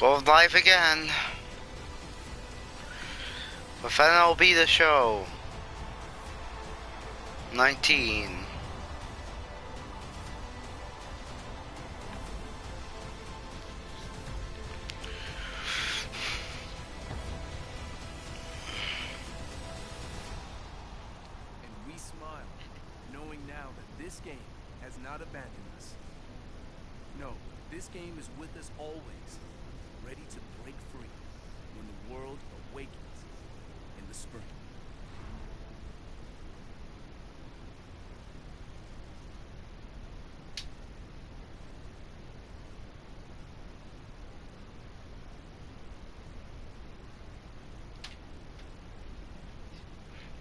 Going live again with Mlb The Show 19. And we smile, knowing now that this game has not abandoned us. No, this game is with us always, ready to break free when the world awakens in the spring.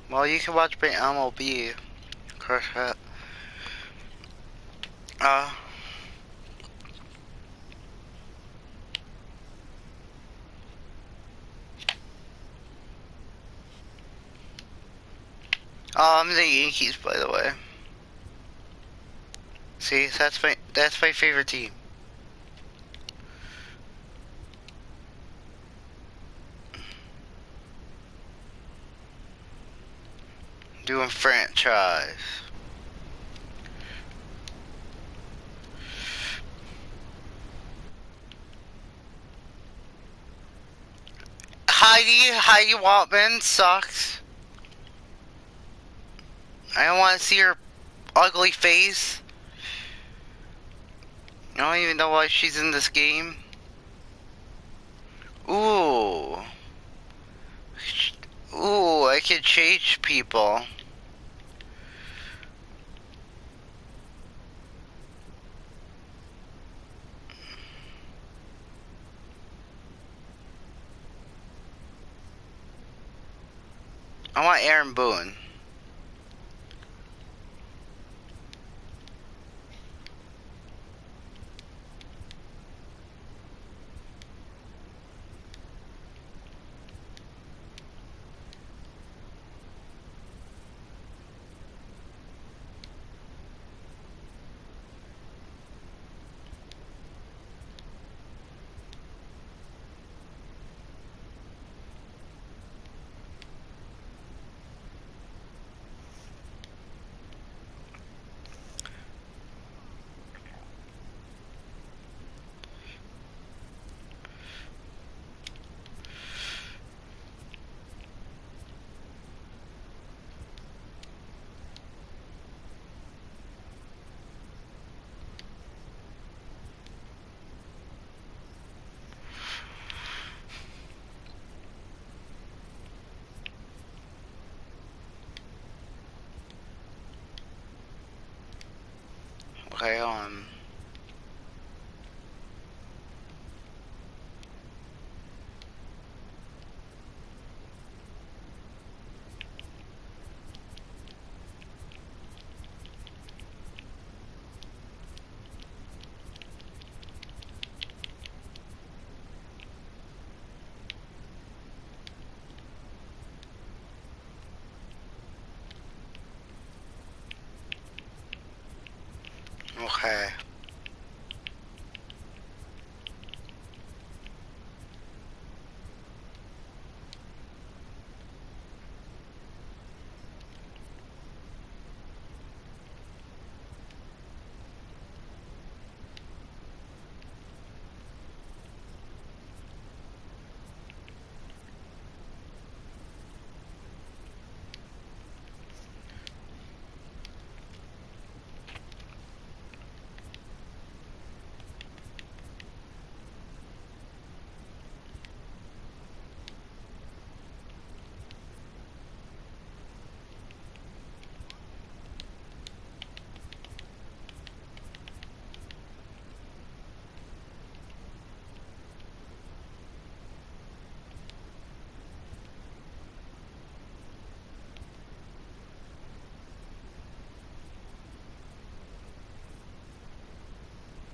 Well, you can watch my MLB. Crush that. I'm the Yankees, by the way. See, that's my favorite team. Doing franchise. Heidi Waltman sucks. I don't want to see her ugly face. I don't even know why she's in this game. Ooh. Ooh, I can change people. I want Aaron Boone. Okay, okay.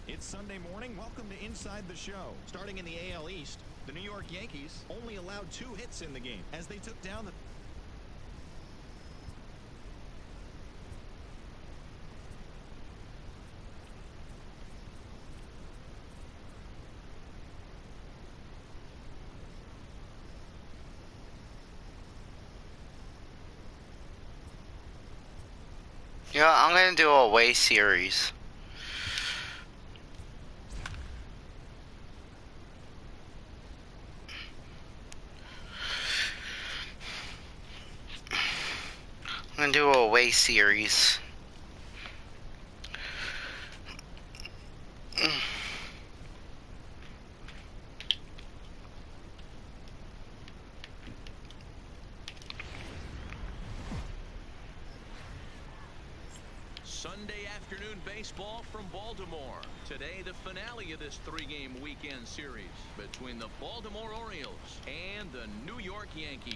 It's Sunday morning. Welcome to Inside the Show. Starting in the AL East, the New York Yankees only allowed 2 hits in the game as they took down the You know, I'm gonna do a away series. I'm gonna do a away series. Sunday afternoon baseball from Baltimore. Today, the finale of this three-game weekend series between the Baltimore Orioles and the New York Yankees.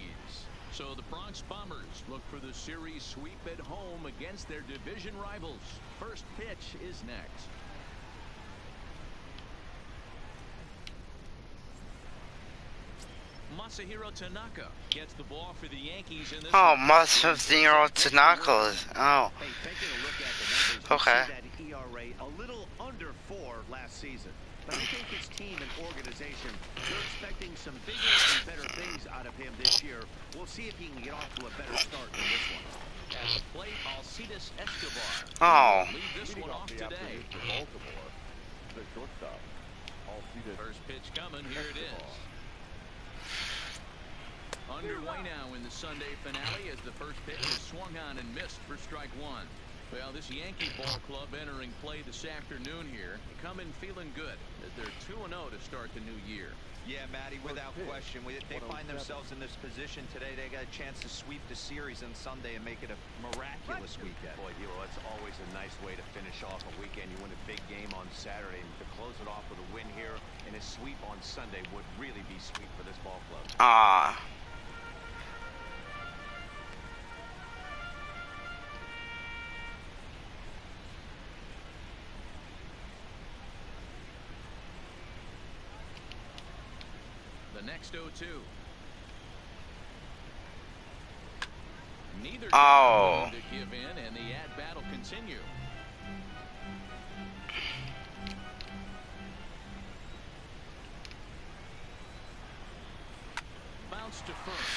So the Bronx Bombers look for the series sweep at home against their division rivals. First pitch is next. Masahiro Tanaka gets the ball for the Yankees in this. Oh, Masahiro Tanaka. Oh. Hey, taking a look at the numbers, Okay. you see that ERA a little under 4 last season. But I think his team and organization, they're expecting some bigger and better things out of him this year. We'll see if he can get off to a better start than this one. At the plate, Alcides Escobar. Oh. Lead this one off today. The shortstop. First pitch coming. Here it is. Underway now in the Sunday finale as the first pitch is swung on and missed for strike one. Well, this Yankee ball club entering play this afternoon here, come in feeling good as they're 2-0 to start the new year. Yeah, Matty, without question. They find themselves in this position today. They got a chance to sweep the series on Sunday and make it a miraculous weekend. Boy, Hero, that's always a nice way to finish off a weekend. You win a big game on Saturday, and to close it off with a win here and a sweep on Sunday would really be sweet for this ball club. Ah. The next 0-2. Neither Oh. team to give in, and the at-bat will continue. Bounce to first.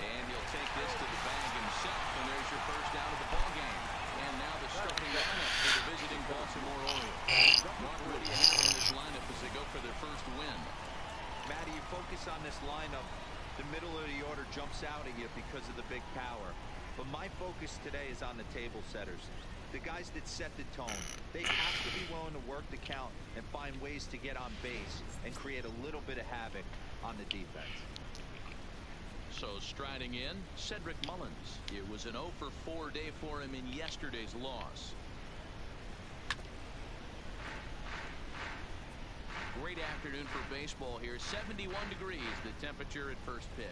And he'll take this to the bag himself, and there's your first out of the ball game. And now the starting lineup for the visiting Baltimore Orioles. Mark, what do you have in this lineup as they go for their first win? Matty, you focus on this lineup, the middle of the order jumps out at you because of the big power. But my focus today is on the table setters. The guys that set the tone. They have to be willing to work the count and find ways to get on base and create a little bit of havoc on the defense. So striding in, Cedric Mullins. It was an 0-for-4 day for him in yesterday's loss. Great afternoon for baseball here. 71 degrees, the temperature at first pitch.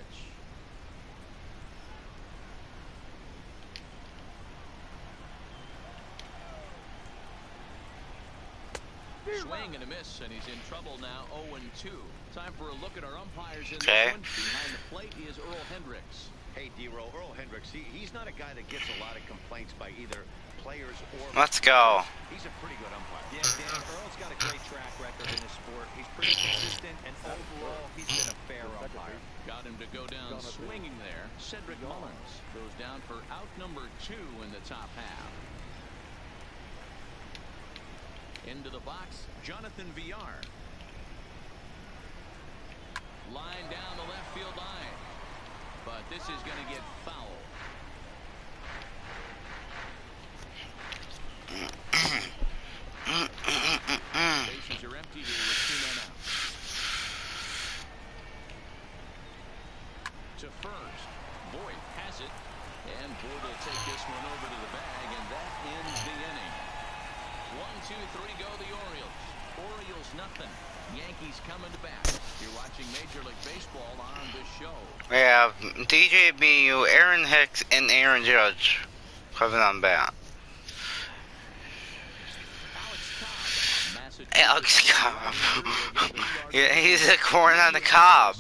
Swing and a miss, and he's in trouble now. 0-2. Time for a look at our umpires in this one. Behind the plate is Earl Hendricks. Hey, D-Roll, Earl Hendricks, he's not a guy that gets a lot of complaints by either players or... Let's go. He's a pretty good umpire. Yeah, Dan, Earl's got a great track record in the sport. He's pretty consistent, and overall, he's been a fair umpire. Got him to go down swinging there. Cedric Mullins goes down for out number 2 in the top half. Into the box, Jonathan Villar. Line down the left field line. But this is going to get foul. Bases are empty here with 2 men out. To first. Boyd has it. And Boyd will take this one over to the bag, and that ends the inning. 1, 2, 3 go the Orioles. Orioles nothing. Yankees coming to bat. You're watching Major League Baseball on The Show. We have DJ BU, Aaron Hicks, and Aaron Judge coming on bat. Alex Cobb. Yeah, he's a corn on the cob.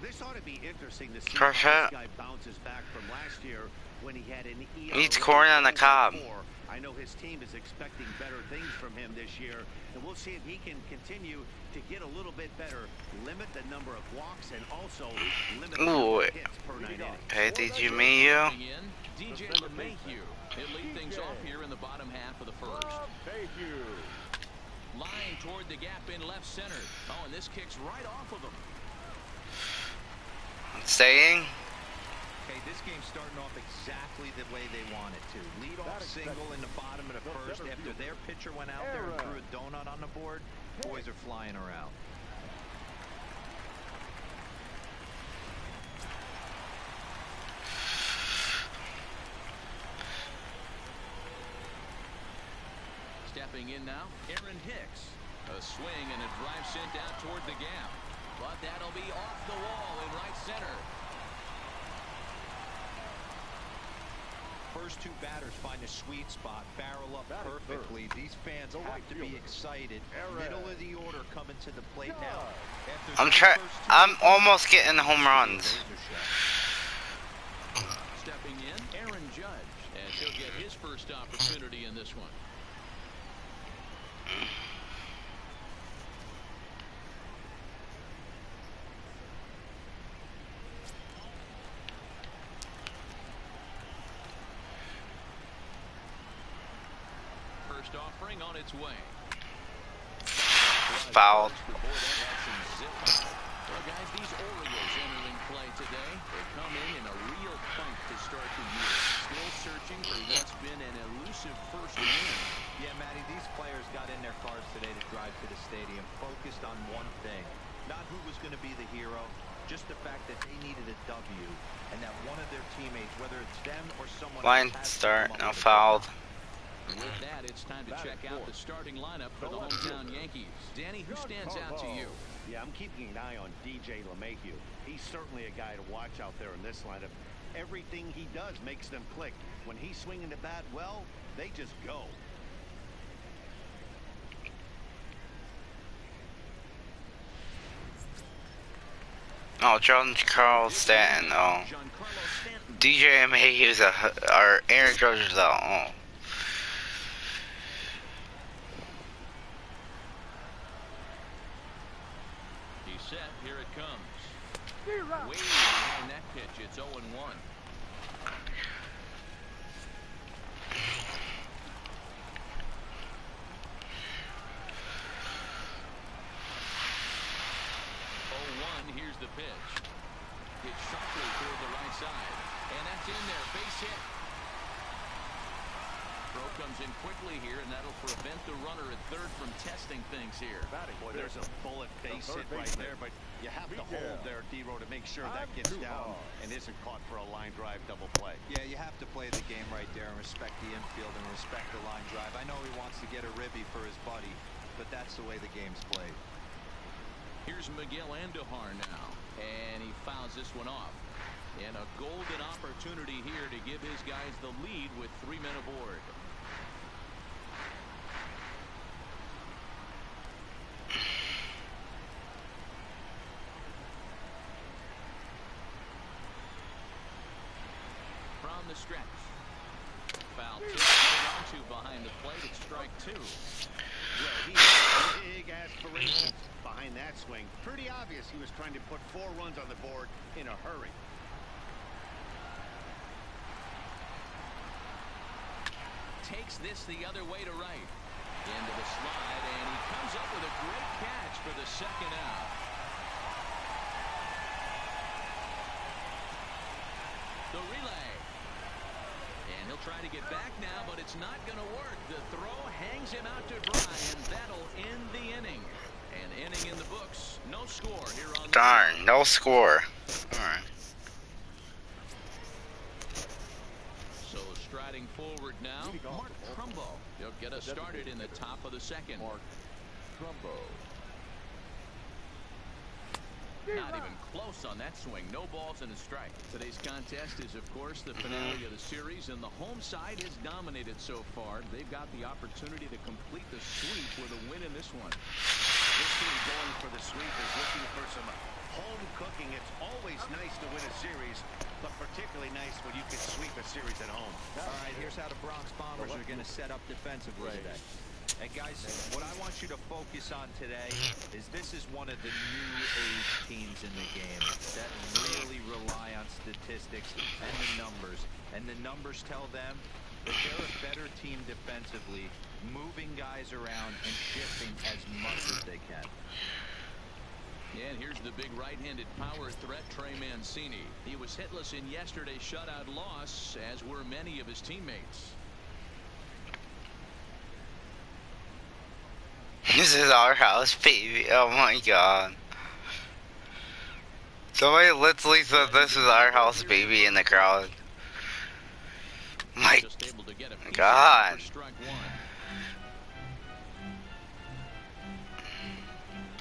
This ought to be interesting to see Perfect. how this guy bounces back from last year when he had an ERA Eats corn on the cob. I I know his team is expecting better things from him this year, and we'll see if he can continue to get a little bit better, limit the number of walks, and also limit the number of hits per 9 innings. Hey, did you meet you? DJ LeMahieu. He'll lead things off here in the bottom half of the first. Line toward the gap in left center. Oh, and this kicks right off of him. Staying? Okay, this game's starting off exactly the way they want it to. Lead off single in the bottom of the first. After their pitcher went out there and threw a donut on the board, boys are flying around. Stepping in now, Aaron Hicks. A swing and a drive sent out toward the gap. But that'll be off the wall in right center. First two batters find a sweet spot, barrel up perfectly. These fans have to be excited. Middle of the order coming to the plate now. I'm almost getting home runs. Stepping in, Aaron Judge, and he'll get his first opportunity in this one. First offering on its way. Fouled. Well, guys, these Orioles entering play today. They come in a real funk to start the year. Still searching for what's been an elusive first win. Yeah, Matty, these players got in their cars today to drive to the stadium, focused on one thing. Not who was going to be the hero, just the fact that they needed a W, and that one of their teammates, whether it's them or someone Line else, start, now fouled. With that, it's time to check out the starting lineup for the hometown Yankees. Danny, who stands out to you? Yeah, I'm keeping an eye on DJ LeMahieu. He's certainly a guy to watch out there in this lineup. Everything he does makes them click. When he's swinging the bat well, they just go. Oh, John Carl Stanton. Oh, DJ LeMahieu's or Aaron Judge is out. Oh. He's set. Here it comes. Way behind that pitch. It's 0-1. Here's the pitch. Hit sharply toward the right side. And that's in there. Base hit. Throw comes in quickly here, and that'll prevent the runner at third from testing things here. Boy, there's a bullet base hit right there, but you have to hold there, D-Row, to make sure that gets down and isn't caught for a line drive double play. Yeah, you have to play the game right there and respect the infield and respect the line drive. I know he wants to get a ribby for his buddy, but that's the way the game's played. Here's Miguel Andujar now, and he fouls this one off. And a golden opportunity here to give his guys the lead with 3 men aboard. From the stretch. Foul 2. On to behind the plate. It's strike 2. Well, he had big aspirations behind that swing. Pretty obvious he was trying to put 4 runs on the board in a hurry. Takes this the other way to right. Into the slide, and he comes up with a great catch for the second out. The relay. And he'll try to get back now, but it's not going to work. The throw hangs him out to dry, and that'll end the inning. An inning in the books. No score here on the... Darn, no score. All right. So striding forward now, Mark Trumbo. He'll get us started in the top of the second. Mark Trumbo. Not even close on that swing. No balls and a strike. Today's contest is, of course, the finale of the series, and the home side has dominated so far. They've got the opportunity to complete the sweep with a win in this one. This team going for the sweep is looking for some home cooking. It's always nice to win a series, but particularly nice when you can sweep a series at home. All right, here's how the Bronx Bombers are going to set up defensively today. And guys, what I want you to focus on today is this is one of the new age teams in the game that really rely on statistics and the numbers. And the numbers tell them that they're a better team defensively, moving guys around and shifting as much as they can. And here's the big right-handed power threat, Trey Mancini. He was hitless in yesterday's shutout loss, as were many of his teammates. This is our house, baby. Oh my god. Somebody literally said this is our house, baby in the crowd. My god.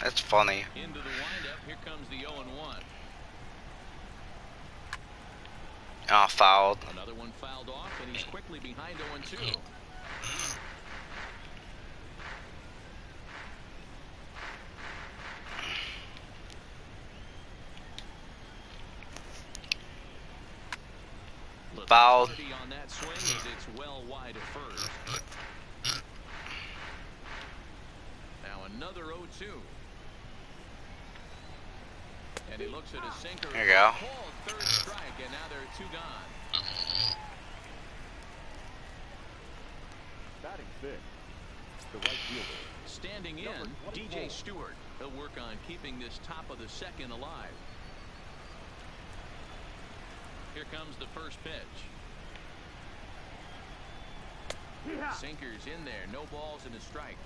That's funny. Into the windup, here comes the 0-1. Oh, fouled. Another one fouled off, and he's quickly behind 0-2. Fouled. On that swing as it's well wide at first. Now another 0-2. And he looks at his sinker. There you go. Third strike, and now there are 2 gone. Batting fifth, the right fielder. Standing in, DJ Stewart. He'll work on keeping this top of the second alive. Here comes the first pitch. Sinker's in there. No balls and a strike.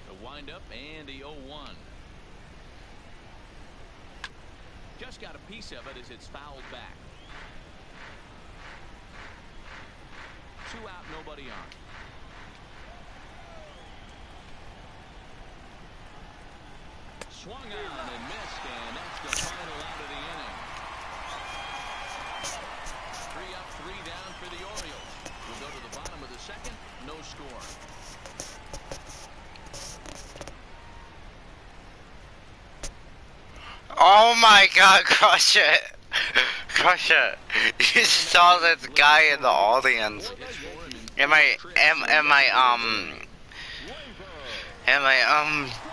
The windup and the 0-1. Just got a piece of it as it's fouled back. 2 out, nobody on. Swung on and missed, and that's the final out of the inning. 3 up, 3 down for the Orioles. We'll go to the bottom of the second. No score. Oh my god, crush it. Crush it. You saw this guy in the audience. In my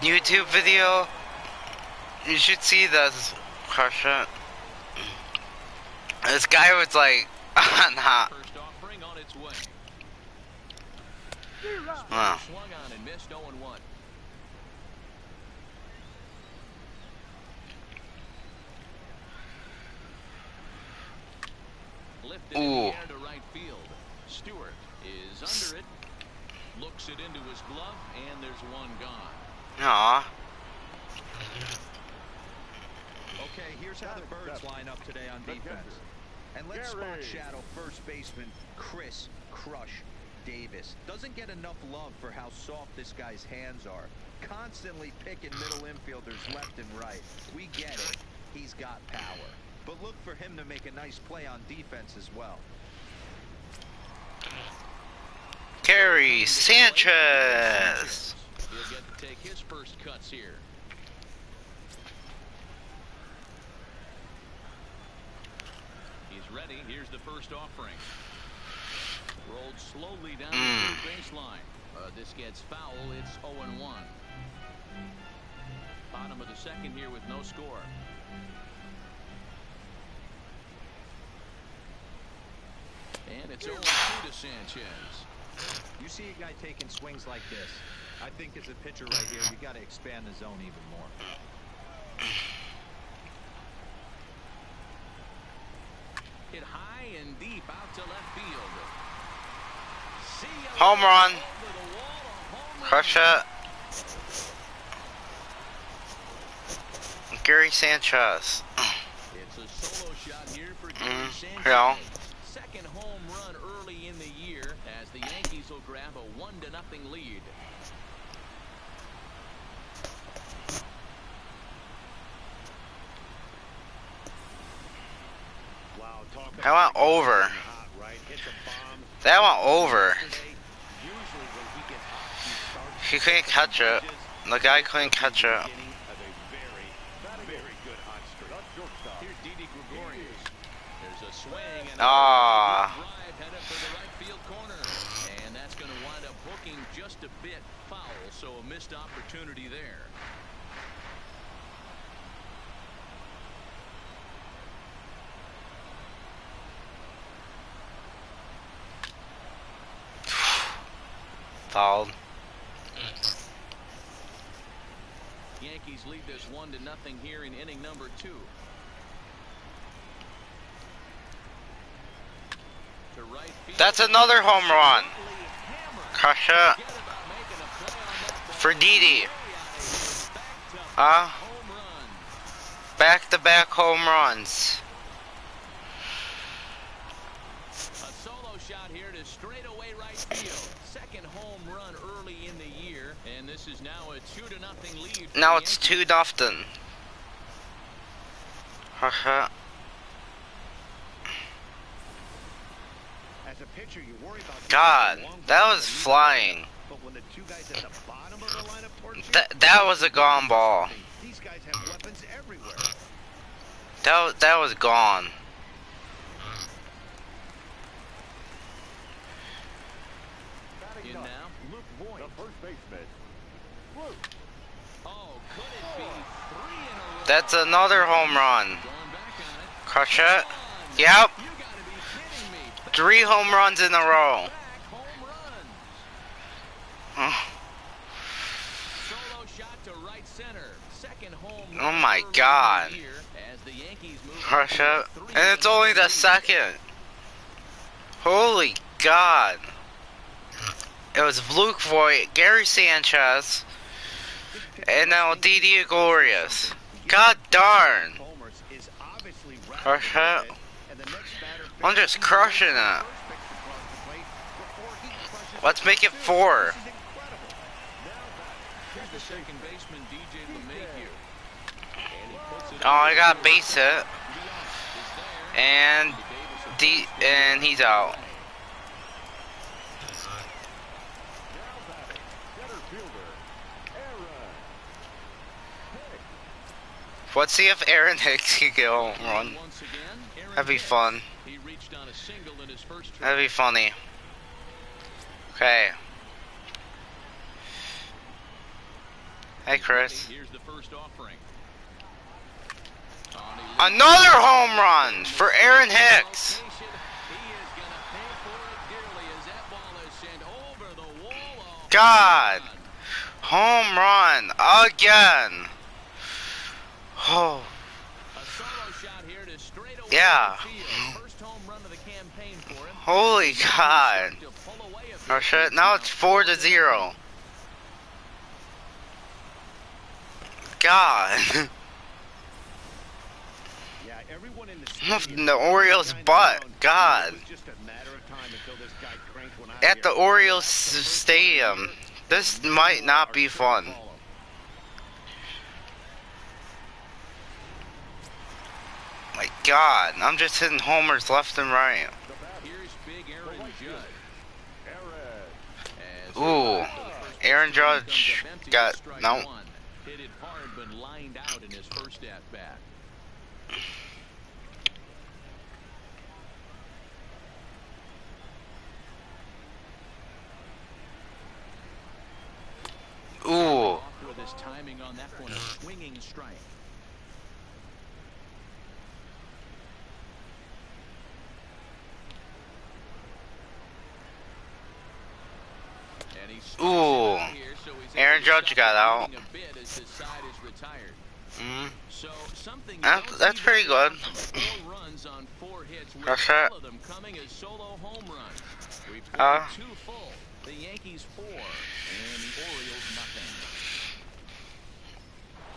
YouTube video. You should see this, crush it. This guy was like, nah. First offering on its way. Wow. Swung on and missed 0-1. Lifted in the air to right field. Stewart is under it. Looks it into his glove, and there's 1 gone. Aw. Okay, here's how the Birds line up today on defense. And let's spot shadow first baseman Chris Crush Davis. Doesn't get enough love for how soft this guy's hands are. Constantly picking middle infielders left and right. We get it. He's got power. But look for him to make a nice play on defense as well. Gary Sanchez. He'll get to take his first cuts here. He's ready. Here's the first offering. Rolled slowly down the third baseline. This gets foul. It's 0-1. Bottom of the second here with no score. And it's 0-2 to Sanchez. You see a guy taking swings like this. I think as a pitcher right here, you got to expand the zone even more. Hit high and deep out to left field. Home run. Crush it. Gary Sanchez. It's a solo shot here for Gary Sanchez. Yeah. Second home run early in the year as the Yankees will grab a 1-0 lead. Wow, talk That about went over. hot, right? Hit the bomb. That went over. Usually when he gets hot, he starts He couldn't catch it. The guy couldn't catch it. beginning of a very, very good hot streak. Here's Didi Gregorius. There's a swing and Ah. a drive headed for the right field corner. And that's going to wind up hooking just a bit foul, so a missed opportunity there. Fouled. Yankees lead this 1-0 here in inning number 2. To right field. That's another home run. Crush it. For Didi. Back-to-back home runs. A solo shot here to straightaway right field. Second home run early in the year, and this is now a 2-0 lead. Now it's 2-0. Haha. As a pitcher, you worry about God, that was flying. But when the two guys at the bottom of the lineup torch you, That was a gone ball. these guys have weapons everywhere. That was gone. In now, Luke Voigt. The first baseman. Oh, could it be 3 in a row? That's another home run. Going back on it. Crush it. Yep. You gotta be kidding me. 3 home runs in a row. Back home runs. Oh Solo shot to right center. Second home Oh run my early in the God. year as the Yankees move Crush on it. to a 3-1 And it's only the second. Holy God. It was Luke Voigt, Gary Sanchez, and now Didi Gregorius. God darn. Homers is obviously Crush rapid, it. and the next batter I'm just crushing it. Let's make it 4. Here's the second baseman, DJ LeMahieu. And he puts it Oh, I over. got base hit. Is there. And he's out. Let's see if Aaron Hicks can get a home run. Once again, Aaron That'd be Hicks. fun. He reached on a single in his first trip. That'd be funny. Okay. Hey, Chris. Here's the first offering. Another home run for Aaron Hicks. He is gonna pay for it dearly as that ball is sent over the wall. God. Home run again. Oh. A solo shot here to straightaway Yeah. right field. First home run of the campaign for him. Holy God. To pull away a Oh bit. shit, now it's 4-0. God. Yeah, everyone in the Look, stadium the Orioles' butt. God. It was just a matter of time until this guy cranked one out At the here. Orioles stadium. This might not be fun. My God, I'm just hitting homers left and right. Here's big Aaron Judge. As Ooh, Aaron Judge comes up empty got with strike no. one. Hit it hard, but lined out in his first at bat. Ooh, With his timing on that one, a swinging strike. And he strikes Ooh. it out here, so he's Aaron able to Judge stop got the out. bleeding a bit as his side is retired. So something That's pretty good. 4 runs on 4 hits, with That's it. all of them coming as solo home runs. We've Uh. played 2 full. The Yankees 4 and the Orioles nothing.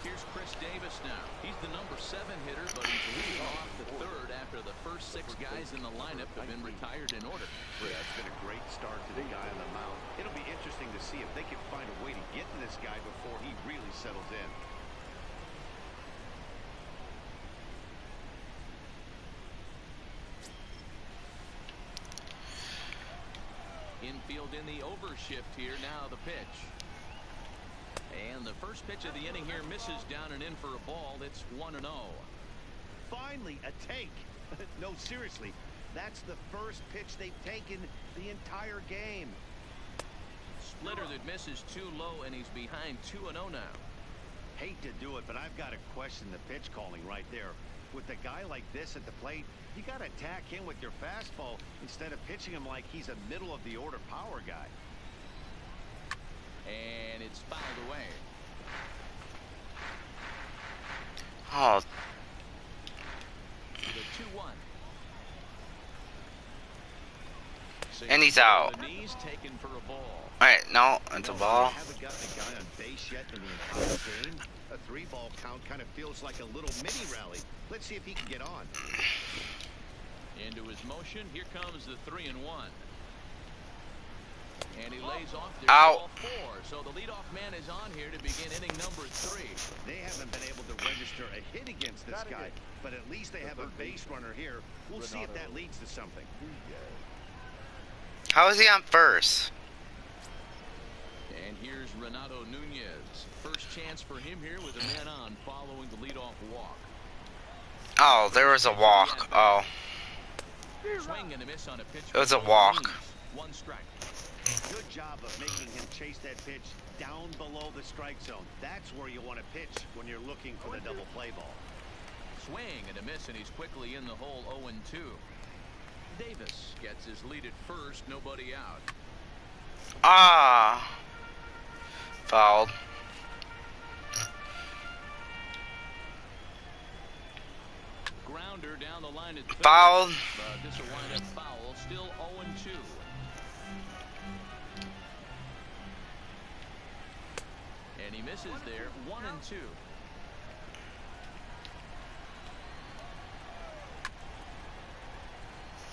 Here's Chris Davis now. He's the number 7 hitter, but he's leading off the 3rd after the first 6 guys in the lineup have been retired in order. Yeah, it's been a great start to the guy on the mound. It'll be interesting to see if they can find a way to get to this guy before he really settles in. field in the overshift here. Now the pitch. And the first pitch of the inning here misses down and in for a ball. It's 1-0. Finally, a take. No, seriously. That's the first pitch they've taken the entire game. Splitter that misses too low, and he's behind 2-0 now. Hate to do it, but I've got to question the pitch calling right there. With a guy like this at the plate, you got to attack him with your fastball instead of pitching him like he's a middle-of-the-order power guy. And it's fouled away. Oh, The 2-1. and he's out. The knees taken for a ball. Alright, no, it's a ball. I haven't gotten a guy on base yet in the entire game. A 3-ball count kind of feels like a little mini rally. Let's see if he can get on. Into his motion. Here comes the 3-1. And he lays off. There's Out. ball 4. So the leadoff man is on here to begin inning number 3. They haven't been able to register a hit against this guy, but at least they have a base runner here. We'll see if that leads to something. How is he on first? And here's Renato Nunez. First chance for him here with a man on following the leadoff walk. Oh, there was a walk. Oh, Swing and a miss on a pitch. it was a walk. 1 strike. Good job of making him chase that pitch down below the strike zone. That's where you want to pitch when you're looking for the double play ball. Swing and a miss, and he's quickly in the hole. 0-2. Davis gets his lead at first. Nobody out. Ah, fouled. Grounder down the line at third. Fouled. But this will wind up foul. Still 0-2. And he misses there. 1-2.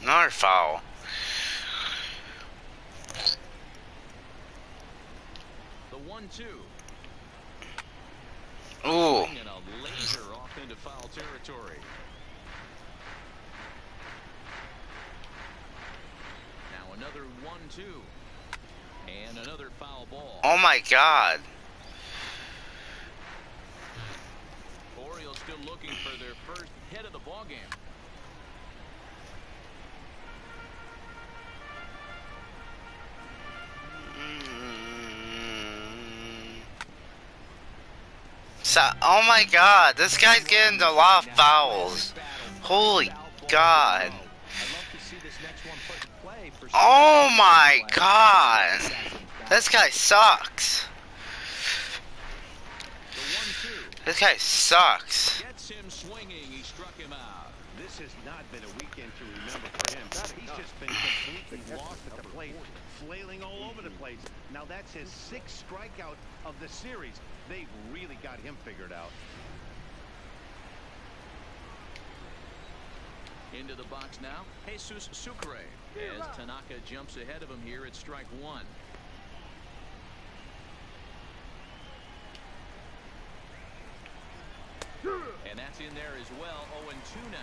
Another foul. The 1-2. Ooh. And a laser off into foul territory. Now another 1-2. And another foul ball. Oh my God. Orioles still looking for their first hit of the ball game. So, oh my God, this guy's getting a lot of fouls. Holy God. Oh my God. This guy sucks. This guy sucks. Gets him swinging. He struck him out. This has not been a weekend to remember for him. He's just been completely lost at the plate, flailing all over the place. Now that's his 6th strikeout of the series. They've really got him figured out. Into the box now, Jesus Sucre, as Tanaka jumps ahead of him here at strike 1. And that's in there as well. 0-2 now.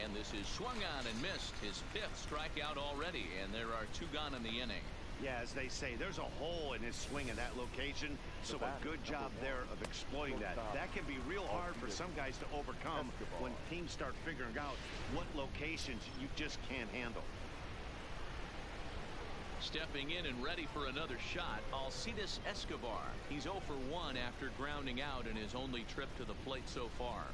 And this is swung on and missed. His 5th strikeout already, and there are 2 gone in the inning. Yeah, as they say, there's a hole in his swing in that location, so a good job there of exploiting that. That can be real hard for some guys to overcome when teams start figuring out what locations you just can't handle. Stepping in and ready for another shot, Alcides Escobar. He's 0 for 1 after grounding out in his only trip to the plate so far.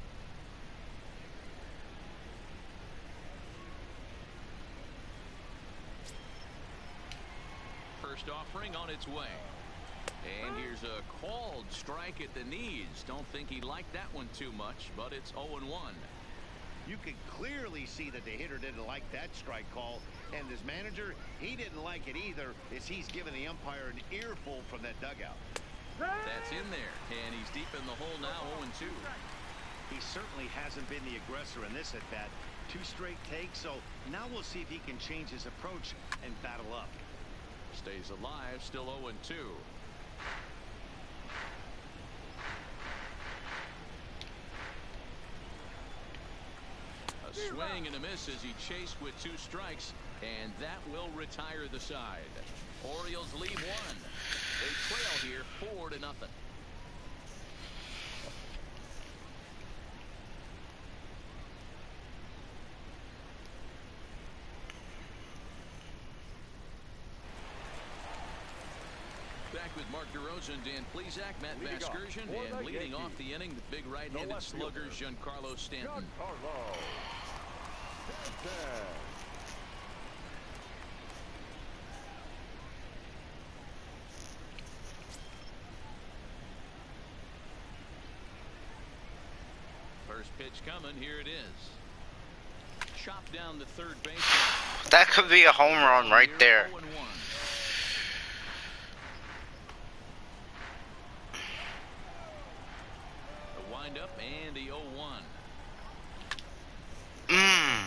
First offering on its way. And here's a called strike at the knees. Don't think he liked that one too much, but it's 0-1. You could clearly see that the hitter didn't like that strike call, and his manager, he didn't like it either, as he's giving the umpire an earful from that dugout. That's in there, and he's deep in the hole now. 0-2. He certainly hasn't been the aggressor in this at-bat. 2 straight takes, so now we'll see if he can change his approach and battle up. Stays alive, still 0-2. A swing and a miss as he chased with 2 strikes, and that will retire the side. Orioles lead 1. They trail here 4-0. Back with Mark DeRosa and Dan Plesac, Matt Vasgersian, and leading off the inning, the big right-handed slugger, Giancarlo Stanton. First pitch coming, here it is. Chopped down the third base. That could be a home run right there. Up and the 0-1.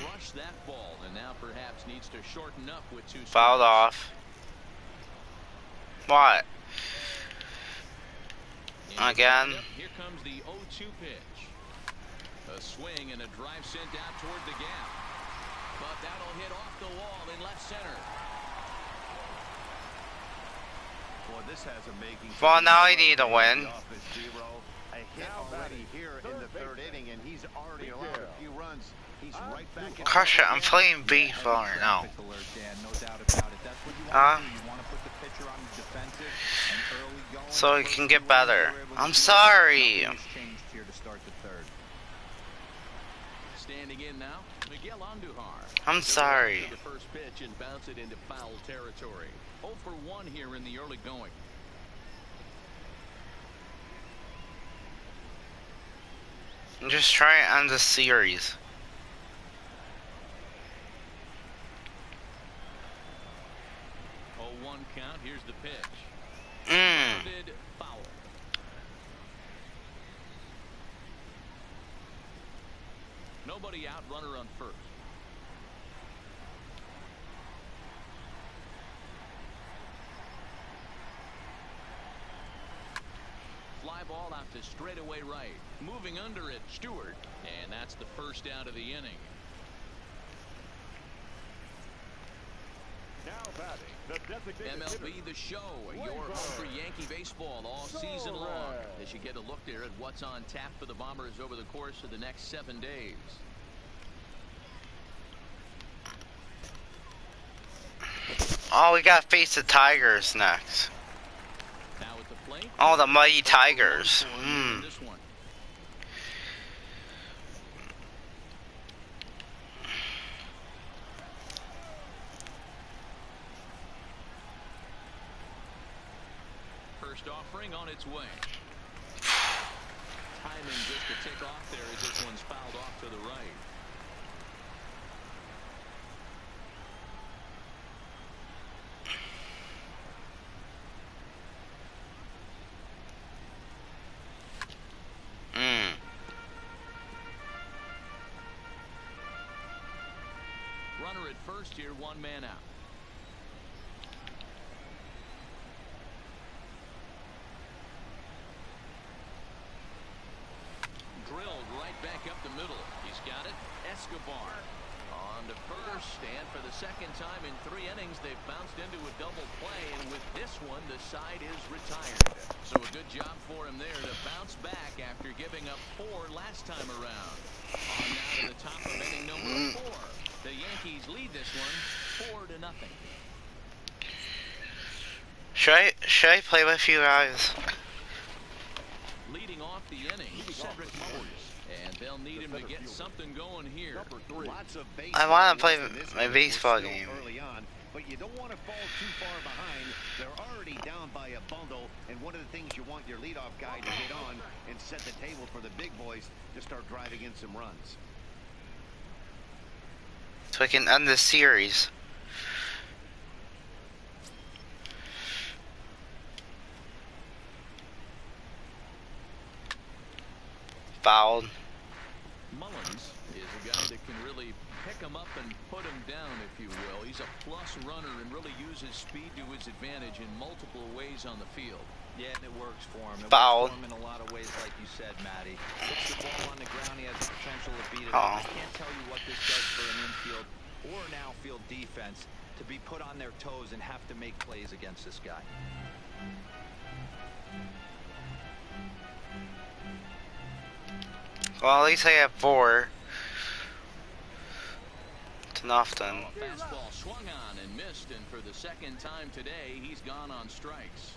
Crushed that ball, and now perhaps needs to shorten up with 2 strikes. Fouled off. What? Again? Here comes the 0-2 pitch. A swing and a drive sent out toward the gap. But that'll hit off the wall in left center. Boy, this has a making. Well, now I need a win. A hit already here in the 3rd inning, and he's already allowed a few runs. He's right back. Crush it, I'm playing baseball right now. So it can get better. I'm sorry. Standing in now, Miguel Andujar. I'm sorry. The first pitch and bounce it into foul territory. 0 for 1 here in the early going. I'm just trying to end the series. Oh, 1 count. Here's the pitch. Foul. Nobody out. Runner on first. Fly ball out to straightaway right. Moving under it, Stewart. And that's the first out of the inning. MLB The Show, your home for Yankee baseball all season long, as you get a look there at what's on tap for the Bombers over the course of the next 7 days. Oh, we got to face the Tigers next. Now at the plate. Oh, the mighty Tigers. This one. First offering on its way. Timing just to tick off there as this one's fouled off to the right. Runner at first here, 1 man out. Drilled right back up the middle. He's got it. Escobar on to first, and for the 2nd time in 3 innings, they've bounced into a double play, and with this one, the side is retired. So a good job for him there to bounce back after giving up 4 last time around. On now to the top of inning number 4. The Yankees lead this one 4-0. Should I play with you guys? Leading off the inning, Cedric Mullins, and they'll need him to get something going here. I want to play my baseball game. Early on, but you don't want to fall too far behind. They're already down by a bundle, and one of the things you want your leadoff guy to get on and set the table for the big boys to start driving in some runs. So I can end this series. Fouled. Mullins is a guy that can really pick him up and put him down, if you will. He's a plus runner and really uses speed to his advantage in multiple ways on the field. Yeah, and it works for him. It Foul. works for him in a lot of ways, like you said, Matty. Puts the ball on the ground. He has the potential to beat it Oh. up. I can't tell you what this does for an infield or an outfield defense to be put on their toes and have to make plays against this guy. Well, at least I have 4. It's nothing. Oh, a fastball swung on and missed, and for the second time today, he's gone on strikes.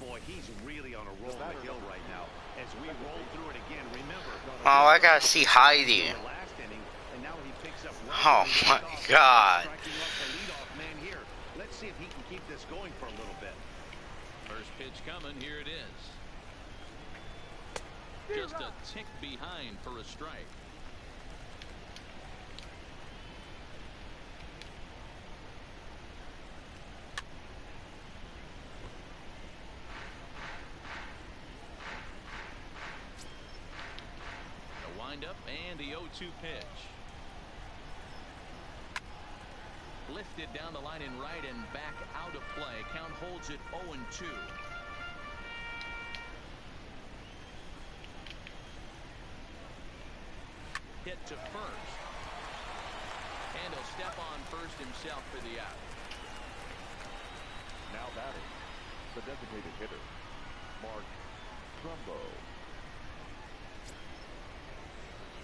Boy, he's really on a roll on the hill right now. As we roll through it again, remember. Oh, I gotta see Heidi. Last inning, and now he picks up Oh my God. striking off the leadoff man here. Let's see if he can keep this going for a little bit. First pitch coming, here it is. Just a tick behind for a strike. The windup and the 0-2 pitch. Lifted down the line and right and back out of play. Count holds it 0-2. Hit to first. And he'll step on first himself for the out. Now batting, the designated hitter, Mark Trumbo.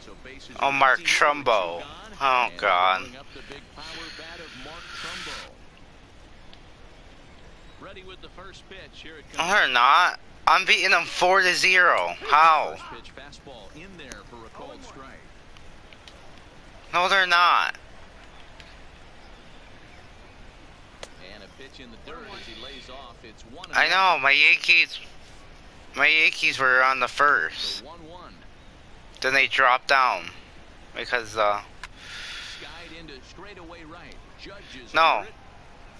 So bases Oh, Mark empty, Trumbo. 2 gone, Oh, and God. throwing up the big power bat of Mark Trumbo. Ready with the first pitch. Here it No, comes. they're not. I'm beating them 4-0. How? First pitch fastball in there for a called strike. No, they're not. And a pitch in the dirt as he lays off. It's 1-1. I know, my Yankees were on the first. So 1-1. Then they dropped down. Because, Skied into straightaway right. Judges no. under it,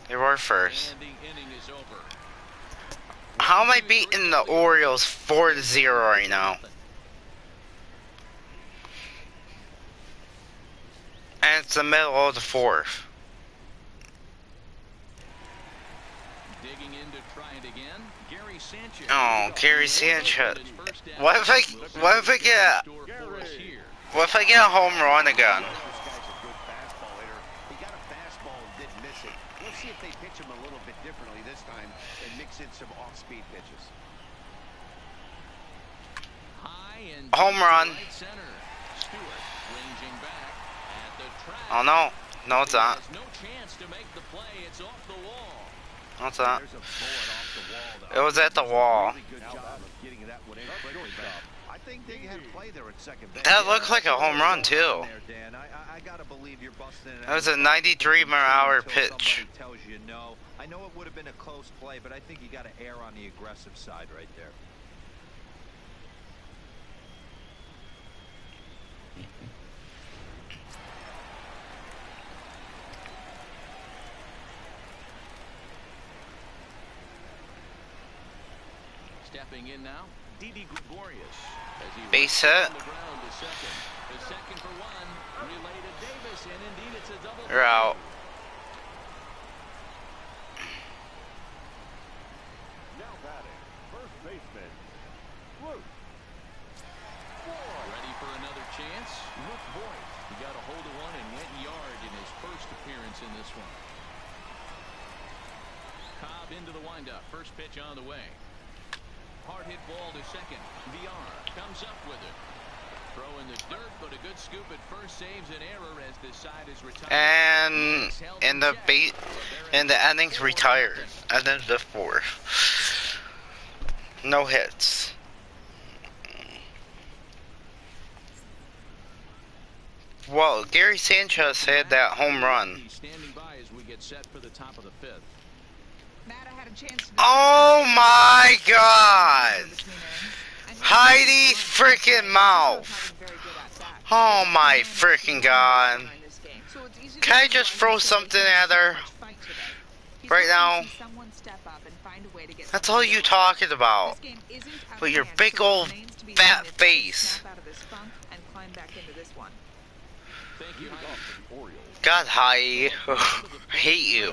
They were first. and the inning is over. How am I beating the Orioles 4-0 right now? And it's the middle of the 4th. Digging in to try it again. Gary Sanchez. Oh, Gary Sanchez. What if I get a home run again? This guy's a good fastball hitter. He got a fastball and didn't miss it. We'll see if they pitch him a little bit differently this time and mix in some off-speed pitches. High and Home run. right center. Stewart ranging back at the track. Oh no. No, it's not. Has no chance to make the play. It's off the wall. No, it's not. There's a bullet off the wall, though. It was at the wall. Really good job of getting that one in quickly, but I think they had play there at second base. That looked like a home run, too. There, Dan. I gotta believe you're busting it. That was a 93-mile-an-hour Until pitch. somebody tells you no. I know it would have been a close play, but I think you got to err on the aggressive side right there. Stepping in now, Didi Gregorius. As he Base runs hit. on the ground to second. The second for one. Relay to Davis, and indeed it's a double. They're out. Now batting, first baseman, Luke. Ready for another chance. Luke Boyd. He got a hold of one and went yard in his first appearance in this one. Cobb into the windup. First pitch on the way. Hard hit ball to second. VR comes up with it. Throw in the dirt, but a good scoop at first saves an error as this side is retired. And in the innings retired. And then the 4th. No hits. Well, Gary Sanchez had that home run. Standing by as we get set for the top of the 5th. Matt, I had a chance to Oh my God! Heidi freaking mouth! Oh my freaking God! Can I just throw something at her right now? That's all you talking about. With your big old fat face. Thank you, Heidi. God, Heidi. I hate you.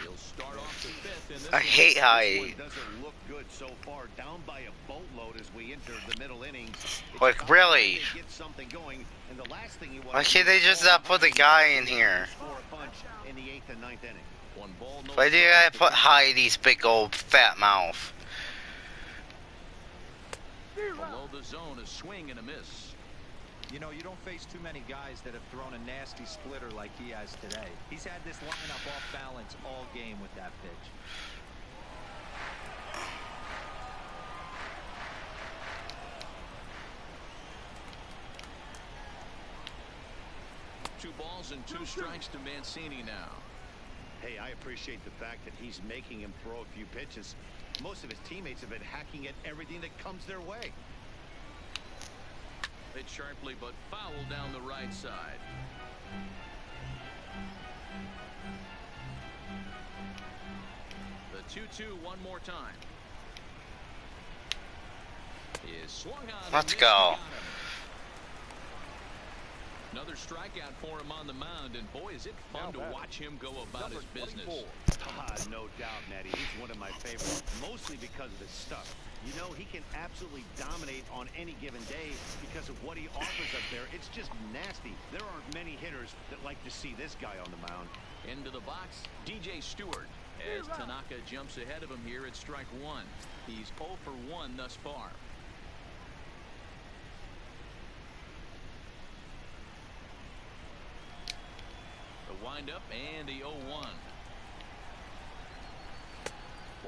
He'll start off the 5th in this I one. hate This Hyde. one doesn't look good so far. Down by a boatload as we enter the middle innings. It's Like, about really? time they get something going, and the last thing you want Why to can't do they is just fall not put the behind guy and in have to here? score a bunch in the 8th and 9th inning. One ball, no Why do you strikes gotta to put count. Heidi's big old fat mouth? Below the zone, a swing and a miss. You know, you don't face too many guys that have thrown a nasty splitter like he has today. He's had this lineup off balance all game with that pitch. Two balls and two strikes to Mancini now. Hey, I appreciate the fact that he's making him throw a few pitches. Most of his teammates have been hacking at everything that comes their way. Hit sharply, but foul down the right side. The 2-2 one more time. Is swung on. Let's go. Another strikeout for him on the mound, and boy, is it fun to watch him go about his business. No doubt, Matty. He's one of my favorites, mostly because of his stuff. You know, he can absolutely dominate on any given day because of what he offers up there. It's just nasty. There aren't many hitters that like to see this guy on the mound. Into the box, DJ Stewart. As Tanaka jumps ahead of him here at strike one. He's 0 for 1 thus far. The windup and the 0-1.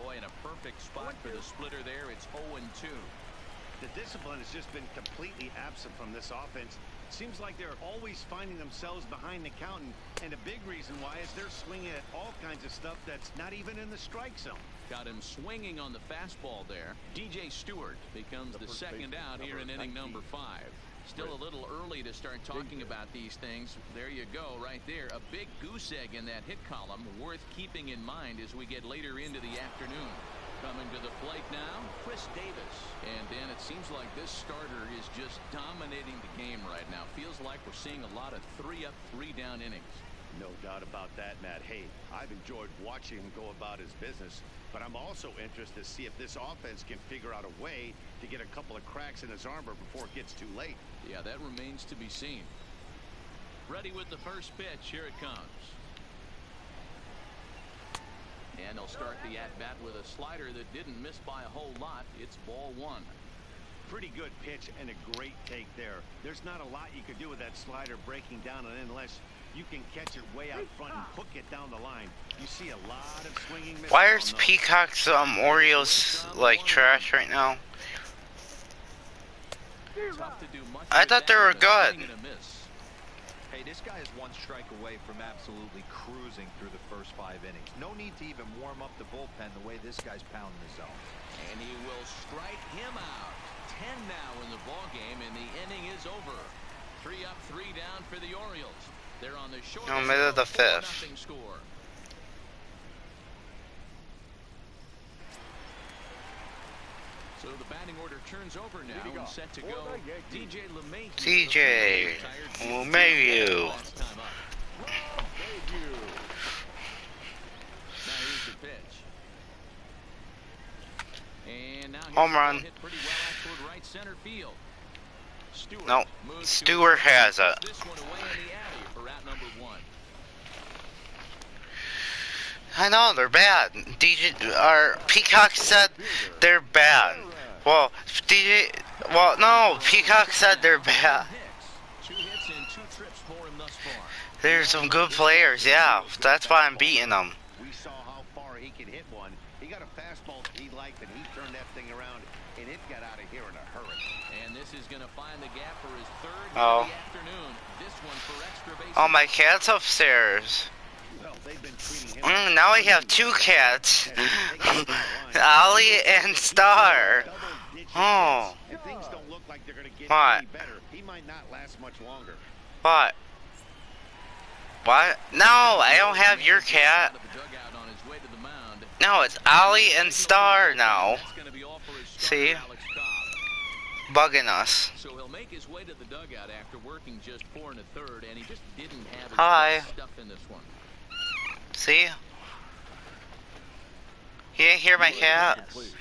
Boy, in a perfect spot for the splitter there. It's 0-2. The discipline has just been completely absent from this offense. Seems like they're always finding themselves behind the count, and a big reason why is they're swinging at all kinds of stuff that's not even in the strike zone. Got him swinging on the fastball there. DJ Stewart becomes the second out here in inning number 5. Still a little early to start talking about these things. There you go, right there. A big goose egg in that hit column, worth keeping in mind as we get later into the afternoon. Coming to the plate now, Chris Davis. And Dan, it seems like this starter is just dominating the game right now. Feels like we're seeing a lot of 3-up, 3-down innings. No doubt about that, Matt. Hey, I've enjoyed watching him go about his business, but I'm also interested to see if this offense can figure out a way to get a couple of cracks in his armor before it gets too late. Yeah, that remains to be seen. Ready with the first pitch. Here it comes. And they'll start the at-bat with a slider that didn't miss by a whole lot. It's ball 1. Pretty good pitch and a great take there. There's not a lot you could do with that slider breaking down, and unless you can catch it way out front and hook it down the line, you see a lot of swinging misses. Why are Peacock's Orioles like trash right now? I thought they were good. Hey, this guy is one strike away from absolutely cruising through the first 5 innings. No need to even warm up the bullpen the way this guy's pounding the zone. And he will strike him out. 10 now in the ball game, and the inning is over. 3 up, 3 down for the Orioles. They're on the short Middle of the 5th. score. So the batting order turns over now and set to go. DJ LeMahieu. DJ LeMahieu. Now here's the pitch. And now Home run. hit pretty well out toward right center field. Stewart No, moves Stewart has it. this one away in the alley for out number 1. I know they're bad. Peacock said they're bad. Well, no, Peacock said they're bad. 2 hits and 2 trips for him thus far. There's some good players, yeah. That's why I'm beating them. We saw how far he could hit one. He got a fastball that he liked, and he turned that thing around, and it got out of here in a hurry. And this is going to find the gap for his 3rd hit Oh. of the afternoon. This one for extra base. Oh, my cat's upstairs. Well, they've been treating him Now I have 2 cats. Ollie and Star. Oh. If things don't look like they're going to get What? any better, he might not last much longer. What? What? No, I don't have your cat. Out of the dugout on his way to the mound. No, it's Ollie and Star now. That's going to be all for his See? starter, Alex Cobb. Bugging us. So he'll make his way to the dugout after working just 4 1/3, and he just didn't have his Hi. best stuff in this one. See? You didn't hear my cat? And is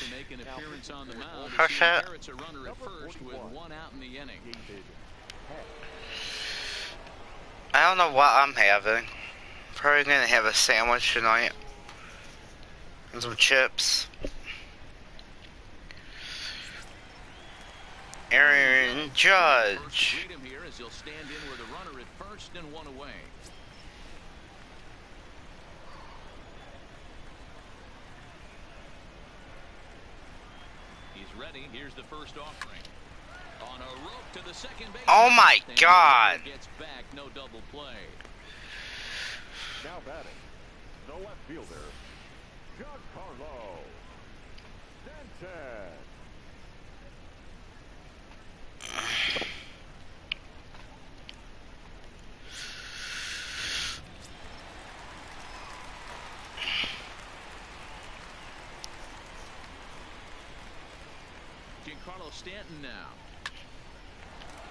to make an appearance on the mound as Hush he it. inherits a runner at first with one out in the inning. I don't know what I'm having. Probably gonna have a sandwich tonight. And some chips. Aaron Judge. Greet him here as he'll stand in with a runner at first and one away. He's ready. Here's the first offering. On a rope to the second base. Oh my God. Gets back, no double play. Now batting, the left fielder, Giancarlo Stanton. Giancarlo Stanton now.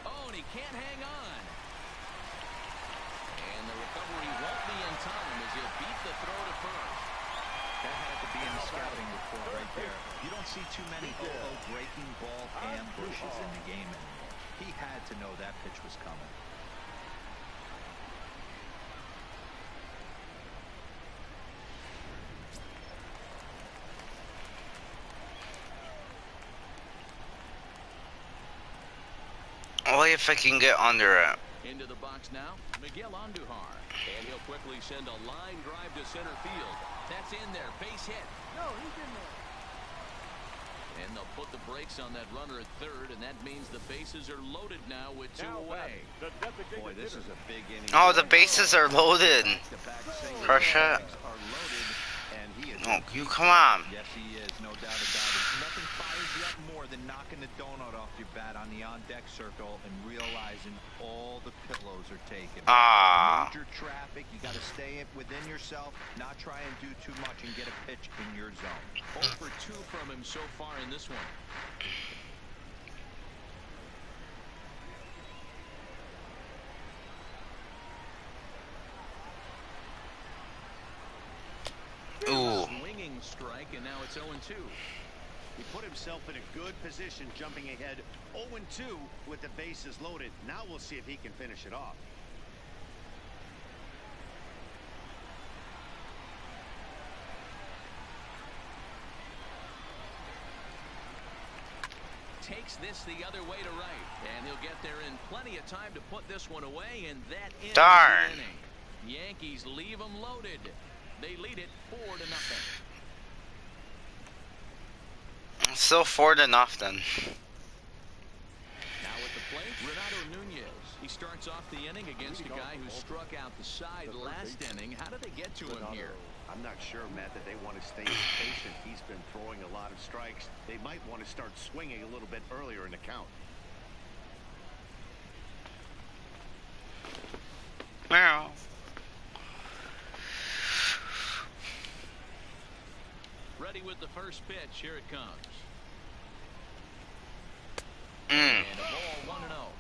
Oh, and he can't hang on. And the recovery won't be in time as he'll beat the throw to first. That had to be in the scouting report right there. You don't see too many breaking ball ambushes in the game anymore. He had to know that pitch was coming. Only if I can get under it. Into the box now, Miguel Andujar. And he'll quickly send a line drive to center field. That's in there, base hit. No, he's in there. And they'll put the brakes on that runner at third, and that means the bases are loaded now with two away. Boy, this is a big inning. Oh, the bases are loaded. Crush it. Are loaded, and he is. Oh, you come on. Yes, he is, no doubt about it. Nothing fires you up more than knocking the donut off your bat on the on-deck circle and realizing all the pillows are taken. Ah. Major traffic, you got to stay within yourself, not try and do too much and get a pitch in your zone. 0 for 2 from him so far in this one. Ooh. Swinging strike, and now it's 0-2. He put himself in a good position, jumping ahead 0-2 with the bases loaded. Now we'll see if he can finish it off. Takes this the other way to right, and he'll get there in plenty of time to put this one away, and that ends Darn. the inning. Yankees leave them loaded. They lead it 4-0. Still 4-0. Now at the plate, Renato Nunez. He starts off the inning against a guy who struck out the side last inning. How did they get to him here? I'm not sure, Matt, that they want to stay patient. He's been throwing a lot of strikes. They might want to start swinging a little bit earlier in the count. Meow. Ready with the first pitch. Here it comes. Mm. And a ball 1-0.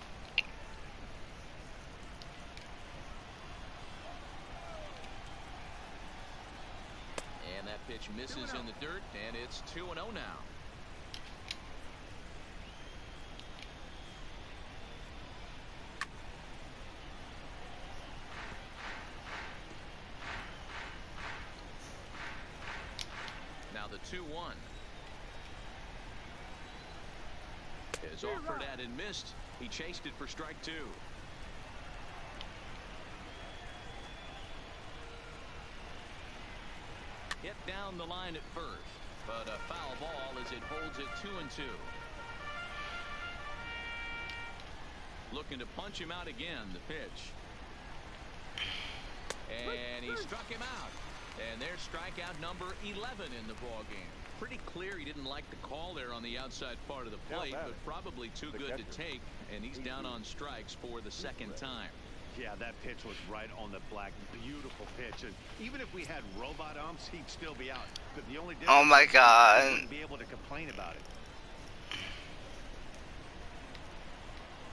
And that pitch misses in the dirt, and it's 2-0 now. Now the 2-1. Is offered at and missed. He chased it for strike 2. Hit down the line at first, but a foul ball as it holds it 2-2. Looking to punch him out again, the pitch. And he struck him out. And there's strikeout number 11 in the ball game. Pretty clear he didn't like the call there on the outside part of the plate, but probably too good to take, and he's down on strikes for the second time. Yeah, that pitch was right on the black. Beautiful pitch. And even if we had robot umps, he'd still be out. But the only difference Oh my is God. he wouldn't be able to complain about it.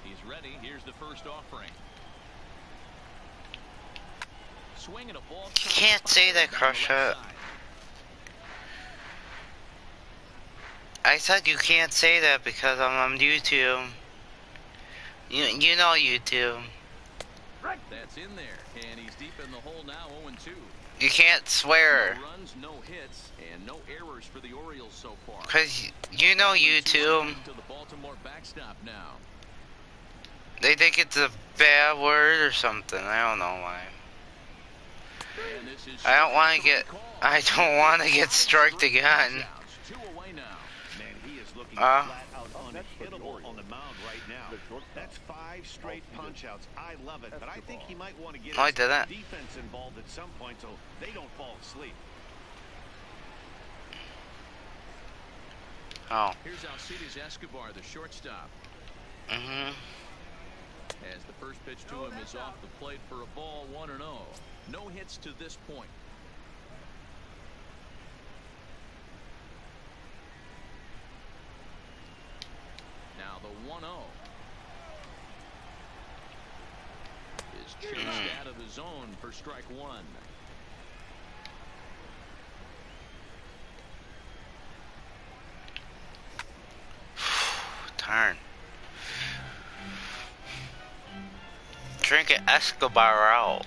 He's ready. Here's the first offering. Swinging a ball. You can't say that, Crush It. I said you can't say that because I'm on YouTube. You know YouTube. That's in there, and he's deep in the hole now, 0-2. You can't swear. No runs, no hits, and no errors for the Orioles so far. Cause you know YouTube. To the Baltimore backstop now. They think it's a bad word or something. I don't know why. And this is I don't want to get. I don't want to get striked again. 2 away now. Man, he is looking flat out unhittable on the mound right now. That's 5 straight punch-outs. I love it, but I think he might want to get Oh, I his did that. defense involved at some point so they don't fall asleep. Oh. Here's Alcides Escobar, the shortstop. As the first pitch to him is off the plate for a ball, 1-0. No hits to this point. Now the 1-0 is chased out of the zone for strike 1. Turn. Drink it Escobar out.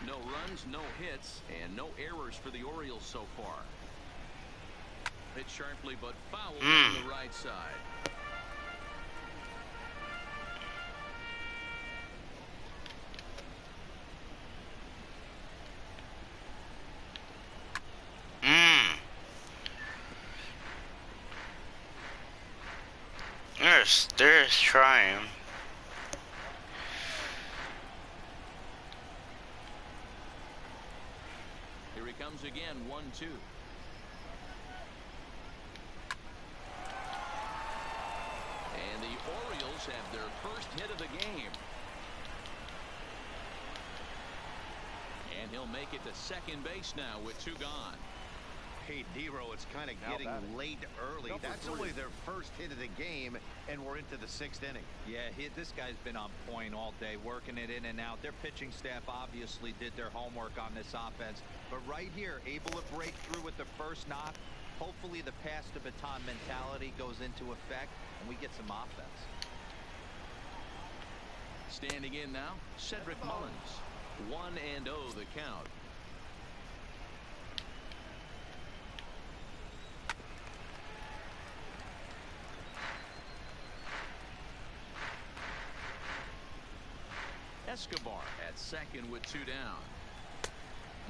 No runs, no hits, and no errors for the Orioles so far. Hit sharply but foul on the right side. They're trying. Here he comes again, 1-2. And the Orioles have their first hit of the game. And he'll make it to second base now with 2 gone. Hey, Dero, it's kind of getting late early. That's only their first hit of the game, and we're into the 6th inning. Yeah, this guy's been on point all day, working it in and out. Their pitching staff obviously did their homework on this offense. But right here, able to break through with the first knock. Hopefully the pass to baton mentality goes into effect, and we get some offense. Standing in now, Cedric Mullins. 1-0 the count. Escobar at second with 2 down.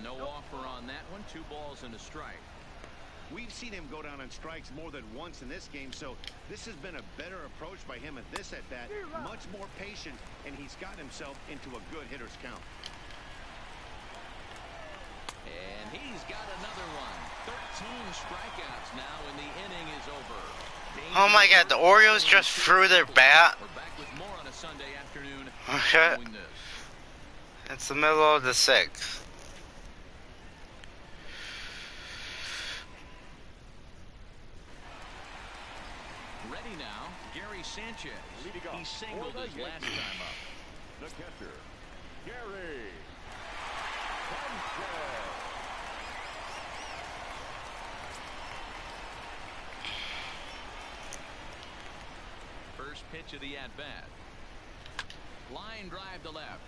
No offer on that one. 2 balls and a strike. We've seen him go down on strikes more than once in this game, so this has been a better approach by him at this at-bat. Much more patient, and he's gotten himself into a good hitter's count. And he's got another one. 13 strikeouts now, and the inning is over. Oh my God, the Orioles just threw their bat. We're back with more on a Sunday afternoon. Okay. It's the middle of the 6th. Ready now, Gary Sanchez. He singled his last time up. The catcher, Gary Sanchez. First pitch of the at-bat. Line drive to left.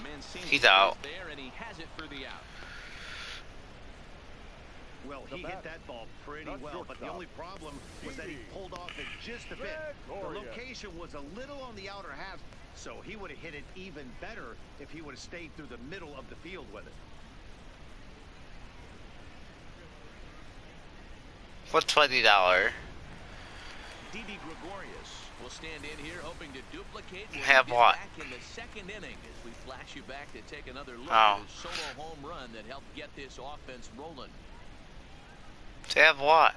Mancini He's out. there, and he has it for the out. Well, he hit that ball pretty well, but the only problem was that he pulled off it just a bit. The location was a little on the outer half, so he would have hit it even better if he would have stayed through the middle of the field with it. For $20. Didi Gregorius will stand in here hoping to duplicate. Have what? Back in the second inning as we flash you back to take another look Oh. at his solo home run that helped get this offense rolling. To have what?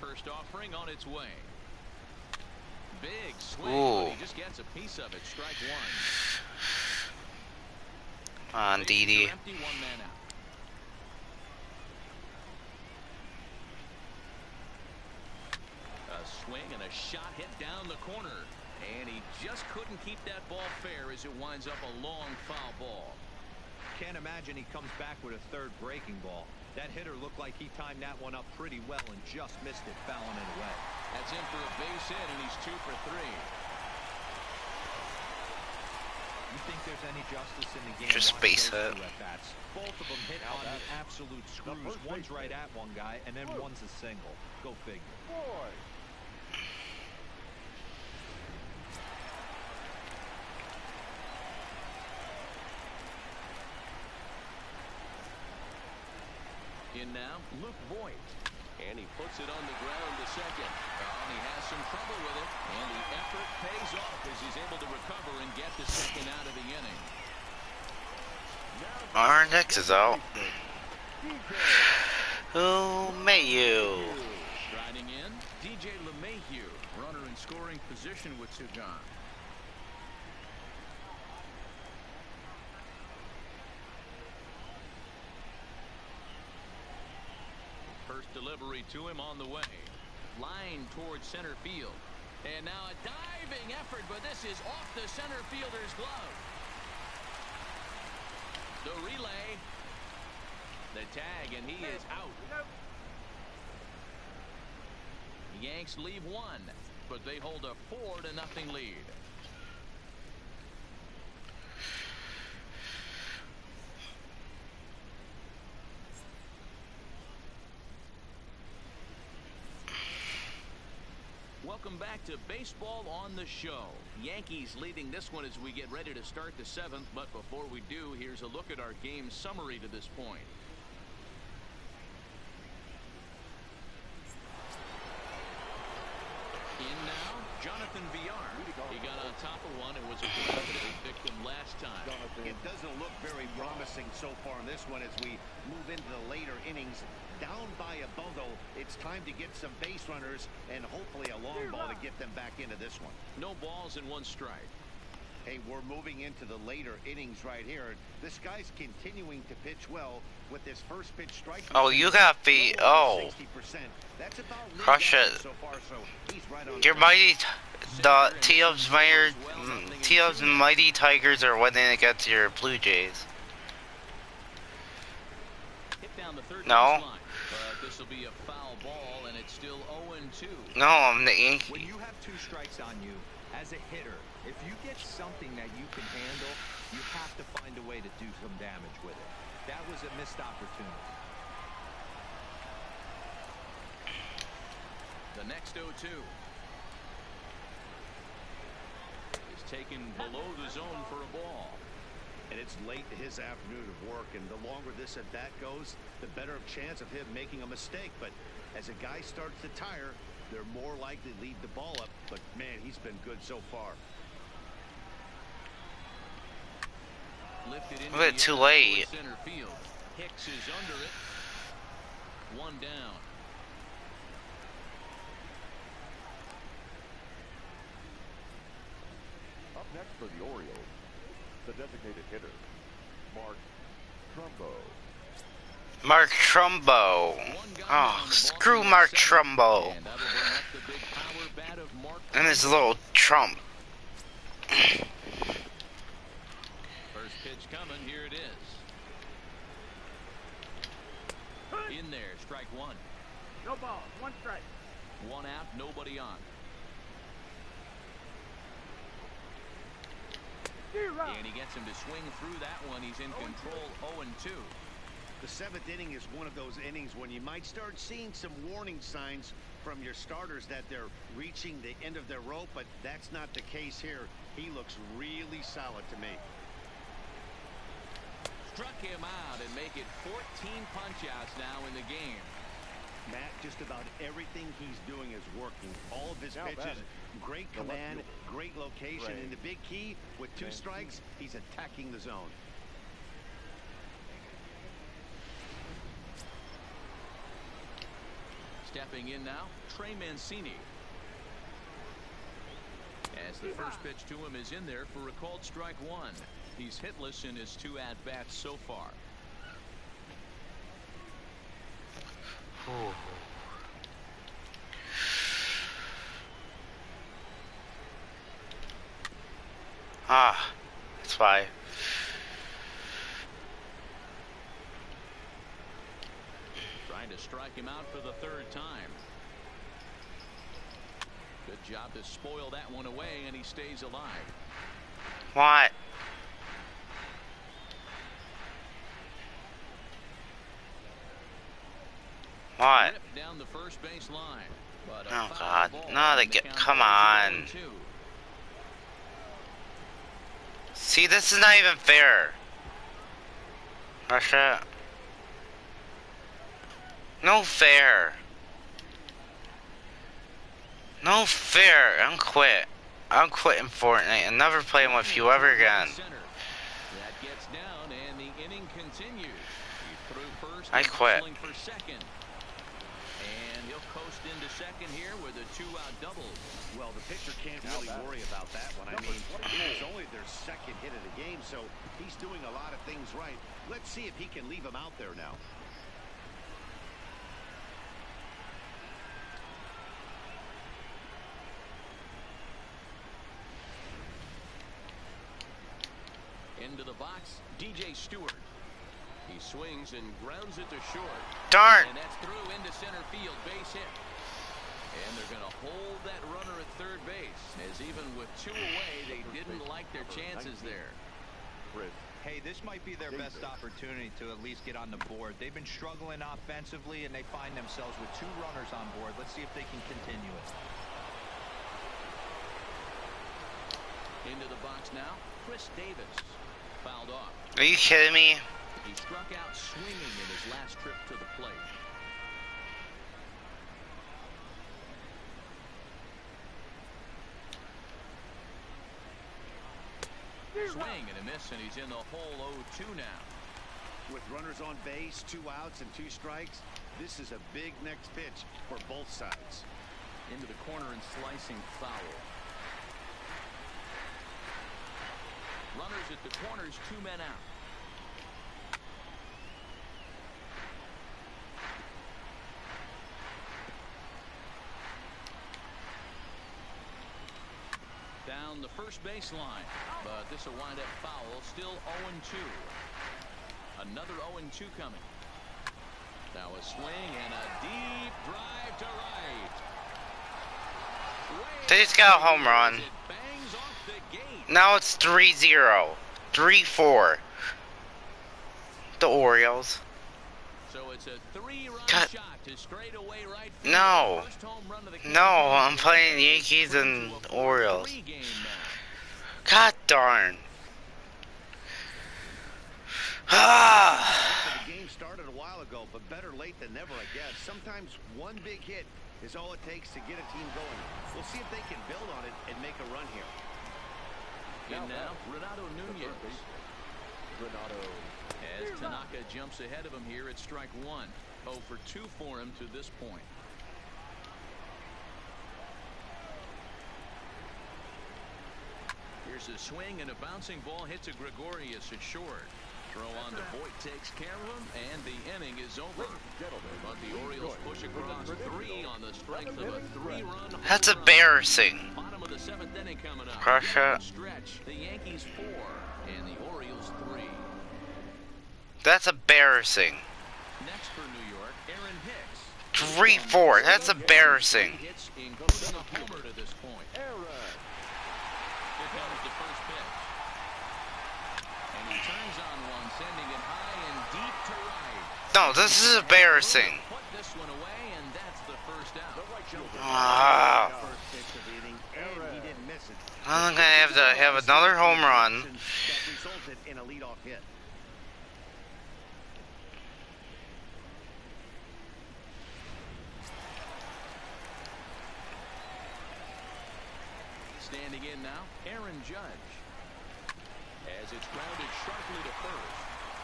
First offering on its way. Big swing, Ooh. but he just gets a piece of it. Strike 1. On DD. Empty, one man out. A swing and a shot hit down the corner. And he just couldn't keep that ball fair as it winds up a long foul ball. Can't imagine he comes back with a third breaking ball. That hitter looked like he timed that one up pretty well and just missed it, fouling it away. That's in for a base hit, and he's 2 for 3. You think there's any justice in the game? Just base hit. Both of them hit on the absolute screws. One's right at one guy, and then one's a single. Go figure. In now, Luke Voigt. And he puts it on the ground to second. And he has some trouble with it. And the effort pays off as he's able to recover and get the second out of the inning. Our next is out. Who may you? Riding in, DJ LeMahieu. Runner in scoring position with 2 gone. First delivery to him on the way. Line towards center field. And now a diving effort, but this is off the center fielder's glove. The relay. The tag, and he is out. The Yanks leave 1, but they hold a 4-0 lead. Welcome back to Baseball on the Show. Yankees leading this one as we get ready to start the 7th. But before we do, here's a look at our game summary to this point. In now, Jonathan Villar. He got on top of one and was a competitive victim last time. It doesn't look very promising so far in this one as we move into the later innings. Down by a bundle, it's time to get some base runners and hopefully a long ball to get them back into this one. No balls and 1 strike. Hey, we're moving into the later innings right here. This guy's continuing to pitch well with this first pitch strike. Oh, you got beat. Oh. 60%. That's about Crush it. so far, so he's right on Your mighty, the T.O.'s Mighty Tigers are winning against your Blue Jays. Hit down the third No. line. But this will be a foul ball, and it's still 0-2. No, I'm the When Yankee. you have 2 strikes on you, as a hitter, if you get something that you can handle, you have to find a way to do some damage with it. That was a missed opportunity. The next 0-2 is taken below the zone for a ball. And it's late in his afternoon of work, and the longer this at bat goes, the better chance of him making a mistake. But as a guy starts to tire, they're more likely to leave the ball up. But man, he's been good so far. Lifted into A bit too late. Center field. Hicks is under it. 1 down. Up next for the Orioles, the designated hitter, Mark Trumbo. Mark Trumbo. Oh, screw Mark Trumbo. And that'll bring up the big power bat of Mark And his little Trump. First pitch coming. Here it is. In there, strike 1. No ball, 1 strike. 1 out, nobody on. And he gets him to swing through that one. He's in control. 0-2. The 7th inning is one of those innings when you might start seeing some warning signs from your starters that they're reaching the end of their rope, but that's not the case here. He looks really solid to me. Struck him out and make it 14 punch-outs now in the game. Matt, just about everything he's doing is working. All of his pitches, great command, great location, and the big key, with 2 strikes, he's attacking the zone. Stepping in now, Trey Mancini. As the first pitch to him is in there for a called strike 1. He's hitless in his 2 at-bats so far. Ooh. Ah, that's why. Trying to strike him out for the 3rd time. Good job to spoil that one away, and he stays alive. What? What? Ripped down the first base line. But Oh God! No, they get. Come on. See, this is not even fair. Russia. No fair. No fair. I'm quit. I'm quitting Fortnite and never playing with you ever again. That gets down and the inning continues. He threw first. I quit. For second. And he'll coast into second here with a 2-out double. Well, the pitcher can't really worry about that one. I mean, it's only their 2nd hit of the game, so he's doing a lot of things right. Let's see if he can leave him out there now. Into the box, DJ Stewart. He swings and grounds it to short. Darn! And that's through into center field, base hit. And they're going to hold that runner at 3rd base, as even with 2 away, they didn't like their chances there. Hey, this might be their best opportunity to at least get on the board. They've been struggling offensively, and they find themselves with 2 runners on board. Let's see if they can continue it. Into the box now, Chris Davis. Fouled off. Are you kidding me? He struck out swinging in his last trip to the plate. Swing and a miss, and he's in the hole 0-2 now. With runners on base, 2 outs and 2 strikes, this is a big next pitch for both sides. Into the corner and slicing foul. Runners at the corners, 2 men out. Down the first baseline, but this will wind up foul. Still 0-2. Another 0-2 coming. Now a swing and a deep drive to right. They just got a home run. Now it's 3-0. 3-4. The Orioles. So it's a 3-run God. shot to straightaway right field. No. First home run of the No, I'm playing Yankees and Orioles. game now. God darn. Ah. The game started a while ago, but better late than never, I guess. Sometimes one big hit is all it takes to get a team going. We'll see if they can build on it and make a run here. In now, Renato Nunez. As Tanaka jumps ahead of him here at strike 1. 0 for 2 for him to this point. Here's a swing and a bouncing ball hit to Gregorius at short. Throw on to Voit takes care of him, and the inning is over. But the Orioles push across 3 on the strength of a 3-run. That's embarrassing. Bottom of the 7th inning coming up. Crush it. Stretch. The Yankees 4 and the Orioles 3. That's embarrassing. Next for New York, Aaron Hicks. 3-4. That's embarrassing. Hits, including a homer to this point. Here comes the first pitch. And he turns on one, sending it high and deep to right. No, this is embarrassing. Put this one away, and that's the first out. Ah. First pitch of the inning, and he didn't miss it. I'm gonna have to have another home run. That resulted in a leadoff hit. Standing in now, Aaron Judge. As it's grounded sharply to first.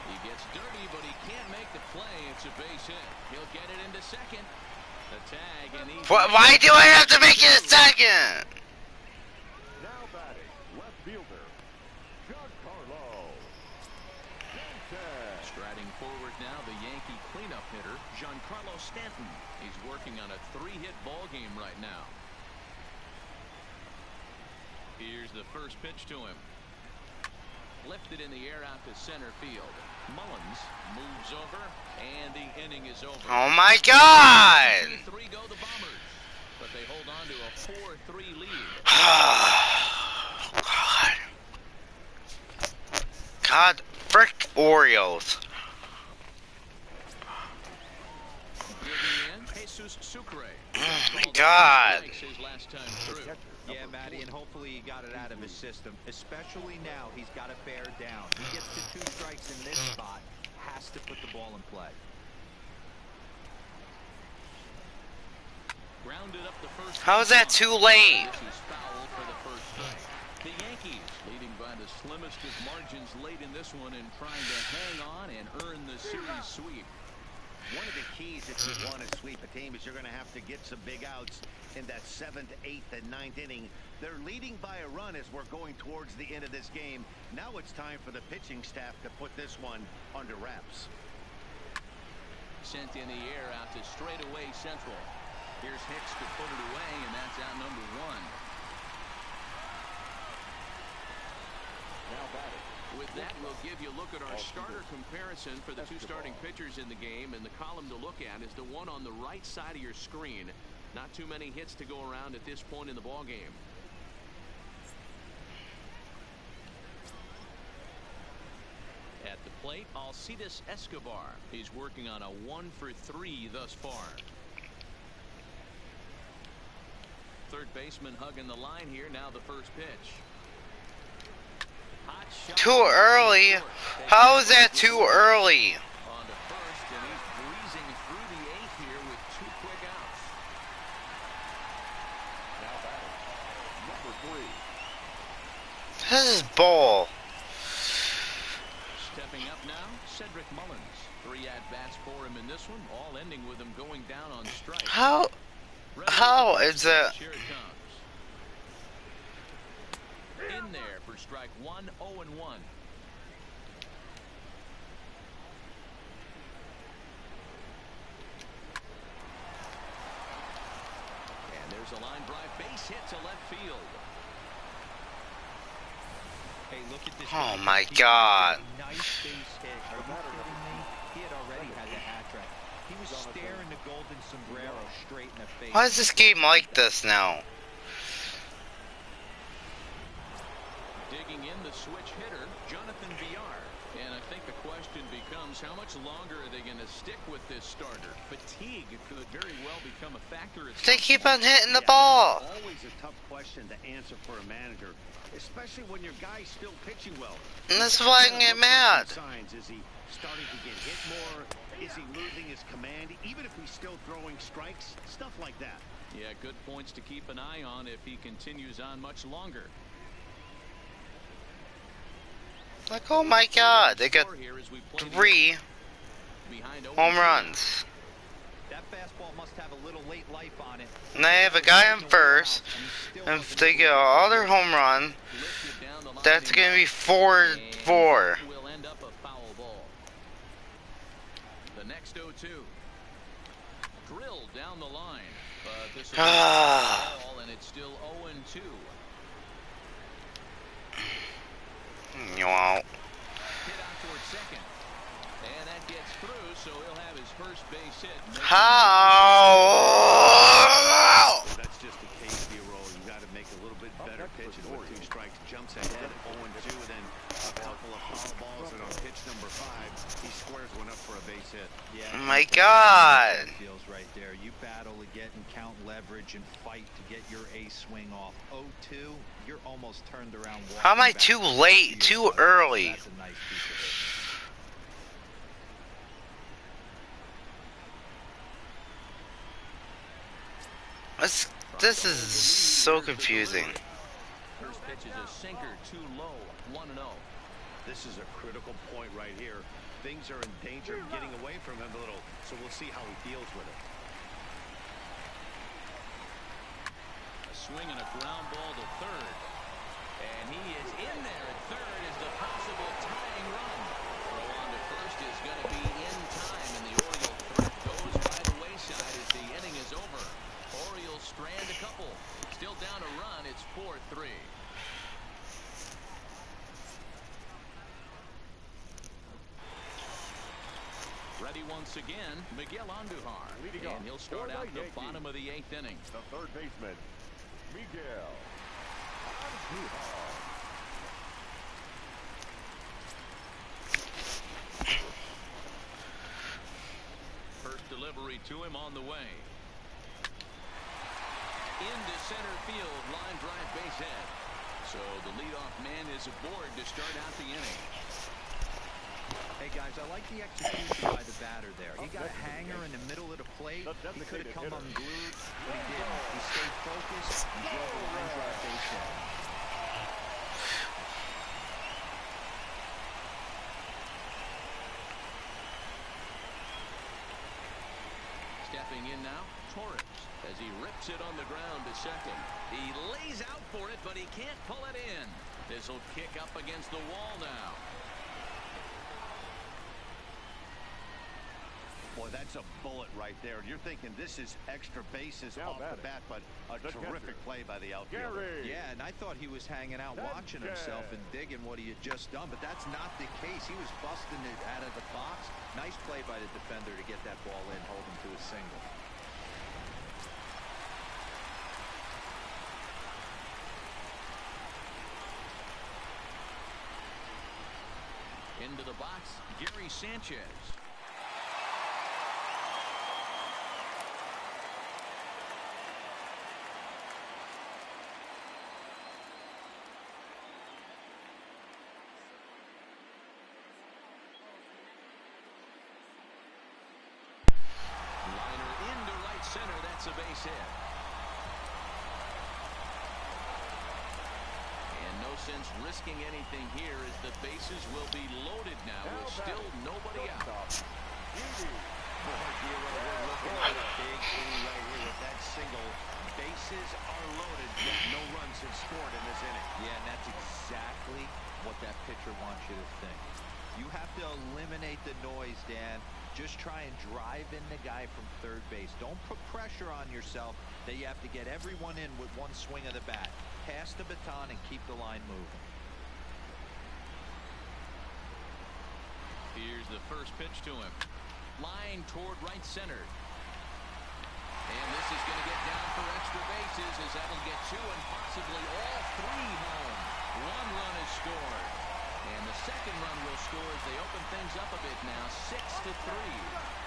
He gets dirty, but he can't make the play. It's a base hit. He'll get it into second. The tag, and he's... Why do I have to make it a second? Now batting, left fielder, Giancarlo hitter, Giancarlo Stanton. He's working on a 3-hit ball game right now. Here's the first pitch to him. Lifted in the air out to center field. Mullins moves over, and the inning is over. Oh my God! 2-3 go the Bombers, but they hold on to a 4-3 lead. God, frick Orioles. Digging in, Jesus Sucre. Oh my God. His last time through. Yeah, Matty, and hopefully he got it out of his system. Especially now, he's got to bear down. He gets to 2 strikes in this spot, has to put the ball in play. Grounded up the first. How is that too late? This is foul for the first strike. The Yankees leading by the slimmest of margins late in this one and trying to hang on and earn the series sweep. One of the keys if you want to sweep a team is you're going to have to get some big outs in that 7th, 8th, and 9th inning. They're leading by a run as we're going towards the end of this game. Now it's time for the pitching staff to put this one under wraps. Sent in the air out to straightaway central. Here's Hicks to put it away, and that's out number 1. Now batting. With that, we'll give you a look at our starter comparison for the 2 starting pitchers in the game, and the column to look at is the one on the right side of your screen. Not too many hits to go around at this point in the ball game. At the plate, Alcides Escobar. He's working on a 1-for-3 thus far. Third baseman hugging the line here. Now the first pitch. Too early? How is that too early? On to first, and he's breezing through the 8th here with 2 quick outs. Now batting. Number 3. This is bull. Stepping up now, Cedric Mullins. 3 at-bats for him in this one, all ending with him going down on strike. How is that? Here it comes. In there for strike 1, 0-1. And there's a line drive base hit to left field. Hey, look at this. Oh my God. Nice base hit. Are you kidding me? He had already had the hat trick. He was staring the golden sombrero straight in the face. Why is this game like this now? Digging in the switch hitter, Jonathan Villar. And I think the question becomes, how much longer are they going to stick with this starter? Fatigue could very well become a factor. They keep on hitting the ball. Always a tough question to answer for a manager, especially when your guy's still pitching well. And that's why I can get mad. Signs. Is he starting to get hit more? Is he losing his command? Even if he's still throwing strikes, stuff like that. Yeah, good points to keep an eye on if he continues on much longer. Like, oh my God, they got 3 home runs. That fastball must have a little late life on it. And they have a guy on first. And if they get another home run, that's going to be 4-4. Will end up a foul ball. The next 0-2. Drilled down the line. But this is a ball, and it's still 0-2. Wow. Hit out towards second. And that gets through, so he'll have his first base hit. How? That's just a case of your role. You got to make a little bit better pitches with 2 strikes. Jumps ahead 0-2, then a couple of foul balls, and on pitch number 5, he squares one up for a base hit. Yeah. Oh my God. Feels right there. You battle to get and count leverage and fight to get your ace swing off. 0-2, you're almost turned around. How am I too late, too early? That's a nice piece of it. This is so confusing. First pitch is a sinker, too low, 1-0. This is a critical point right here. Things are in danger of getting away from him a little, so we'll see how he deals with it. A swing and a ground ball to third. And he is in there at third as the possible tying run. Throw on to first is going to be in time, and the Orioles threat Miguel Andujar. Leading And off he'll start for the out the Yankees, bottom of the 8th inning. the third baseman, Miguel Andujar. First delivery to him on the way. Into center field, line drive base hit. So the leadoff man is aboard to start out the inning. Hey guys, I like the execution by the batter there. He got a hanger in the middle of the plate. He could have come unglued, but he didn't. He stayed focused and drove the line drive base hit. Stepping in now, Torres, as he rips it on the ground to second. He lays out for it, but he can't pull it in. This will kick up against the wall now. Boy, that's a bullet right there. You're thinking this is extra bases off the bat, but a terrific play by the outfielder. Yeah, and I thought he was hanging out watching himself and digging what he had just done, but that's not the case. He was busting it out of the box. Nice play by the defender to get that ball in, hold him to a single. Into the box, Gary Sanchez. Liner into right center, that's a base hit. And no sense risking anything here as the bases will be loaded now with still nobody out. Boy, Giro, we're looking at a big inning right here with that single. Bases are loaded, yet no runs have scored in this inning. Yeah, and that's exactly what that pitcher wants you to think. You have to eliminate the noise, Dan. Just try and drive in the guy from third base. Don't put pressure on yourself that you have to get everyone in with one swing of the bat. Pass the baton and keep the line moving. Here's the first pitch to him. Line toward right center. And this is going to get down for extra bases as that'll get two and possibly all three home. One run is scored. And the second run will score as they open things up a bit now. 6-3.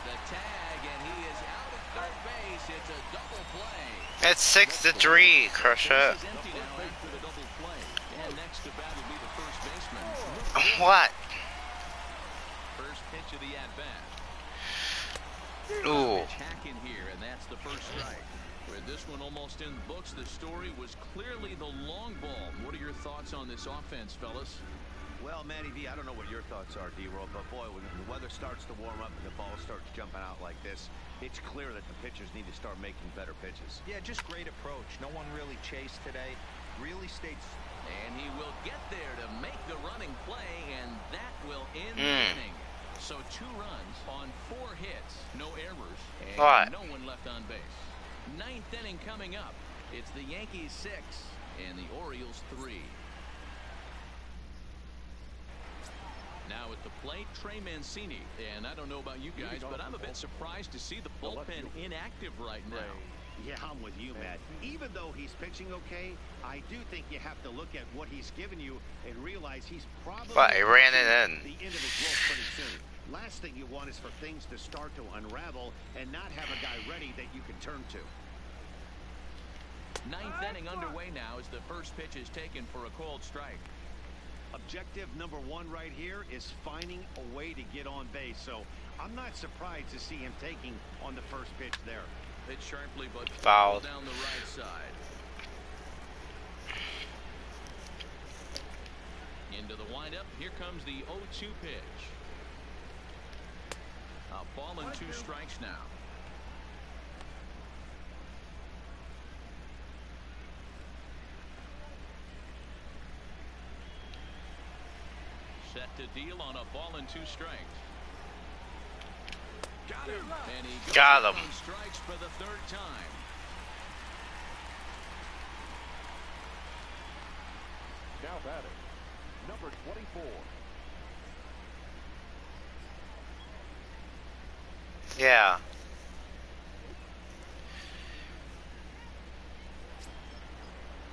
The tag, and he is out at third base. It's a double play. It's 6-3, Crusher. Base is empty now after the double play. And next to bat will be the first baseman. What? First pitch of the at-bat. Ooh. Hack in here, and that's the first strike. With this one almost in the books, the story was clearly the long ball. What are your thoughts on this offense, fellas? Well, Matty V, I don't know what your thoughts are, D-Roll, but boy, when the weather starts to warm up and the ball starts jumping out like this, it's clear that the pitchers need to start making better pitches. Yeah, just great approach. No one really chased today. Really stayed. And he will get there to make the running play, and that will end the inning. So 2 runs on 4 hits, no errors, and no one left on base. 9th inning coming up. It's the Yankees 6 and the Orioles 3. Now at the plate, Trey Mancini. And I don't know about you guys, but I'm a bit surprised to see the bullpen inactive right now. Yeah, I'm with you, Matt. Even though he's pitching okay, I do think you have to look at what he's given you and realize he's probably He ran it in. the end of his rope pretty soon. Last thing you want is for things to start to unravel and not have a guy ready that you can turn to. 9th inning underway now as the first pitch is taken for a called strike. Objective number 1 right here is finding a way to get on base. So I'm not surprised to see him taking on the first pitch there. Hit sharply, but fouled down the right side. Into the windup. Here comes the 0-2 pitch. A ball and 2 strikes now. Set to deal on a ball and 2 strikes. Got him. And he goes Got him. on strikes for the 3rd time. Now batting, number 24. Yeah.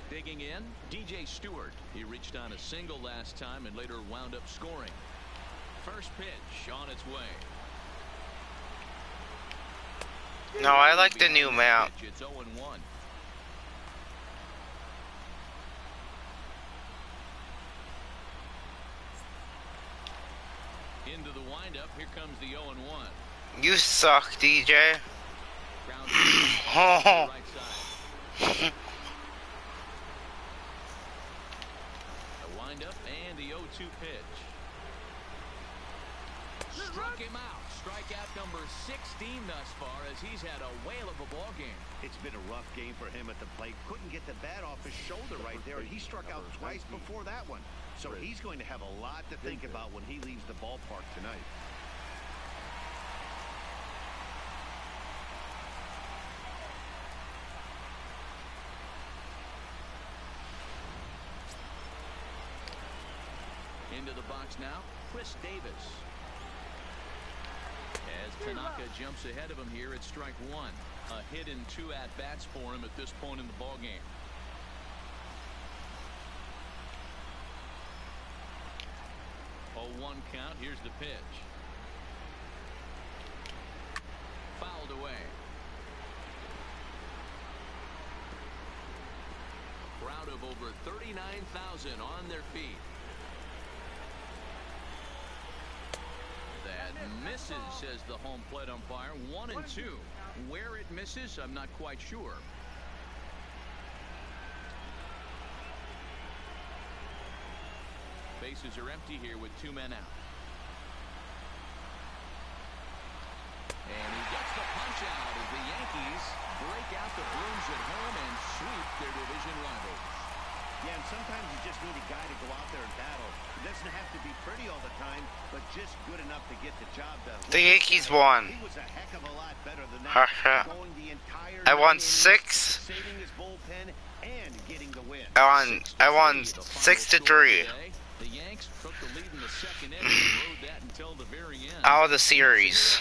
Digging in, DJ Stewart. He reached on a single last time and later wound up scoring. First pitch on its way. No, I like the new map. It's 0-1. Into the windup. Here comes the 0-1. You suck, DJ. Oh. The windup and the 0-2 pitch. Struck him out. Strikeout number 16 thus far as he's had a whale of a ball game. It's been a rough game for him at the plate. Couldn't get the bat off his shoulder right there, and he struck out twice before that one. So he's going to have a lot to think about when he leaves the ballpark tonight. Into the box now, Chris Davis. As Tanaka jumps ahead of him here at strike one. A hit and 2 at-bats for him at this point in the ballgame. Oh, 1 count. Here's the pitch. Fouled away. A crowd of over 39,000 on their feet. That misses, says the home plate umpire. 1 and 2. Where it misses, I'm not quite sure. Bases are empty here with 2 men out. And he gets the punch out as the Yankees break out the brooms at home and sweep their division rivals. Yeah, and sometimes you just need a guy to go out there and battle. It doesn't have to be pretty all the time, but just good enough to get the job done. The Yankees won. He was a heck of a lot better than that. Going the entire I won 9 innings, 6. saving his bullpen and getting the win. I won 6-3. The Yanks took the lead in the second inning and rode that until the very end. Out of the series.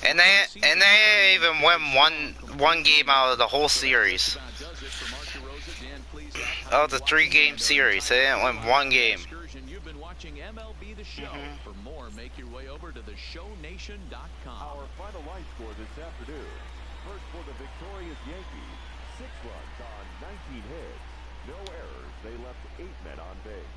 And they even won one game out of the whole series. Out of the 3-game series, they didn't win one game. You've been watching MLB The Show. For more, make your way over to theshownation.com. Our final line score this afternoon. First for the victorious Yankees. 6 runs on 19 hits. No errors. They left 8 men on base.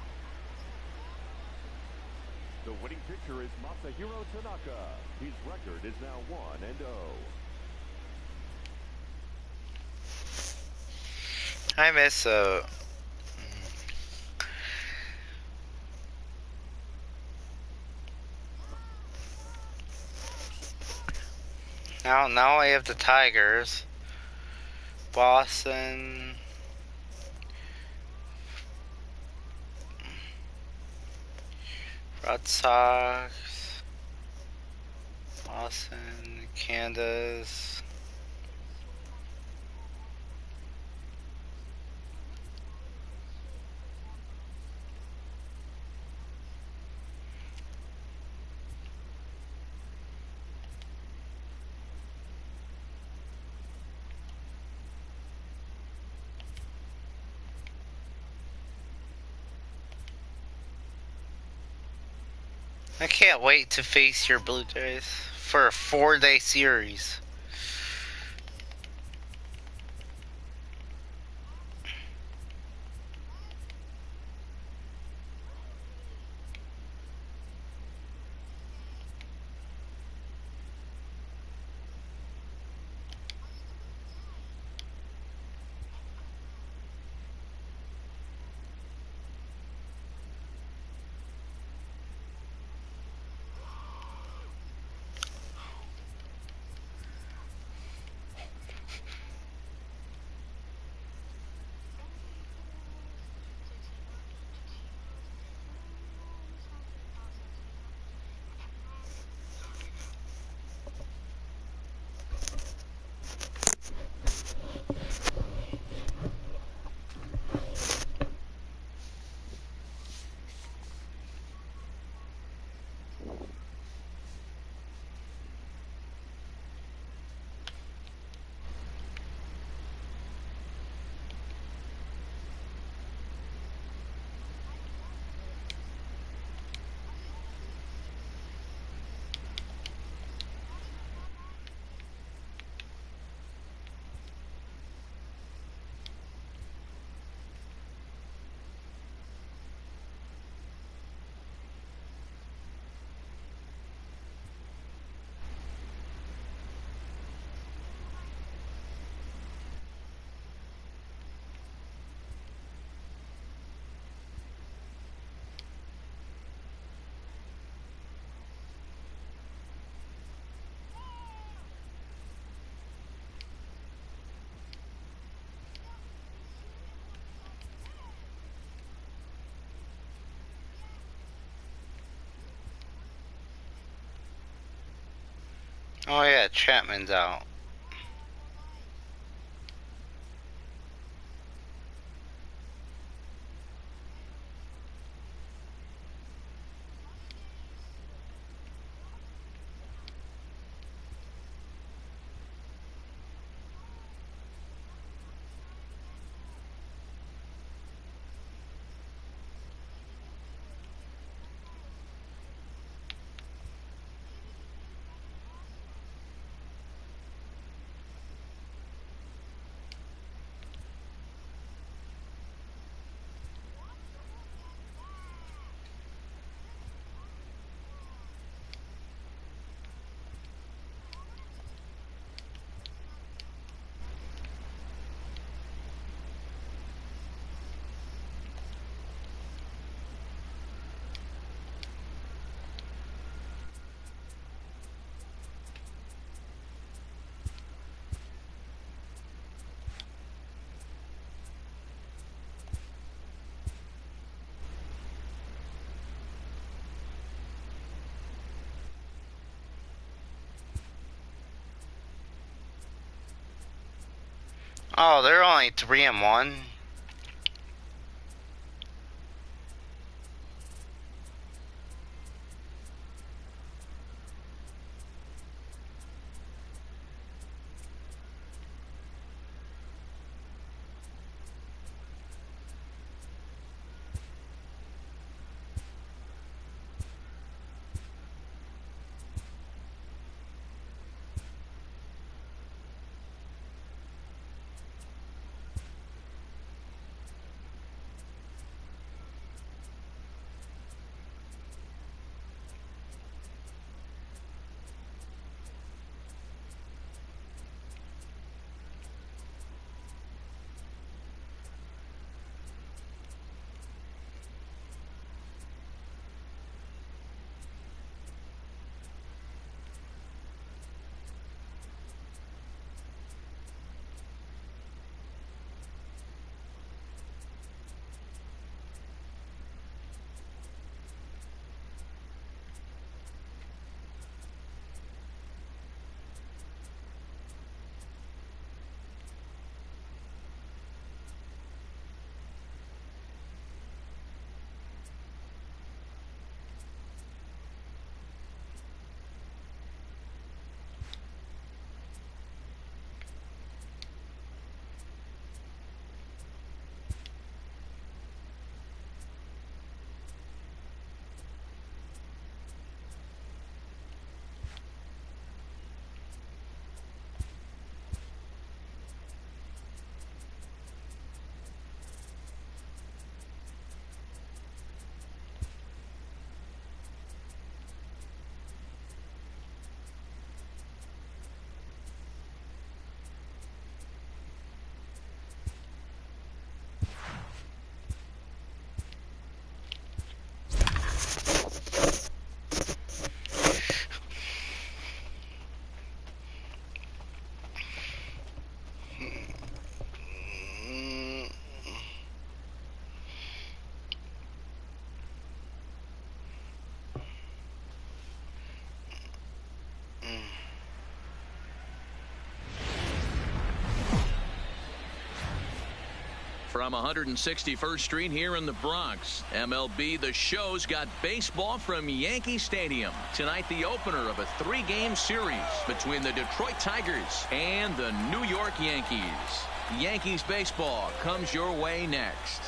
The winning pitcher is Masahiro Tanaka. His record is now 1-0. I miss now I have the Tigers, Boston, Red Sox, Boston, Kansas. I can't wait to face your Blue Jays for a 4-day series. Oh yeah, Chapman's out. Oh, they're only 3-1. From 161st Street here in the Bronx, MLB The Show's got baseball from Yankee Stadium. Tonight, the opener of a 3-game series between the Detroit Tigers and the New York Yankees. Yankees baseball comes your way next.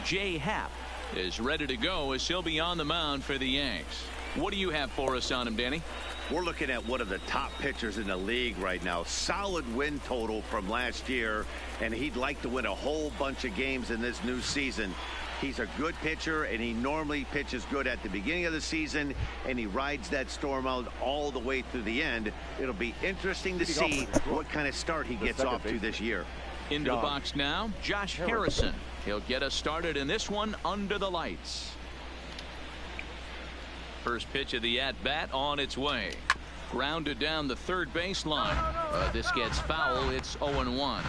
Jay Happ is ready to go as he'll be on the mound for the Yanks. What do you have for us on him, Danny? We're looking at one of the top pitchers in the league right now. Solid win total from last year, and he'd like to win a whole bunch of games in this new season. He's a good pitcher, and he normally pitches good at the beginning of the season, and he rides that storm out all the way through the end. It'll be interesting to see what kind of start he gets off to this year. Into the box now, Josh Harrison. He'll get us started in this one under the lights. First pitch of the at-bat on its way. Grounded down the third baseline. This gets foul. It's 0-1.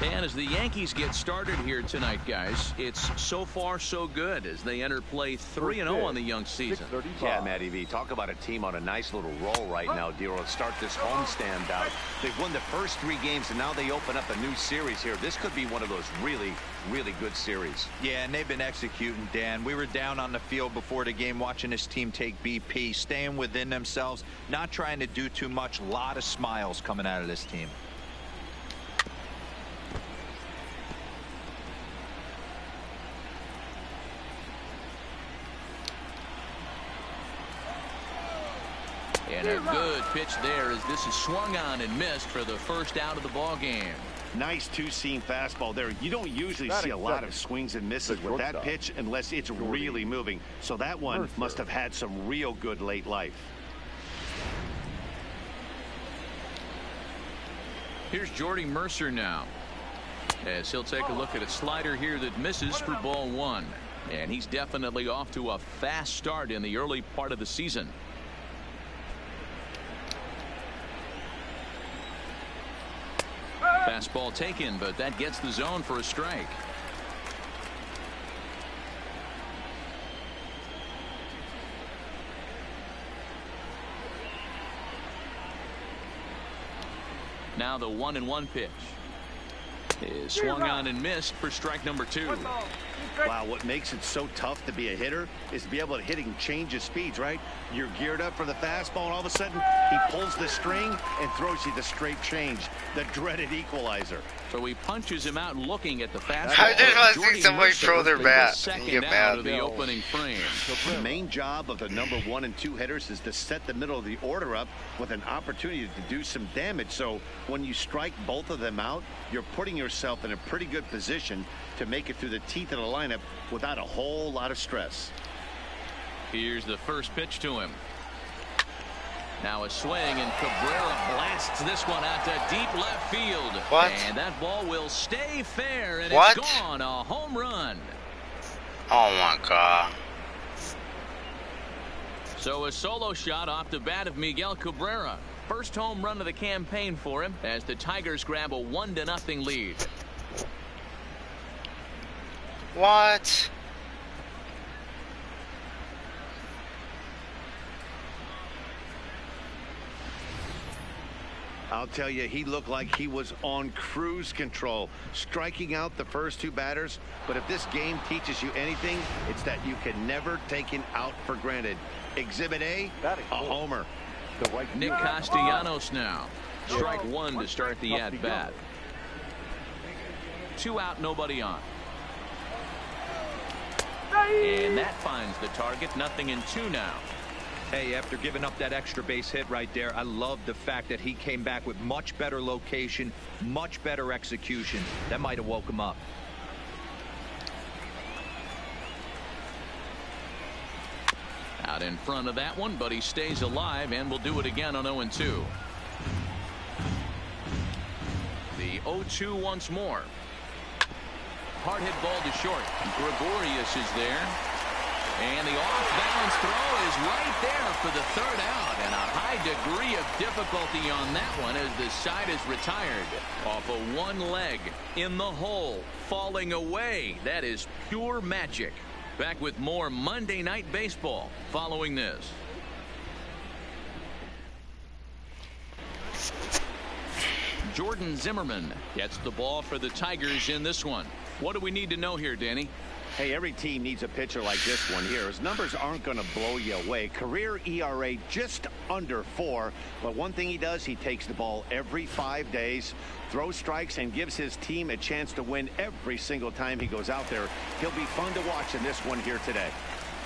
And as the Yankees get started here tonight, guys, it's so far so good as they enter play 3-0 on the young season. Yeah, Matty V, talk about a team on a nice little roll right now, Dero. Let's start this homestand out. They've won the first 3 games, and now they open up a new series here. This could be one of those really, really good series. Yeah, and they've been executing, Dan. We were down on the field before the game watching this team take BP, staying within themselves, not trying to do too much. A lot of smiles coming out of this team. And a good pitch there as this is swung on and missed for the first out of the ball game. Nice two-seam fastball there. You don't usually see a lot of swings and misses with that pitch unless it's really moving. So that one must have had some real good late life. Here's Jordy Mercer now, as he'll take a look at a slider here that misses for ball 1. And he's definitely off to a fast start in the early part of the season. Fastball taken, but that gets the zone for a strike. Now the 1-1 pitch is swung on and missed for strike number 2. Wow, what makes it so tough to be a hitter is to be able to hitting change of speeds, right? You're geared up for the fastball, and all of a sudden he pulls the string and throws you the straight change, the dreaded equalizer. So he punches him out looking at the fastball. I just want to see Jordy somebody Mercer throw their the bat and second get out mad. of the opening frame. The main job of the number 1 and 2 hitters is to set the middle of the order up with an opportunity to do some damage. So when you strike both of them out, you're putting yourself in a pretty good position to make it through the teeth of the lineup without a whole lot of stress. Here's the first pitch to him. Now a swing, and Cabrera blasts this one out to deep left field. What? And that ball will stay fair, and What? it's gone. A home run. Oh my God. So a solo shot off the bat of Miguel Cabrera. First home run of the campaign for him as the Tigers grab a 1-0 lead. What? I'll tell you, he looked like he was on cruise control, striking out the first 2 batters. But if this game teaches you anything, it's that you can never take an out for granted. Exhibit A, a homer. Nick Castellanos now. Strike 1 to start the at-bat. 2 out, nobody on. And that finds the target. 0-2 now. Hey, after giving up that extra base hit right there, I love the fact that he came back with much better location, much better execution. That might have woke him up. Out in front of that one, but he stays alive and will do it again on 0-2. The 0-2 once more. Hard hit ball to short. Gregorius is there. And the off-balance throw is right there for the 3rd out. And a high degree of difficulty on that one as the side is retired. Off of one leg in the hole. Falling away. That is pure magic. Back with more Monday Night Baseball following this. Jordan Zimmerman gets the ball for the Tigers in this one. What do we need to know here, Danny? Hey, every team needs a pitcher like this one here. His numbers aren't going to blow you away. Career ERA just under 4. But one thing he does, he takes the ball every 5 days, throws strikes, and gives his team a chance to win every single time he goes out there. He'll be fun to watch in this one here today.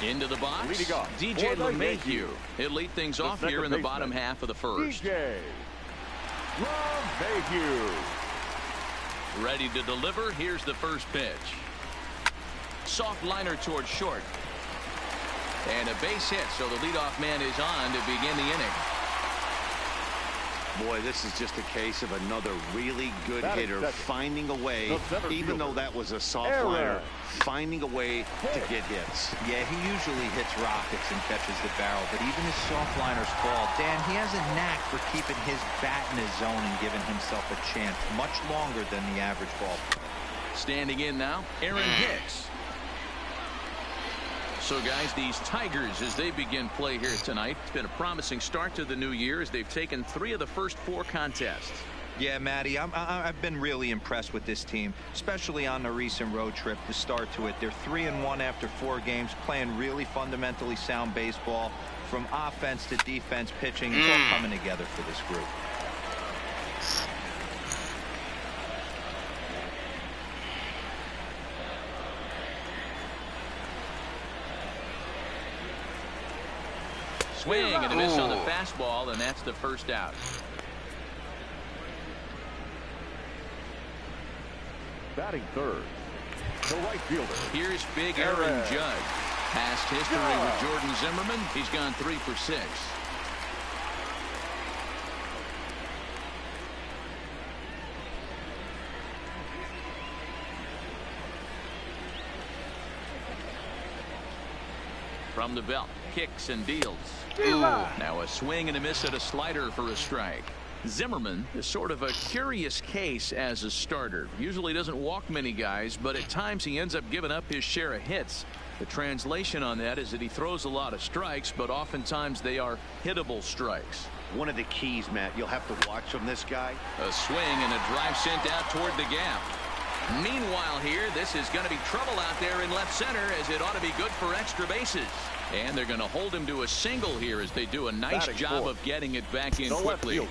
Into the box, Leading off DJ for the LeMahieu. Yankees, He'll lead things off second here in the baseman, bottom half of the first. DJ LeMahieu. Ready to deliver. Here's the first pitch. Soft liner towards short. And a base hit, so the leadoff man is on to begin the inning. Boy, this is just a case of another really good Batting hitter second. finding a way, The center even though fielder, that was a soft Aaron. liner, finding a way to get hits. Yeah, he usually hits rockets and catches the barrel, but even his soft liners fall. Dan, he has a knack for keeping his bat in his zone and giving himself a chance much longer than the average ball player. Standing in now, Aaron Hicks. So, guys, these Tigers, as they begin play here tonight, it's been a promising start to the new year as they've taken 3 of the first 4 contests. Yeah, Matty, I've been really impressed with this team, especially on the recent road trip to start to it. They're 3-1 after 4 games, playing really fundamentally sound baseball. From offense to defense, pitching, it's all coming together for this group. Swing and a miss on the fastball, and that's the first out. Batting third, the right fielder. Here's big Aaron Judge. Past history with Jordan Zimmerman. He's gone 3 for 6. From the belt, kicks and deals. Now a swing and a miss at a slider for a strike. Zimmerman is sort of a curious case as a starter. Usually doesn't walk many guys, but at times he ends up giving up his share of hits. The translation on that is that he throws a lot of strikes, but oftentimes they are hittable strikes. One of the keys, Matt, you'll have to watch from this guy. A swing and a drive sent out toward the gap. Meanwhile here, this is going to be trouble out there in left center, as it ought to be good for extra bases. And they're going to hold him to a single here as they do a nice job of getting it back in quickly.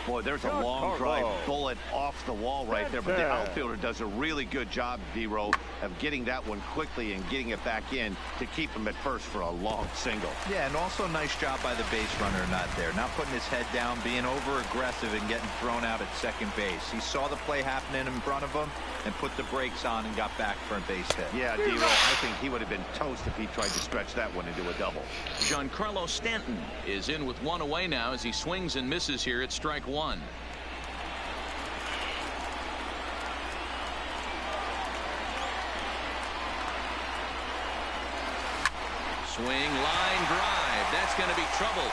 Boy, there's a long drive bullet off the wall right there, but the outfielder does a really good job, D-Row, of getting that one quickly and getting it back in to keep him at first for a long single. Yeah, and also a nice job by the base runner not there, not putting his head down, being over aggressive and getting thrown out at second base. He saw the play happening in front of him and put the brakes on and got back for a base hit. Yeah, D-Row, I think he would have been toast if he tried to stretch that one into a double. Giancarlo Stanton is in with 1 away now as he swings and misses here at strike 1. Swing, line drive. That's going to be trouble.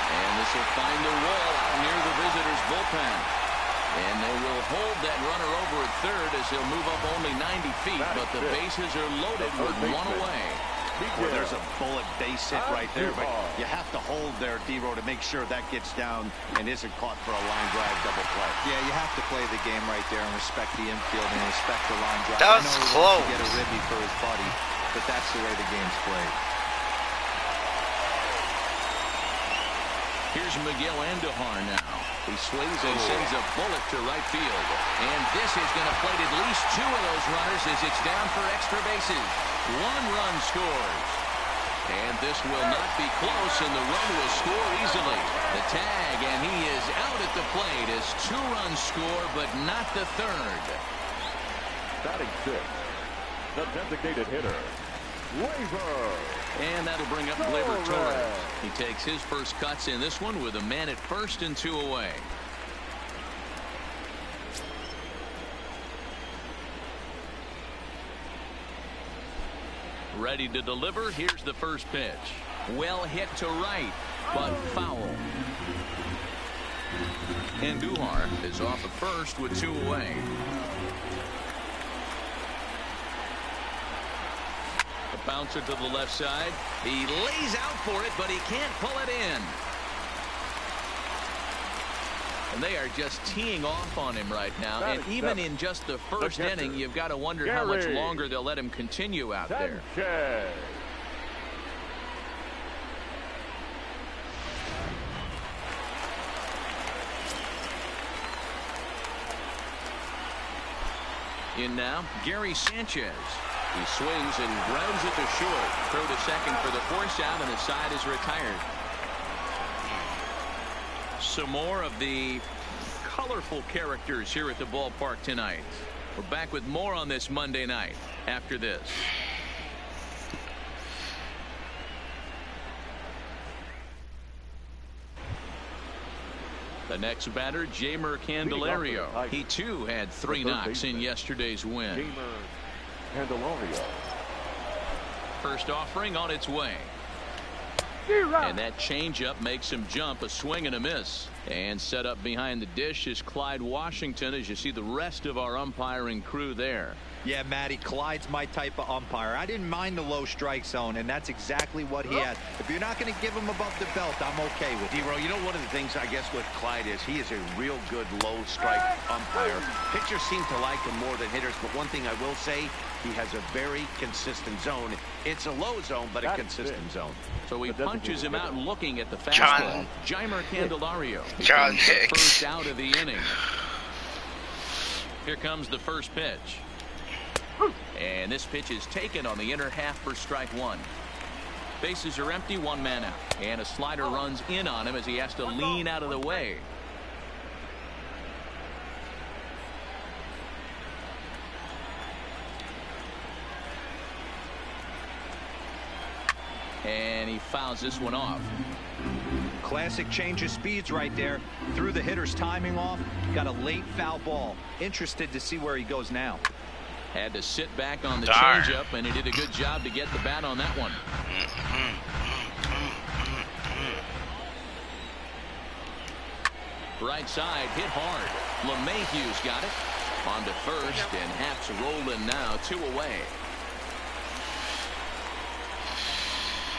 And this will find the wall out near the visitors' bullpen. And they will hold that runner over at third as he'll move up only 90 feet. But the bases are loaded with 1 away. Well, there's a bullet base hit right there, but you have to hold there, D-Row, to make sure that gets down and isn't caught for a line drive double play. Yeah, you have to play the game right there and respect the infield and respect the line drive. That was I know he close. wants to get a ribby for his buddy, but that's the way the game's played. Here's Miguel Andujar now. He swings and sends a bullet to right field. And this is going to plate at least 2 of those runners as it's down for extra bases. 1 run scores. And this will not be close, and the run will score easily. The tag, and he is out at the plate as 2 runs score, but not the third. Batting 6, the designated hitter, Gleyber. And that'll bring up Gleyber Torres. He takes his first cuts in this one with a man at first and 2 away. Ready to deliver. Here's the first pitch. Well hit to right, but foul. Andujar is off at first with 2 away. A bouncer to the left side. He lays out for it, but he can't pull it in. And they are just teeing off on him right now. And even in just the first inning, you've got to wonder how much longer they'll let him continue out there. In now, Gary Sanchez. He swings and grounds it to short. Throw to second for the force out, and the side is retired. Some more of the colorful characters here at the ballpark tonight. We're back with more on this Monday night after this. The next batter, Jamer Candelario. He too had 3 knocks in yesterday's win. Jamer Candelario. First offering on its way. And that changeup makes him jump. A swing and a miss. And set up behind the dish is Clyde Washington, as you see the rest of our umpiring crew there. Yeah, Matty, Clyde's my type of umpire. I didn't mind the low strike zone, and that's exactly what he had. If you're not going to give him above the belt, I'm okay with it. D-Row, you know, one of the things I guess with Clyde is he is a real good low strike umpire. Pitchers seem to like him more than hitters, but one thing I will say, he has a very consistent zone. It's a low zone, but a consistent zone. So he punches him out looking at the fastball. Jamer Candelario. John Hicks. First out of the inning. Here comes the first pitch. And this pitch is taken on the inner half for strike 1. Bases are empty, 1 man out. And a slider runs in on him as he has to lean out of the way. And he fouls this one off. Classic change of speeds right there. Threw the hitter's timing off. Got a late foul ball. Interested to see where he goes now. Had to sit back on the changeup, and he did a good job to get the bat on that one. Right side, hit hard. LeMahieu's got it. On to first, and Haps rolling now, 2 away.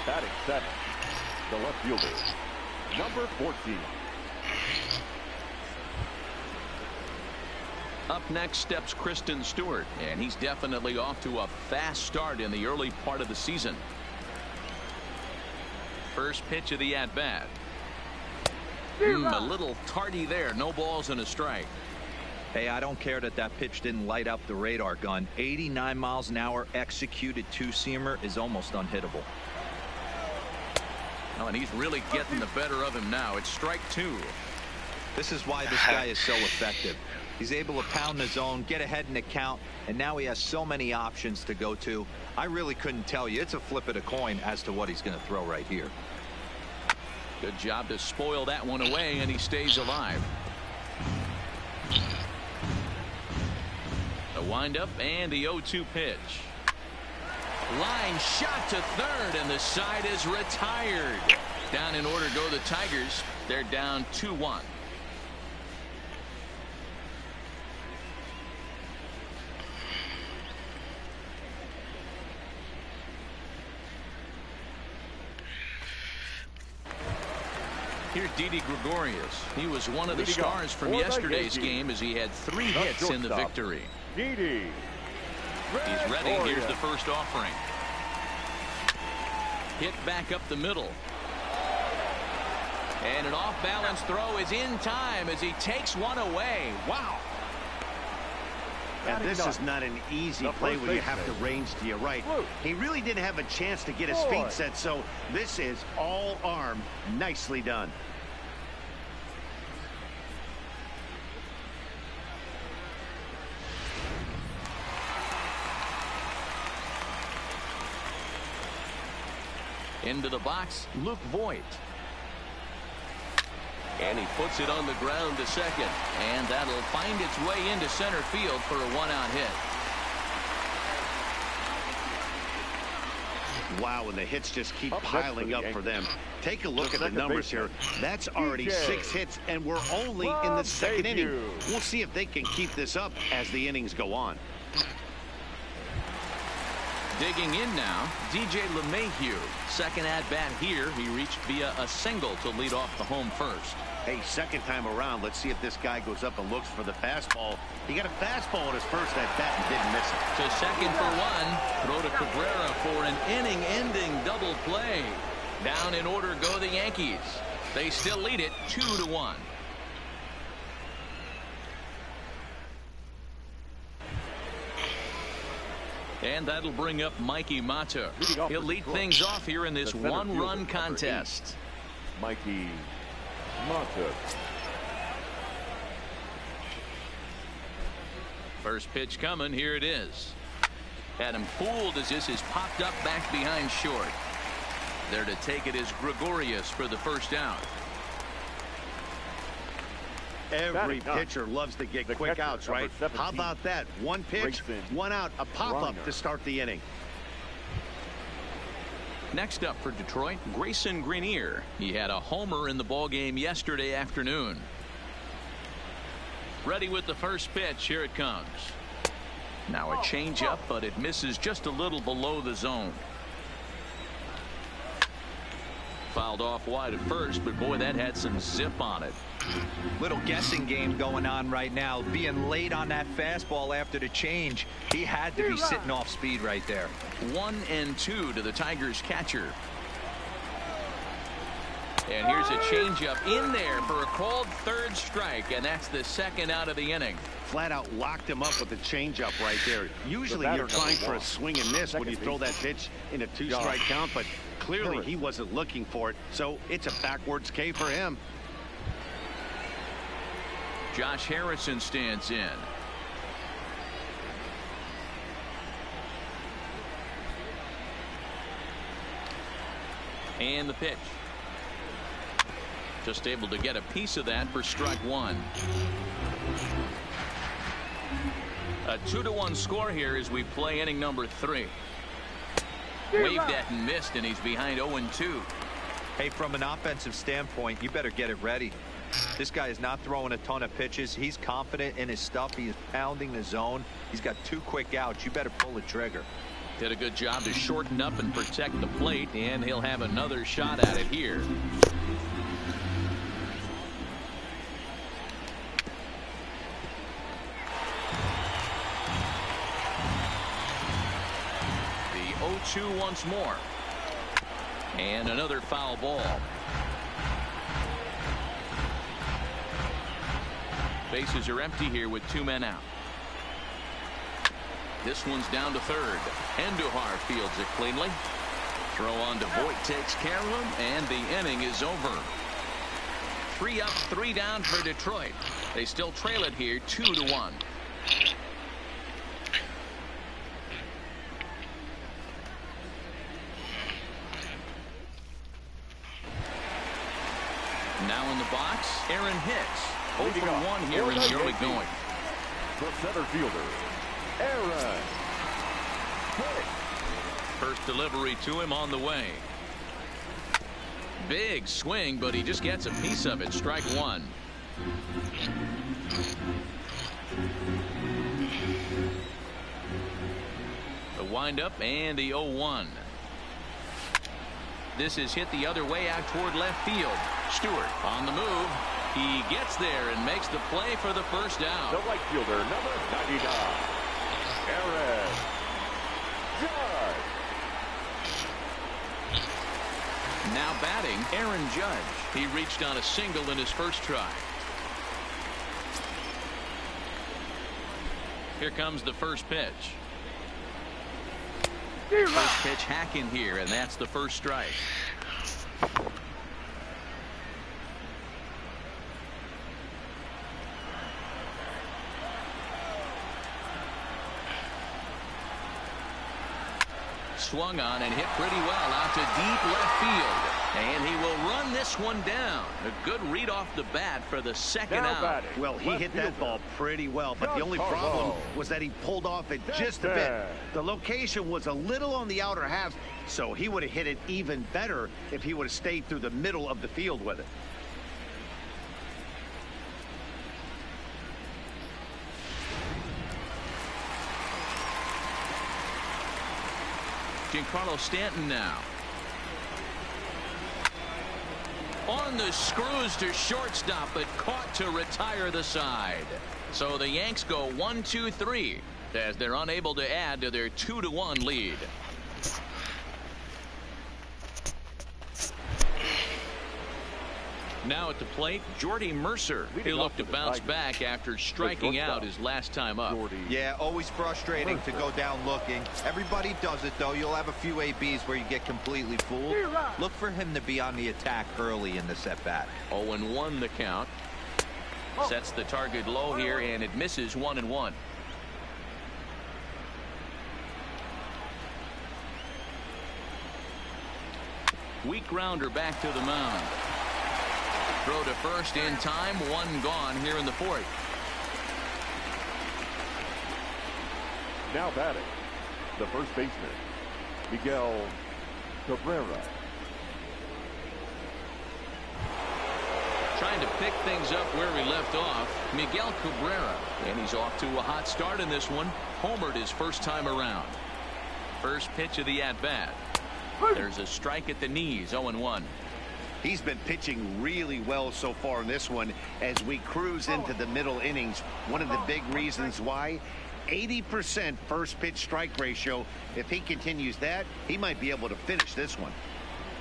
Batting 7, the left fielder, number 14. Up next steps Kristen Stewart, and he's definitely off to a fast start in the early part of the season. First pitch of the at-bat. A little tardy there. No balls and a strike. Hey, I don't care that that pitch didn't light up the radar gun. 89 miles an hour executed two-seamer is almost unhittable. Oh, and he's really getting the better of him now. It's strike 2. This is why this guy is so effective. He's able to pound the zone, get ahead in the count, and now he has so many options to go to. I really couldn't tell you. It's a flip of the coin as to what he's going to throw right here. Good job to spoil that one away, and he stays alive. The windup and the 0-2 pitch. Line shot to third, and the side is retired. Down in order go the Tigers. They're down 2-1. Here's Didi Gregorius. He was one of the stars from yesterday's game as he had 3 hits in the victory. Didi. He's ready. Here's the first offering. Hit back up the middle. And an off-balance throw is in time as he takes one away. Wow. And this is not an easy play when you have to range to your right. He really didn't have a chance to get his feet set, so this is all arm. Nicely done. Into the box, Luke Voigt. And he puts it on the ground to second. And that'll find its way into center field for a 1-out hit. Wow, and the hits just keep piling up for them. Take a look at the numbers here. That's already 6 hits, and we're only in the second inning. We'll see if they can keep this up as the innings go on. Digging in now, DJ LeMahieu. Second at-bat here. He reached via a single to lead off the home first. Hey, second time around, let's see if this guy goes up and looks for the fastball. He got a fastball on his first at-bat and didn't miss it. To second for 1. Throw to Cabrera for an inning-ending double play. Down in order go the Yankees. They still lead it 2-1. And that'll bring up Mikey Mata. He'll lead things off here in this 1-run contest. Mikey Mata. First pitch coming. Here it is. Had him fooled as this is popped up back behind short. There to take it is Gregorius for the first down. Every pitcher loves to get quick outs, right? How about that? One pitch, one out, a pop-up to start the inning. Next up for Detroit, Grayson Greenier. He had a homer in the ballgame yesterday afternoon. Ready with the first pitch. Here it comes. Now a changeup, but it misses just a little below the zone. Fouled off wide at first, but boy, that had some zip on it. Little guessing game going on right now. Being late on that fastball after the change. He had to be sitting off speed right there. 1-2 to the Tigers catcher. And here's a changeup in there for a called third strike, and that's the second out of the inning. Flat out locked him up with a changeup right there. Usually you're trying for a swing and miss when you throw that pitch in a 2-strike count, but clearly he wasn't looking for it, so it's a backwards K for him. Josh Harrison stands in. And the pitch. Just able to get a piece of that for strike one. A 2-1 score here as we play inning number 3. Waved at and missed, and he's behind 0-2. Hey, from an offensive standpoint, you better get it ready. This guy is not throwing a ton of pitches. He's confident in his stuff. He is pounding the zone. He's got 2 quick outs. You better pull the trigger. Did a good job to shorten up and protect the plate, and he'll have another shot at it here. The 0-2 once more. And another foul ball. Bases are empty here with 2 men out. This one's down to third. Andujar fields it cleanly. Throw on to Voit takes care of him, and the inning is over. 3 up, 3 down for Detroit. They still trail it here 2-1. Now in the box, Aaron Hicks. 0-1 here in the early going. The center fielder, Aaron Hicks. First delivery to him on the way. Big swing, but he just gets a piece of it. Strike one. The windup and the 0-1. This is hit the other way out toward left field. Stewart on the move. He gets there and makes the play for the first out. The right fielder, number 99, Aaron Judge. Now batting, Aaron Judge. He reached on a single in his first try. Here comes the first pitch. First pitch hacking here, and that's the first strike. Swung on and hit pretty well out to deep left field. And he will run this one down. A good read off the bat for the second out. Well, he hit that ball pretty well, but the only problem was that he pulled off it just a bit. The location was a little on the outer half, so he would have hit it even better if he would have stayed through the middle of the field with it. Giancarlo Stanton now. On the screws to shortstop, but caught to retire the side. So the Yanks go 1-2-3 as they're unable to add to their 2-1 lead. Now at the plate, Jordy Mercer. He'll look to bounce back after striking out his last time up. Yeah, always frustrating to go down looking. Everybody does it, though. You'll have a few ABs where you get completely fooled. Look for him to be on the attack early in the at-bat. 0-1 the count. Sets the target low here, and it misses 1-1. Weak grounder back to the mound. Throw to first in time. One gone here in the fourth. Now batting, the first baseman, Miguel Cabrera. Trying to pick things up where we left off, Miguel Cabrera. And he's off to a hot start in this one. Homered his first time around. First pitch of the at-bat. There's a strike at the knees, 0-1. He's been pitching really well so far in this one as we cruise into the middle innings. One of the big reasons why, 80% first pitch strike ratio. If he continues that, he might be able to finish this one.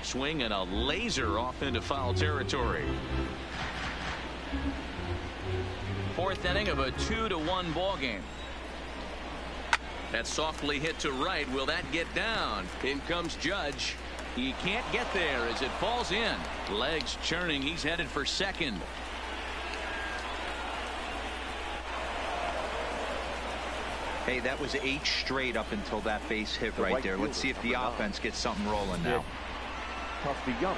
Swing and a laser off into foul territory. Fourth inning of a 2-1 ball game. That's softly hit to right. Will that get down? In comes Judge. He can't get there as it falls in. Legs churning. He's headed for second. Hey, that was 8 straight up until that base hit right there. Let's see if the offense gets something rolling now. Castellanos.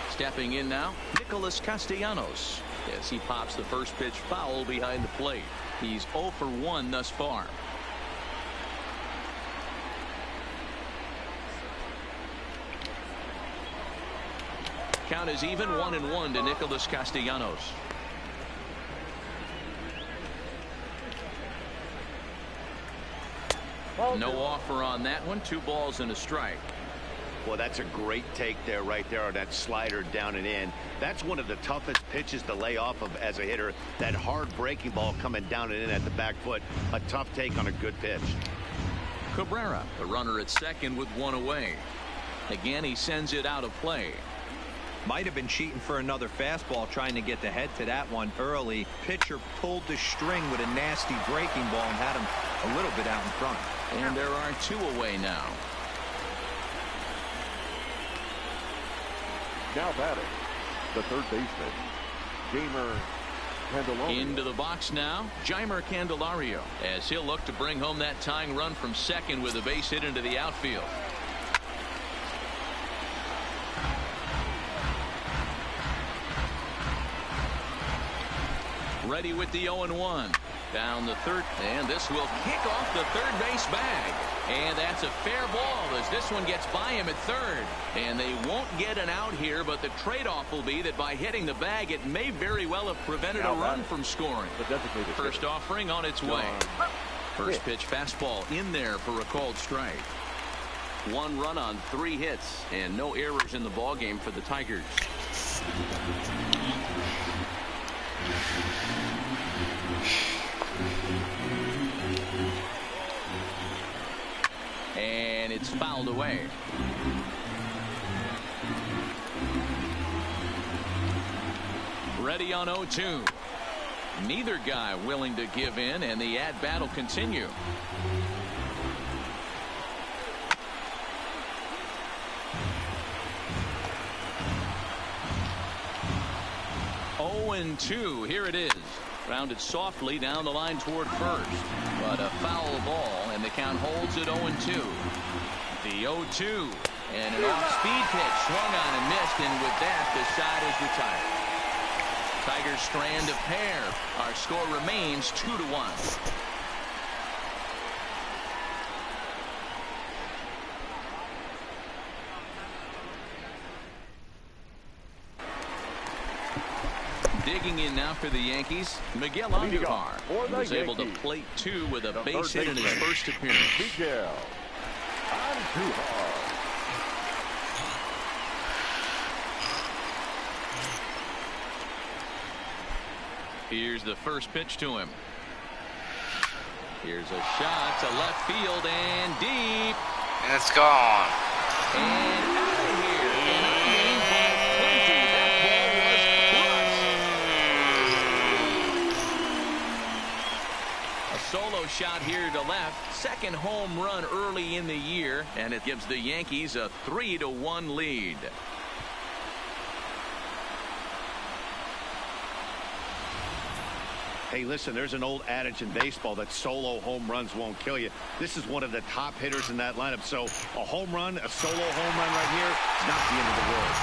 Stepping in now, Nicholas Castellanos, as he pops the first pitch foul behind the plate. He's 0 for 1 thus far. Count is even, 1-1 to Nicholas Castellanos. No offer on that one. 2 balls and a strike. Well, that's a great take there, right there on that slider down and in. That's one of the toughest pitches to lay off of as a hitter. That hard breaking ball coming down and in at the back foot. A tough take on a good pitch. Cabrera, the runner at second with 1 away. Again, he sends it out of play. Might have been cheating for another fastball, trying to get the head to that one early. Pitcher pulled the string with a nasty breaking ball and had him a little bit out in front. And there are 2 away now. Now batting, the third baseman, Jeimer Candelario. Into the box now, Jeimer Candelario, as he'll look to bring home that tying run from second with a base hit into the outfield. Ready with the 0-1. Down the third, and this will kick off the third base bag. And that's a fair ball as this one gets by him at third. And they won't get an out here, but the trade-off will be that by hitting the bag, it may very well have prevented a run from scoring. First offering on its way. First pitch fastball in there for a called strike. 1 run on 3 hits, and no errors in the ballgame for the Tigers. And it's fouled away. Ready on 0-2. Neither guy willing to give in, and the at-bat will continue. And 2. Here it is. Rounded softly down the line toward first. But a foul ball, and the count holds at 0-2. The 0-2. And an off-speed pitch swung on and missed, and with that, the side is retired. Tigers strand a pair. Our score remains 2-1. Digging in now for the Yankees, Miguel Andujar was able to plate 2 with a base hit in his first appearance. Miguel Andujar. Here's the first pitch to him. Here's a shot to left field and deep. And it's gone. And out of here. And I mean by plenty. That ball was crushed. A solo shot here to left. Second home run early in the year. And it gives the Yankees a 3-1 lead. Hey, listen, there's an old adage in baseball that solo home runs won't kill you. This is one of the top hitters in that lineup. So a home run, a solo home run right here, it's not the end of the world.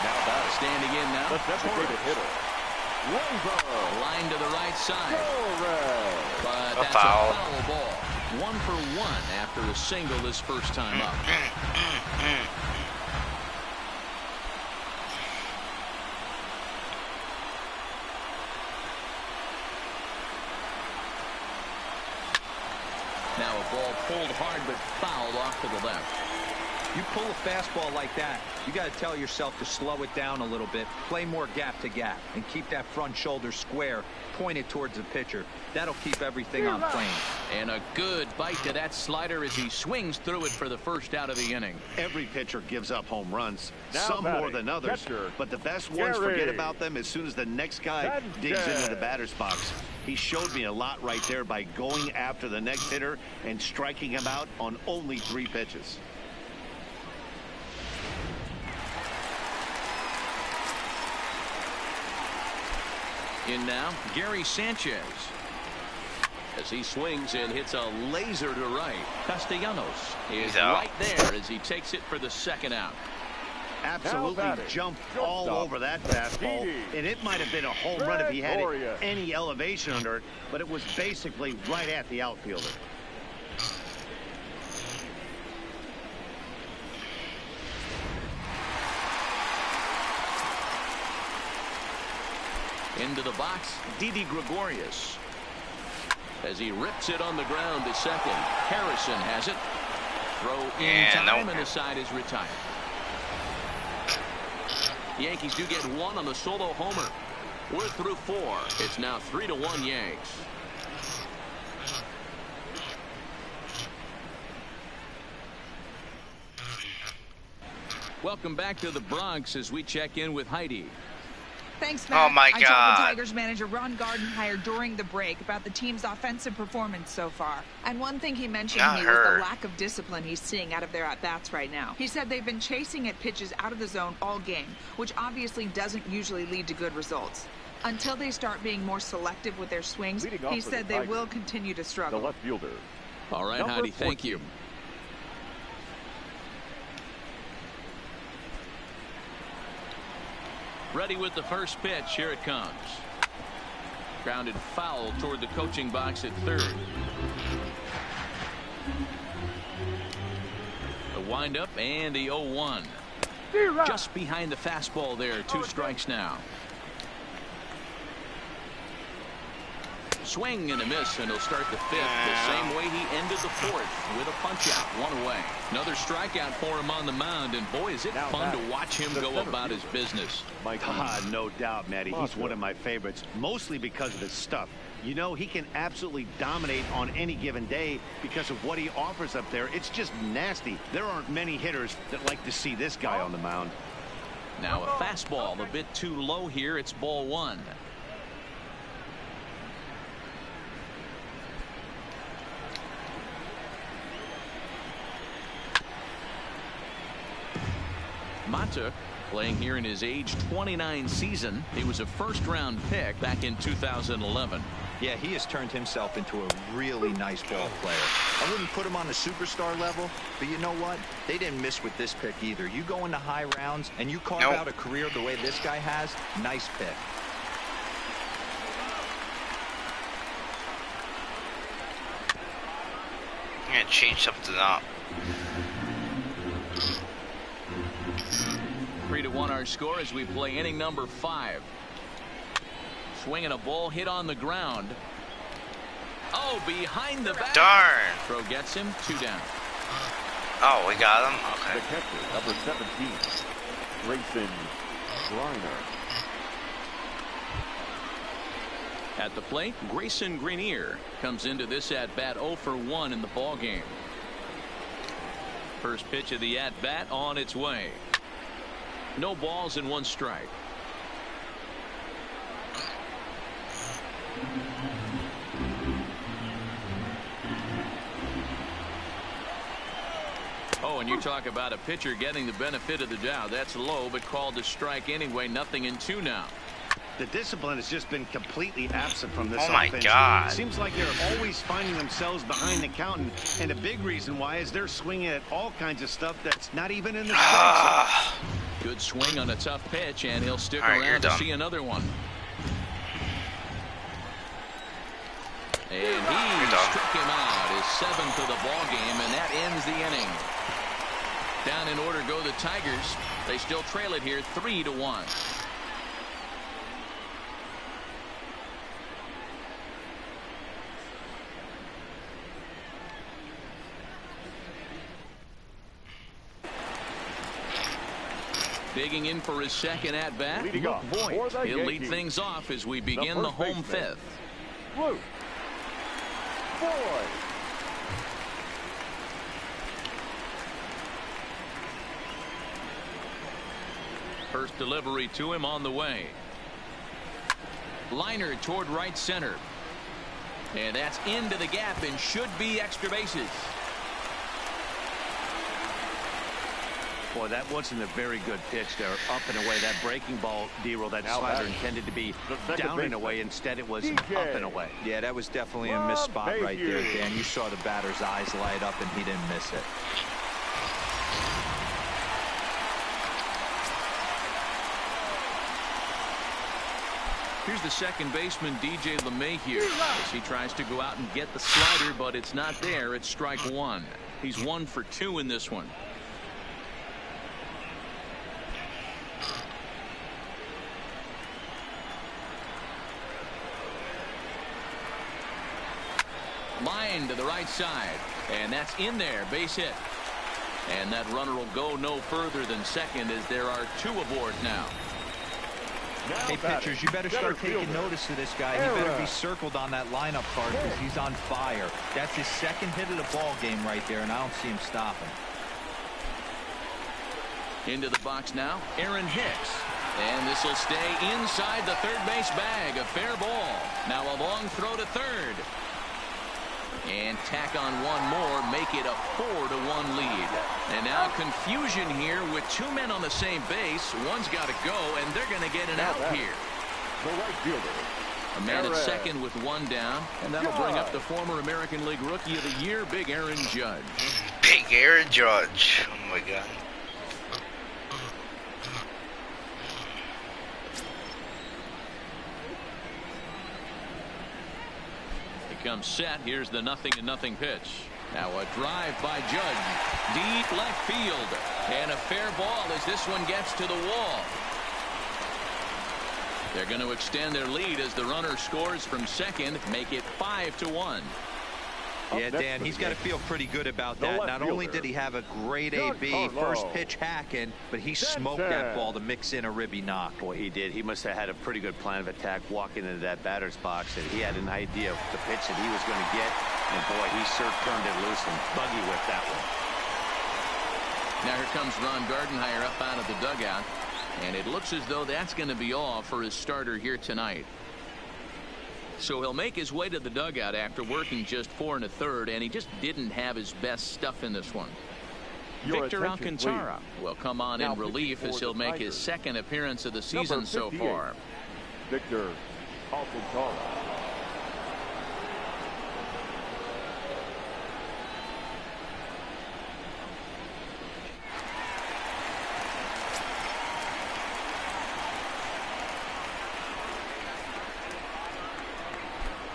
Now about standing in now. The designated hitter. Line to the right side. But that's a foul. foul ball. 1 for 1 after a single this first time up. Now a ball pulled hard but fouled off to the left. You pull a fastball like that, you got to tell yourself to slow it down a little bit, play more gap to gap, and keep that front shoulder square, pointed towards the pitcher. That'll keep everything on plane. And a good bite to that slider as he swings through it for the first out of the inning. Every pitcher gives up home runs, Now some more batting, than others. catcher, But the best ones Gary. forget about them as soon as the next guy digs into the batter's box. He showed me a lot right there by going after the next hitter and striking him out on only 3 pitches. In now, Gary Sanchez. As he swings and hits a laser to right. Castellanos is right there as he takes it for the second out. Absolutely jumped all over that fastball, and it might have been a home run if he had any elevation under it, but it was basically right at the outfielder. Into the box, Didi Gregorius. As he rips it on the ground to second. Harrison has it. Throw in time, and the side is retired. The Yankees do get 1 on the solo homer. We're through 4. It's now 3-1 Yanks. Welcome back to the Bronx as we check in with Heidi. Thanks, Matt. Oh, my I told God. the Tigers manager Ron Gardenhire during the break about the team's offensive performance so far. And one thing he mentioned to me was the lack of discipline he's seeing out of their at-bats right now. He said they've been chasing at pitches out of the zone all game, which obviously doesn't usually lead to good results. Until they start being more selective with their swings, he said they will continue to struggle. The left fielder. All right, Heidi, thank you. Ready with the first pitch. Here it comes. Grounded foul toward the coaching box at third. The windup and the 0-1. Just behind the fastball there. 2 strikes now. Swing and a miss, and he'll start the 5th the same way he ended the 4th with a punch out, 1 away. Another strikeout for him on the mound, and boy, is it fun to watch him go about his business. No doubt, Matty. He's one of my favorites, mostly because of his stuff. You know, he can absolutely dominate on any given day because of what he offers up there. It's just nasty. There aren't many hitters that like to see this guy on the mound. Now a fastball a bit too low here. It's ball 1. Mata playing here in his age 29 season. He was a first-round pick back in 2011. Yeah, he has turned himself into a really nice ball player. I wouldn't put him on the superstar level, but you know what? They didn't miss with this pick either. You go into high rounds and you carve out a career the way this guy has. Nice pick. I'm gonna change something up. 3-1 our score as we play inning number 5. Swinging a ball hit on the ground. Oh, behind the back. Darn. Throw gets him. 2 down. Oh, we got him. Okay. The catcher, number 17, Grayson Griner. At the plate, Grayson Grenier comes into this at-bat 0 for 1 in the ball game. First pitch of the at-bat on its way. No balls and 1 strike. Oh, and you talk about a pitcher getting the benefit of the doubt. That's low, but called a strike anyway. 0-2 now. The discipline has just been completely absent from this Oh my offense. God. Seems like they're always finding themselves behind the count, and a big reason why is they're swinging at all kinds of stuff that's not even in the strike zone. Good swing on a tough pitch, and he'll stick All right, around to see another one. And he struck him out, his 7th of the ball game, and that ends the inning. Down in order go the Tigers. They still trail it here 3-1. Digging in for his second at bat, Luke Voigt. He'll lead things off as we begin the home fifth. Luke Voigt. First delivery to him on the way. Liner toward right center. And that's into the gap and should be extra bases. Boy, that wasn't a very good pitch there. Up and away. That breaking ball, D-roll, that Now slider batting. intended to be The down and baseman. away. Instead, it was DJ. up and away. Yeah, that was definitely a missed spot right there, Mayhew. Dan. You saw the batter's eyes light up, and he didn't miss it. Here's the second baseman, DJ LeMahieu, as he tries to go out and get the slider, but it's not there. It's strike one. He's 1 for 2 in this one. Line to the right side, and that's in there. Base hit. And that runner will go no further than second as there are 2 aboard now. Hey, pitchers, you better start taking notice of this guy. He better be circled on that lineup card because he's on fire. That's his second hit of the ball game right there, and I don't see him stopping. Into the box now, Aaron Hicks. And this will stay inside the third base bag. A fair ball. Now a long throw to third. And tack on one more, make it a 4-1 lead. And now confusion here with 2 men on the same base. One's got to go, and they're going to get an out here. The right fielder. A man at second with 1 down, and that'll bring up the former American League Rookie of the Year, Big Aaron Judge. Big Aaron Judge. Oh my God. Comes set. Here's the 0-0 pitch. Now a drive by Judge. Deep left field. And a fair ball as this one gets to the wall. They're going to extend their lead as the runner scores from second. Make it 5-1. Yeah, Dan, he's got to feel pretty good about that. Not only did he have a great AB, first pitch hacking, but he smoked that ball to mix in a ribby knock. Boy, he did. He must have had a pretty good plan of attack walking into that batter's box, and he had an idea of the pitch that he was going to get. And boy, he sure turned it loose and buggy whipped that one. Now here comes Ron Gardenhire up out of the dugout, and it looks as though that's going to be all for his starter here tonight. So he'll make his way to the dugout after working just 4 1/3, and he just didn't have his best stuff in this one. Victor Alcantara will come on in relief as he'll make his second appearance of the season so far. Victor Alcantara.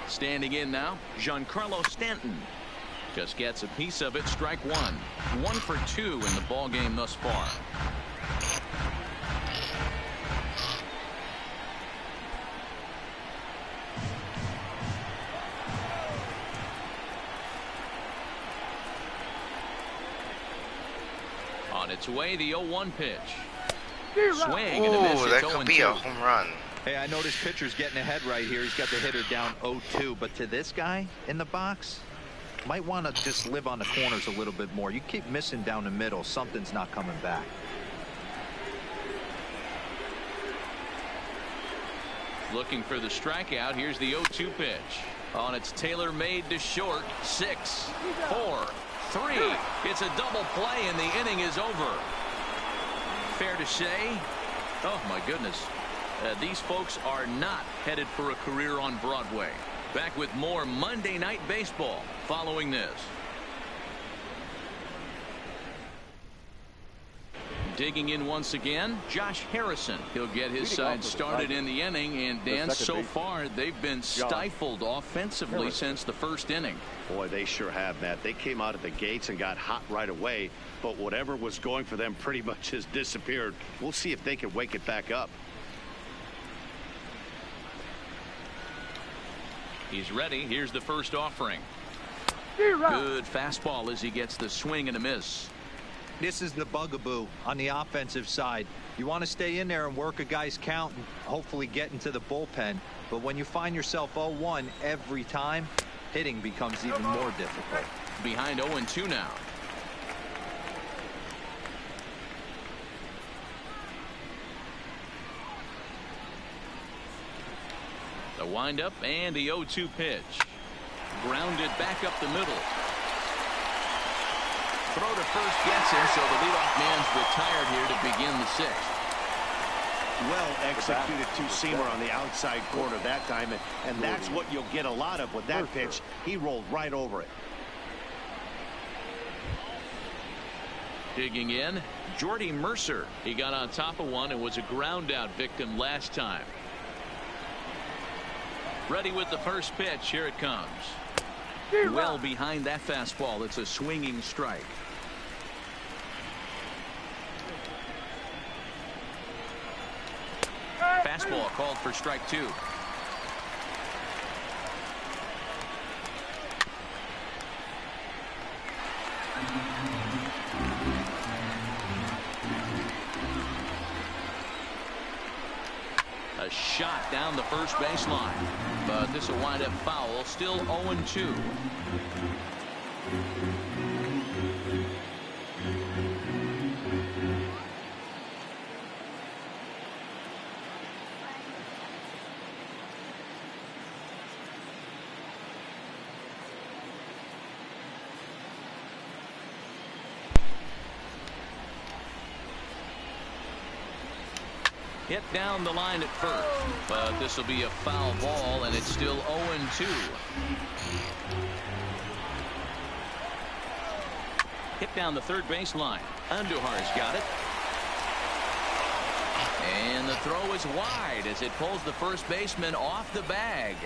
Standing in now, Giancarlo Stanton just gets a piece of it. Strike one. 1 for 2 in the ball game thus far. On its way, the 0-1 pitch. Swing and a miss. Oh, that could be a home run. Hey, I noticed pitcher's getting ahead right here. He's got the hitter down 0-2, but to this guy in the box, might want to just live on the corners a little bit more. You keep missing down the middle, something's not coming back. Looking for the strikeout. Here's the 0-2 pitch. On its tailor-made to short. 6, 4, 3. It's a double play, and the inning is over. Fair to say, oh my goodness, these folks are not headed for a career on Broadway. Back with more Monday Night Baseball following this. Digging in once again, Josh Harrison. He'll get his side started in the inning, and Dan, so far they've been stifled offensively since the first inning. Boy, they sure have, Matt. They came out of the gates and got hot right away, but whatever was going for them pretty much has disappeared. We'll see if they can wake it back up. He's ready. Here's the first offering. Good fastball as he gets the swing and a miss. This is the bugaboo on the offensive side. You want to stay in there and work a guy's count and hopefully get into the bullpen. But when you find yourself 0-1 every time, hitting becomes even more difficult. Behind 0-2 now. The windup and the 0-2 pitch. Grounded back up the middle. Throw to first gets him, so the leadoff man's retired here to begin the 6th. Well executed two-seamer on the outside corner that time, and that's what you'll get a lot of with that pitch. He rolled right over it. Digging in, Jordy Mercer. He got on top of one and was a ground out victim last time. Ready with the first pitch. Here it comes. Well behind that fastball. It's a swinging strike. Fastball called for strike 2. A shot down the first baseline, but this will wind up foul. Still 0-2. Hit down the line at first, but this will be a foul ball, and it's still 0-2. Hit down the third base line. Andujar's got it. And the throw is wide as it pulls the first baseman off the bag.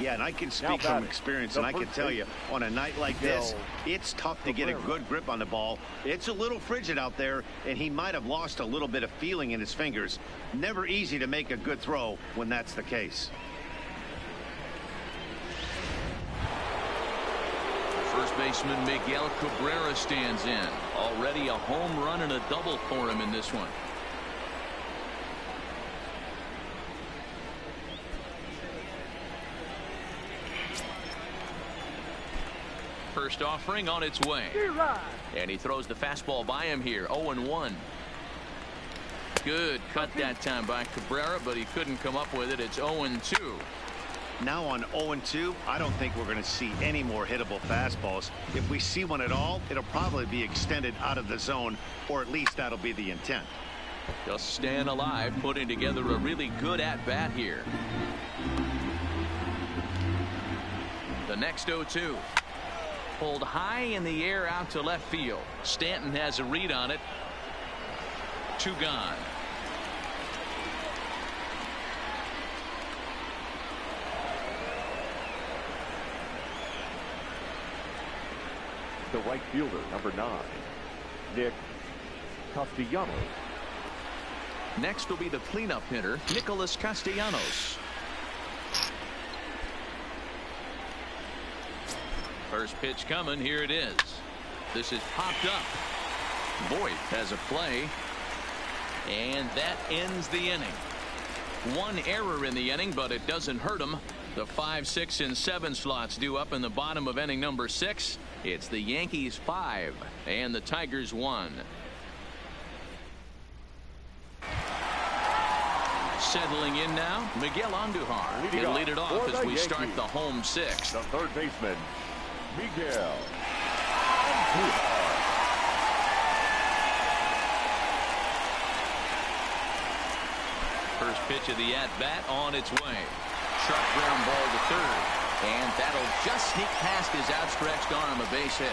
Yeah, and I can speak from experience, and I can tell you, on a night like this, it's tough to get a good grip on the ball. It's a little frigid out there, and he might have lost a little bit of feeling in his fingers. Never easy to make a good throw when that's the case. First baseman Miguel Cabrera stands in. Already a home run and a double for him in this one. First offering on its way. And he throws the fastball by him here. 0-1. Good cut that time by Cabrera, but he couldn't come up with it. It's 0-2. Now on 0-2, I don't think we're going to see any more hittable fastballs. If we see one at all, it'll probably be extended out of the zone, or at least that'll be the intent. Just staying alive, putting together a really good at-bat here. The next 0-2. Pulled high in the air out to left field. Stanton has a read on it. 2 gone. The right fielder, number 9, Nick Castellanos. Next will be the cleanup hitter, Nicholas Castellanos. First pitch coming. Here it is. This is popped up. Voit has a play. And that ends the inning. One error in the inning, but it doesn't hurt him. The 5, 6, and 7 slots due up in the bottom of inning number 6. It's the Yankees 5 and the Tigers 1. Settling in now, Miguel Andujar. He'll lead it off as we start the home 6th. The third baseman, Miguel First pitch of the at-bat on its way. Sharp ground ball to third. And that'll just sneak past his outstretched arm, a base hit.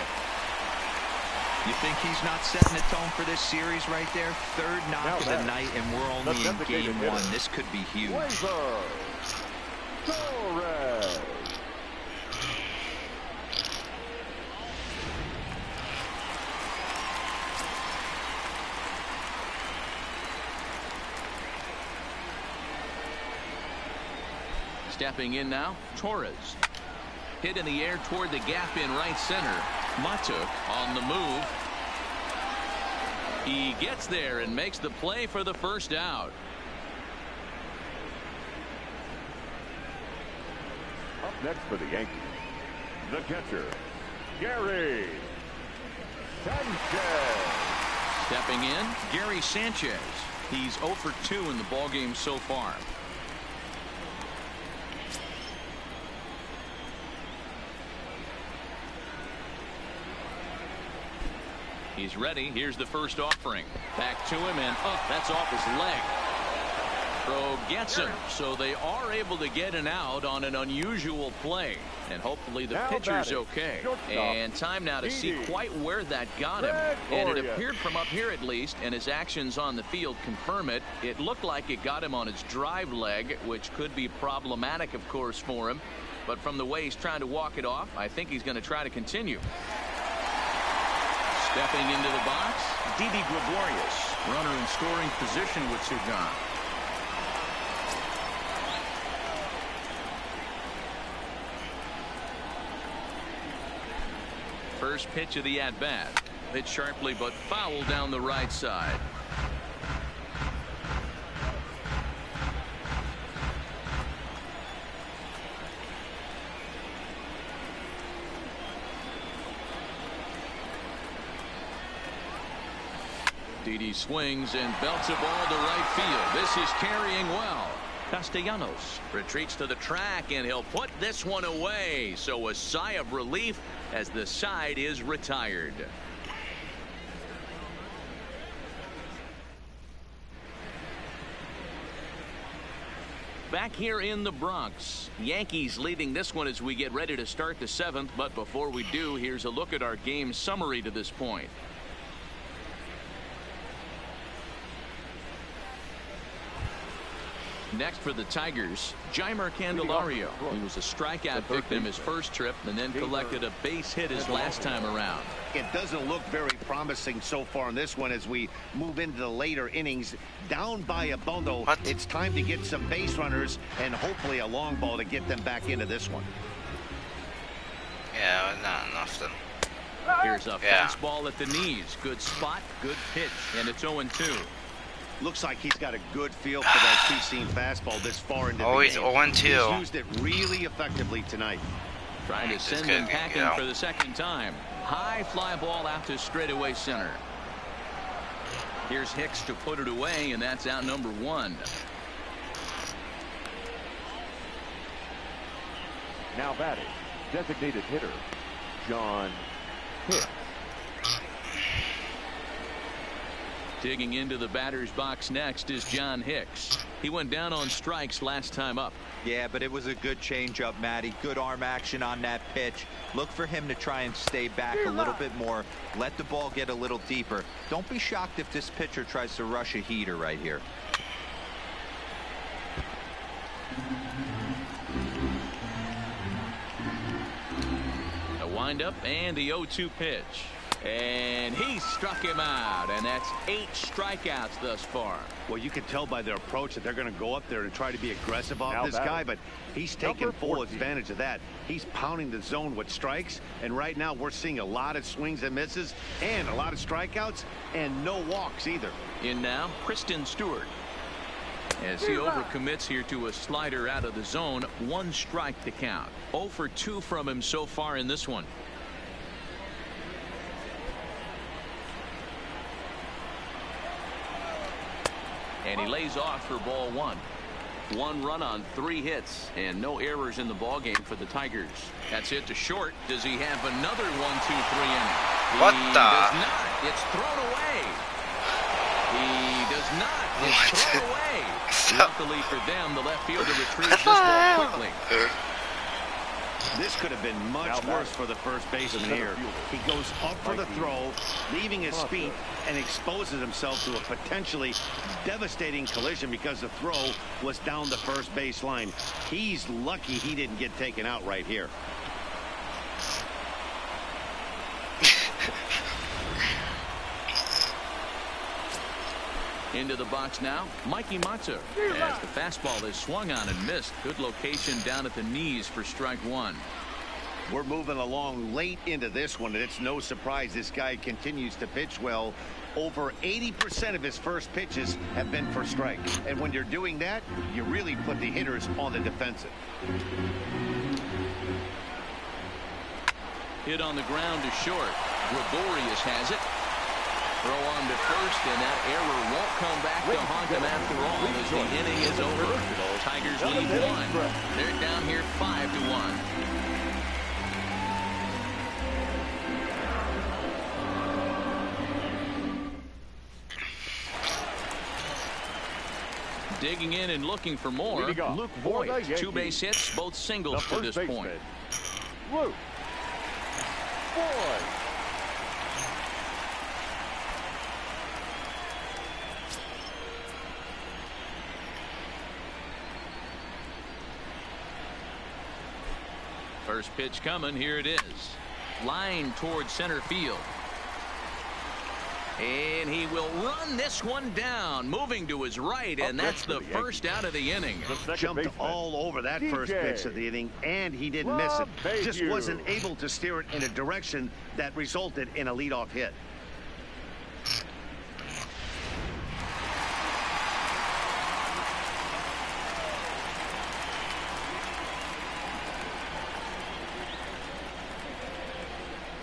You think he's not setting the tone for this series right there? Third knock of the night, and we're only in game one. This could be huge. Stepping in now, Torres. Hit in the air toward the gap in right center. Matuk on the move. He gets there and makes the play for the first out. Up next for the Yankees, the catcher, Gary Sanchez. Stepping in, Gary Sanchez. He's 0 for 2 in the ballgame so far. He's ready. Here's the first offering. Back to him, and that's off his leg. Throw gets him, so they are able to get an out on an unusual play. And hopefully the pitcher's okay. And time now to see quite where that got him. And it appeared from up here at least, and his actions on the field confirm it. It looked like it got him on his drive leg, which could be problematic, of course, for him. But from the way he's trying to walk it off, I think he's going to try to continue. Stepping into the box, Didi Gregorius. Runner in scoring position with Sugan. First pitch of the at-bat. Hit sharply but foul down the right side. Didi swings and belts a ball to right field. This is carrying well. Castellanos retreats to the track, and he'll put this one away. So a sigh of relief as the side is retired. Back here in the Bronx, Yankees leading this one as we get ready to start the 7th. But before we do, here's a look at our game summary to this point. Next for the Tigers, Jeimer Candelario. He was a strikeout victim his first trip and then collected a base hit his last time around. It doesn't look very promising so far in this one as we move into the later innings. Down by a bundle, it's time to get some base runners and hopefully a long ball to get them back into this one. Yeah, not enough then. Here's a fastball at the knees. Good spot, good pitch, and it's 0-2. Looks like he's got a good feel for that two-seam fastball this far into the game. Always 0-2. He's used it really effectively tonight. Trying to send him packing for the second time. High fly ball out to straightaway center. Here's Hicks to put it away, and that's out number 1. Now batting, designated hitter, John Hicks. Digging into the batter's box next is John Hicks. He went down on strikes last time up. Yeah, but it was a good changeup, Matty. Good arm action on that pitch. Look for him to try and stay back a little bit more. Let the ball get a little deeper. Don't be shocked if this pitcher tries to rush a heater right here. A windup and the 0-2 pitch. And he struck him out, and that's 8 strikeouts thus far. Well, you can tell by their approach that they're going to go up there and try to be aggressive off this guy, but he's taking full advantage of that. He's pounding the zone with strikes, and right now we're seeing a lot of swings and misses and a lot of strikeouts and no walks either. In now, Kristen Stewart. As he overcommits here to a slider out of the zone, 1 strike to count. 0 for 2 from him so far in this one. And he lays off for ball 1. 1 run on 3 hits and no errors in the ballgame for the Tigers. That's hit to short. Does he have another 1-2-3 inning? What He the? does not. It's thrown away. He does not. It's thrown away. Luckily for them, the left fielder retrieves this ball quickly. This could have been much worse for the first baseman here. He goes up for the throw, leaving his feet, and exposes himself to a potentially devastating collision because the throw was down the first base line. He's lucky he didn't get taken out right here. Into the box now, Mikey Matzer, as the fastball is swung on and missed. Good location down at the knees for strike one. We're moving along late into this one, and it's no surprise this guy continues to pitch well. Over 80% of his first pitches have been for strike. And when you're doing that, you really put the hitters on the defensive. Hit on the ground to short. Gregorius has it. Throw on to first, and that error won't come back to haunt them after all as the inning is over. Tigers lead one. They're down here 5-1. Digging in and looking for more, Luke Voigt. 2 base hits, both singles to this point. Luke Voigt. First pitch coming. Here it is. Line towards center field. And he will run this one down, moving to his right, and that's the first out of the inning. Jumped all over that first pitch of the inning, and he didn't miss it. Just wasn't able to steer it in a direction that resulted in a leadoff hit.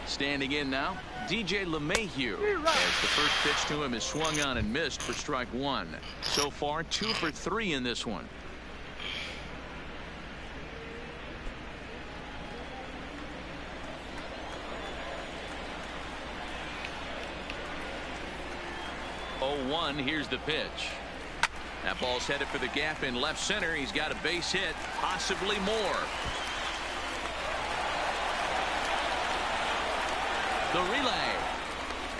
Standing in now, DJ LeMahieu, as the first pitch to him is swung on and missed for strike one. So far, 2 for 3 in this one. Oh, 1, here's the pitch. That ball's headed for the gap in left center. He's got a base hit, possibly more. The relay,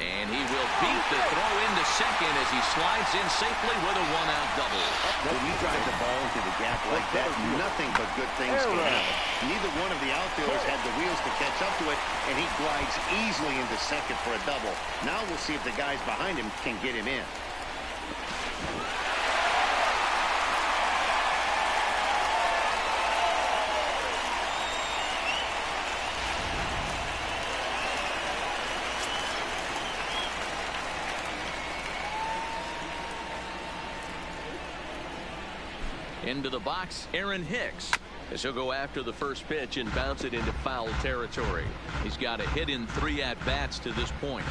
and he will beat the throw into second as he slides in safely with a 1-out double. When you drive the ball into the gap like that, nothing but good things can happen. Neither one of the outfielders had the wheels to catch up to it, and he glides easily into second for a double. Now we'll see if the guys behind him can get him in. Into the box, Aaron Hicks, as he'll go after the first pitch and bounce it into foul territory. He's got a hit in 3 at-bats to this point.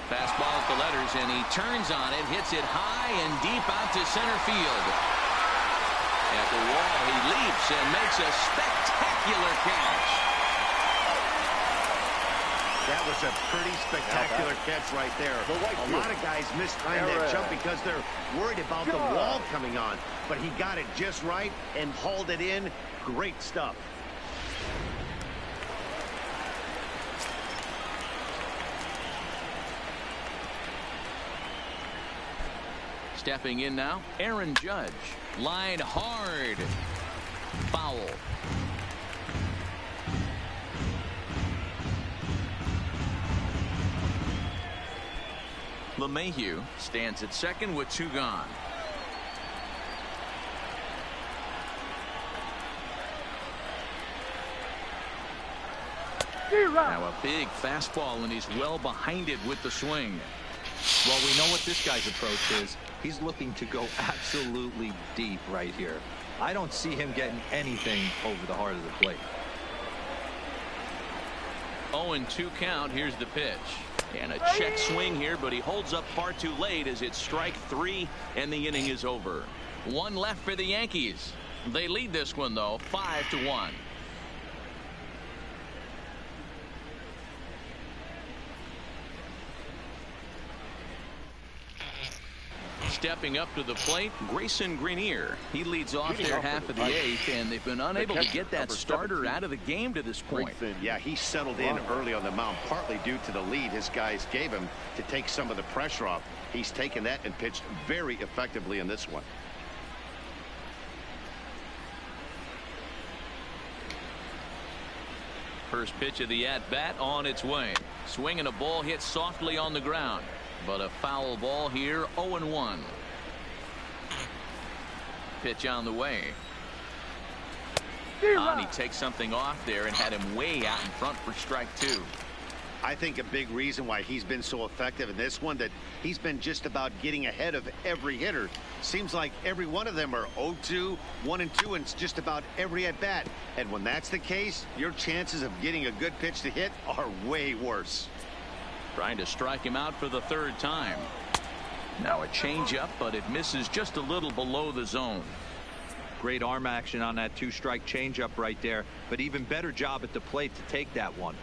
Fastball at the letters, and he turns on it, hits it high and deep out to center field. At the wall, he leaps and makes a spectacular catch. That was a pretty spectacular catch right there. A lot of guys mistime that jump because they're worried about the wall coming on. But he got it just right and hauled it in. Great stuff. Stepping in now, Aaron Judge. Line hard. Foul. LeMahieu stands at second with 2 gone. Now a big fastball, and he's well behind it with the swing. Well, we know what this guy's approach is. He's looking to go absolutely deep right here. I don't see him getting anything over the heart of the plate. 0-2 count. Here's the pitch. And a check swing here, but he holds up far too late as it's strike 3 and the inning is over. One left for the Yankees. They lead this one though 5-1. Stepping up to the plate, Grayson Greenier. He leads off their half of the 8th, and they've been unable to get that starter out of the game to this point. Yeah, he settled in early on the mound, partly due to the lead his guys gave him to take some of the pressure off. He's taken that and pitched very effectively in this one. First pitch of the at-bat on its way. Swinging a ball hit softly on the ground. But a foul ball here, 0-1. Pitch on the way. And he takes something off there and had him way out in front for strike 2. I think a big reason why he's been so effective in this one, that he's been just about getting ahead of every hitter. Seems like every one of them are 0-2, 1-2, and it's just about every at bat. And when that's the case, your chances of getting a good pitch to hit are way worse. Trying to strike him out for the 3rd time. Now a changeup, but it misses just a little below the zone. Great arm action on that 2-strike changeup right there, but even better job at the plate to take that one.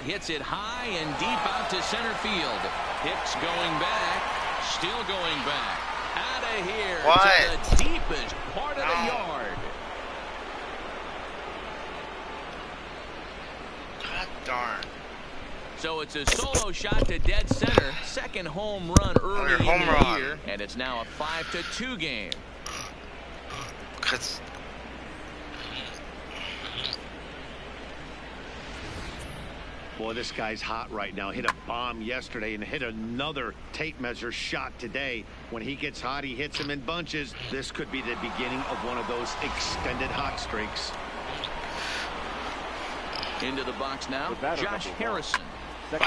Hits it high and deep out to center field. Hicks going back, still going back. Out of here to the deepest part of the yard. Darn. So it's a solo shot to dead center. Second home run early in the year, and it's now a 5-2 game. Boy, this guy's hot right now. Hit a bomb yesterday and hit another tape measure shot today. When he gets hot, he hits them in bunches. This could be the beginning of one of those extended hot streaks. Into the box now, Josh Harrison. Could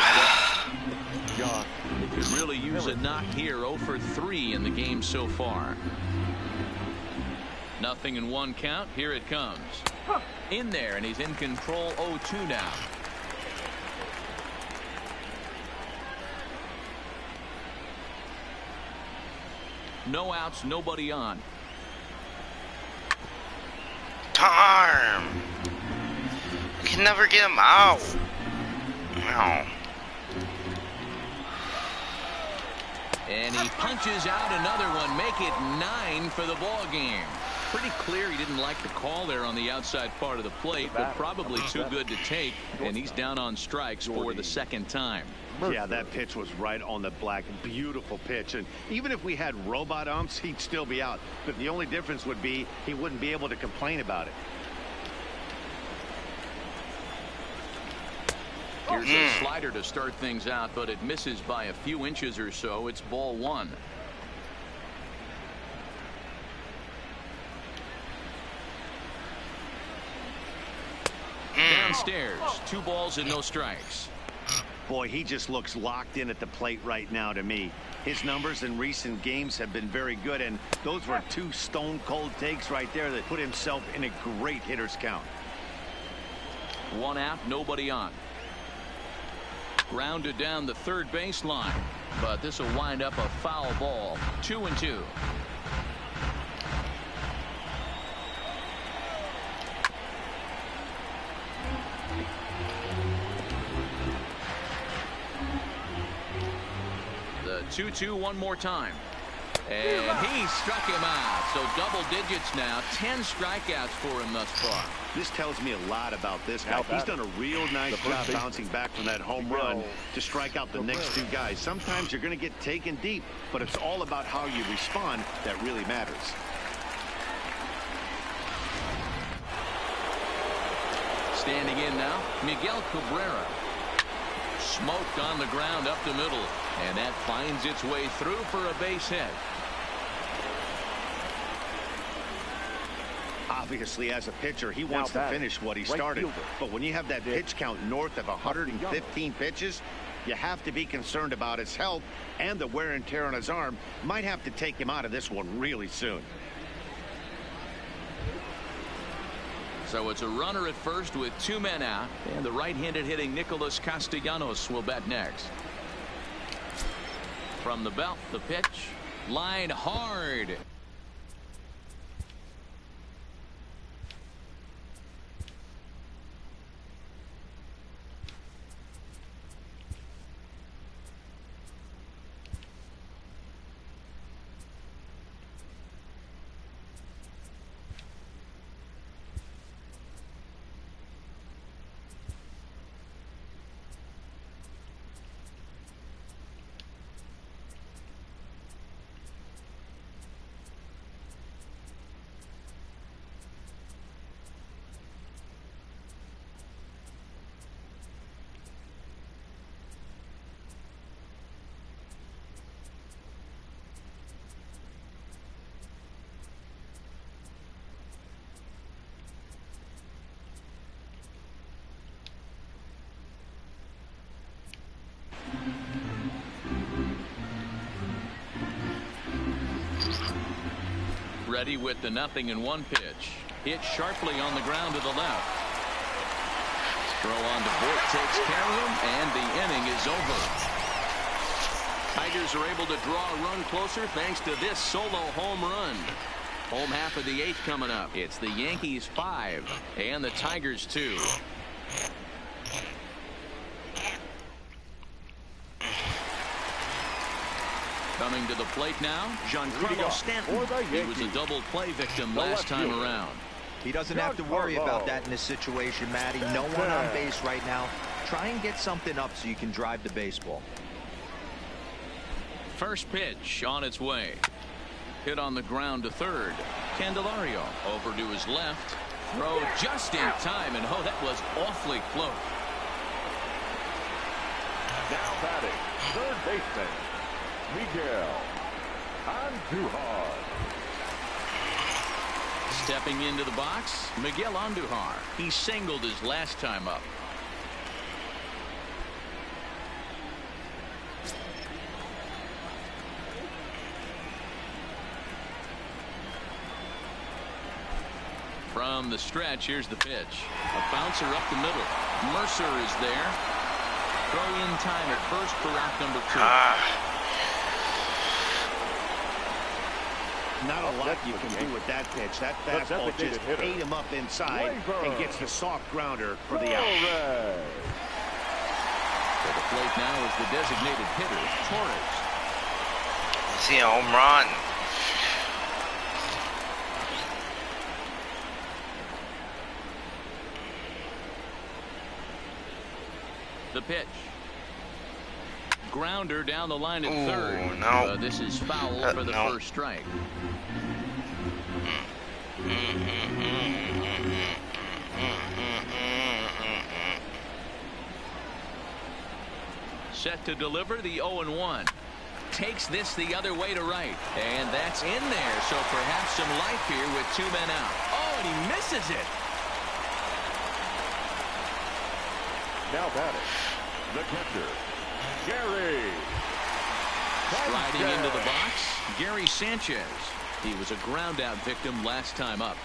really use a knock here. 0 for 3 in the game so far. Nothing in 1 count. Here it comes. In there, and he's in control. 0-2 now. No outs, nobody on. Darn. Can never get him out. No. And he punches out another one. Make it 9 for the ball game. Pretty clear he didn't like the call there on the outside part of the plate, but probably too good to take, and he's down on strikes for the 2nd time. Yeah, that pitch was right on the black. Beautiful pitch. And even if we had robot umps, he'd still be out. But the only difference would be he wouldn't be able to complain about it. Here's a slider to start things out, but it misses by a few inches or so. It's ball 1. Downstairs, 2 balls and no strikes. Boy, he just looks locked in at the plate right now to me. His numbers in recent games have been very good, and those were 2 stone-cold takes right there that put himself in a great hitter's count. 1 out, nobody on. Grounded down the 3rd baseline, but this will wind up a foul ball. 2-2. The 2-2 one more time. And he struck him out. So double digits now. 10 strikeouts for him thus far. This tells me a lot about this guy. He's done a real nice job bouncing back from that home run to strike out the next 2 guys. Sometimes you're going to get taken deep, but it's all about how you respond that really matters. Standing in now, Miguel Cabrera. Smoked on the ground up the middle, and that finds its way through for a base hit. Obviously, as a pitcher, he wants to finish what he started. But when you have that pitch count north of 115 pitches, you have to be concerned about his health, and the wear and tear on his arm might have to take him out of this one really soon. So it's a runner at first with 2 men out, and the right-handed hitting Nicholas Castellanos will bat next. From the belt, the pitch, line hard. Ready with the 0-1 pitch. Hit sharply on the ground to the left. Throw on to Voigt takes care of him, and the inning is over. Tigers are able to draw a run closer thanks to this solo home run. Home half of the 8th coming up. It's the Yankees 5 and the Tigers 2. Coming to the plate now, Giancarlo Stanton. He was a double play victim last time around. He doesn't have to worry about that in this situation, Matty. No one on base right now. Try and get something up so you can drive the baseball. First pitch on its way. Hit on the ground to third. Candelario over to his left. Throw just in time, and oh, that was awfully close. Now batting, third baseman, Miguel Andujar. Stepping into the box, Miguel Andujar. He singled his last time up. From the stretch, here's the pitch. A bouncer up the middle. Mercer is there. Throw in time at first for out number 2. Not a lot you can do with that pitch. That fastball just ate him up inside and gets the soft grounder for the out. To the plate now is the designated hitter, Torres. See a home run. The pitch. Grounder down the line at third. No. This is foul for the first strike. Set to deliver the 0-1. Takes this the other way to right. And that's in there. So perhaps some life here with 2 men out. Oh, and he misses it. Now batting, the catcher, Gary. Sliding into the box, Gary Sanchez. He was a ground out victim last time up.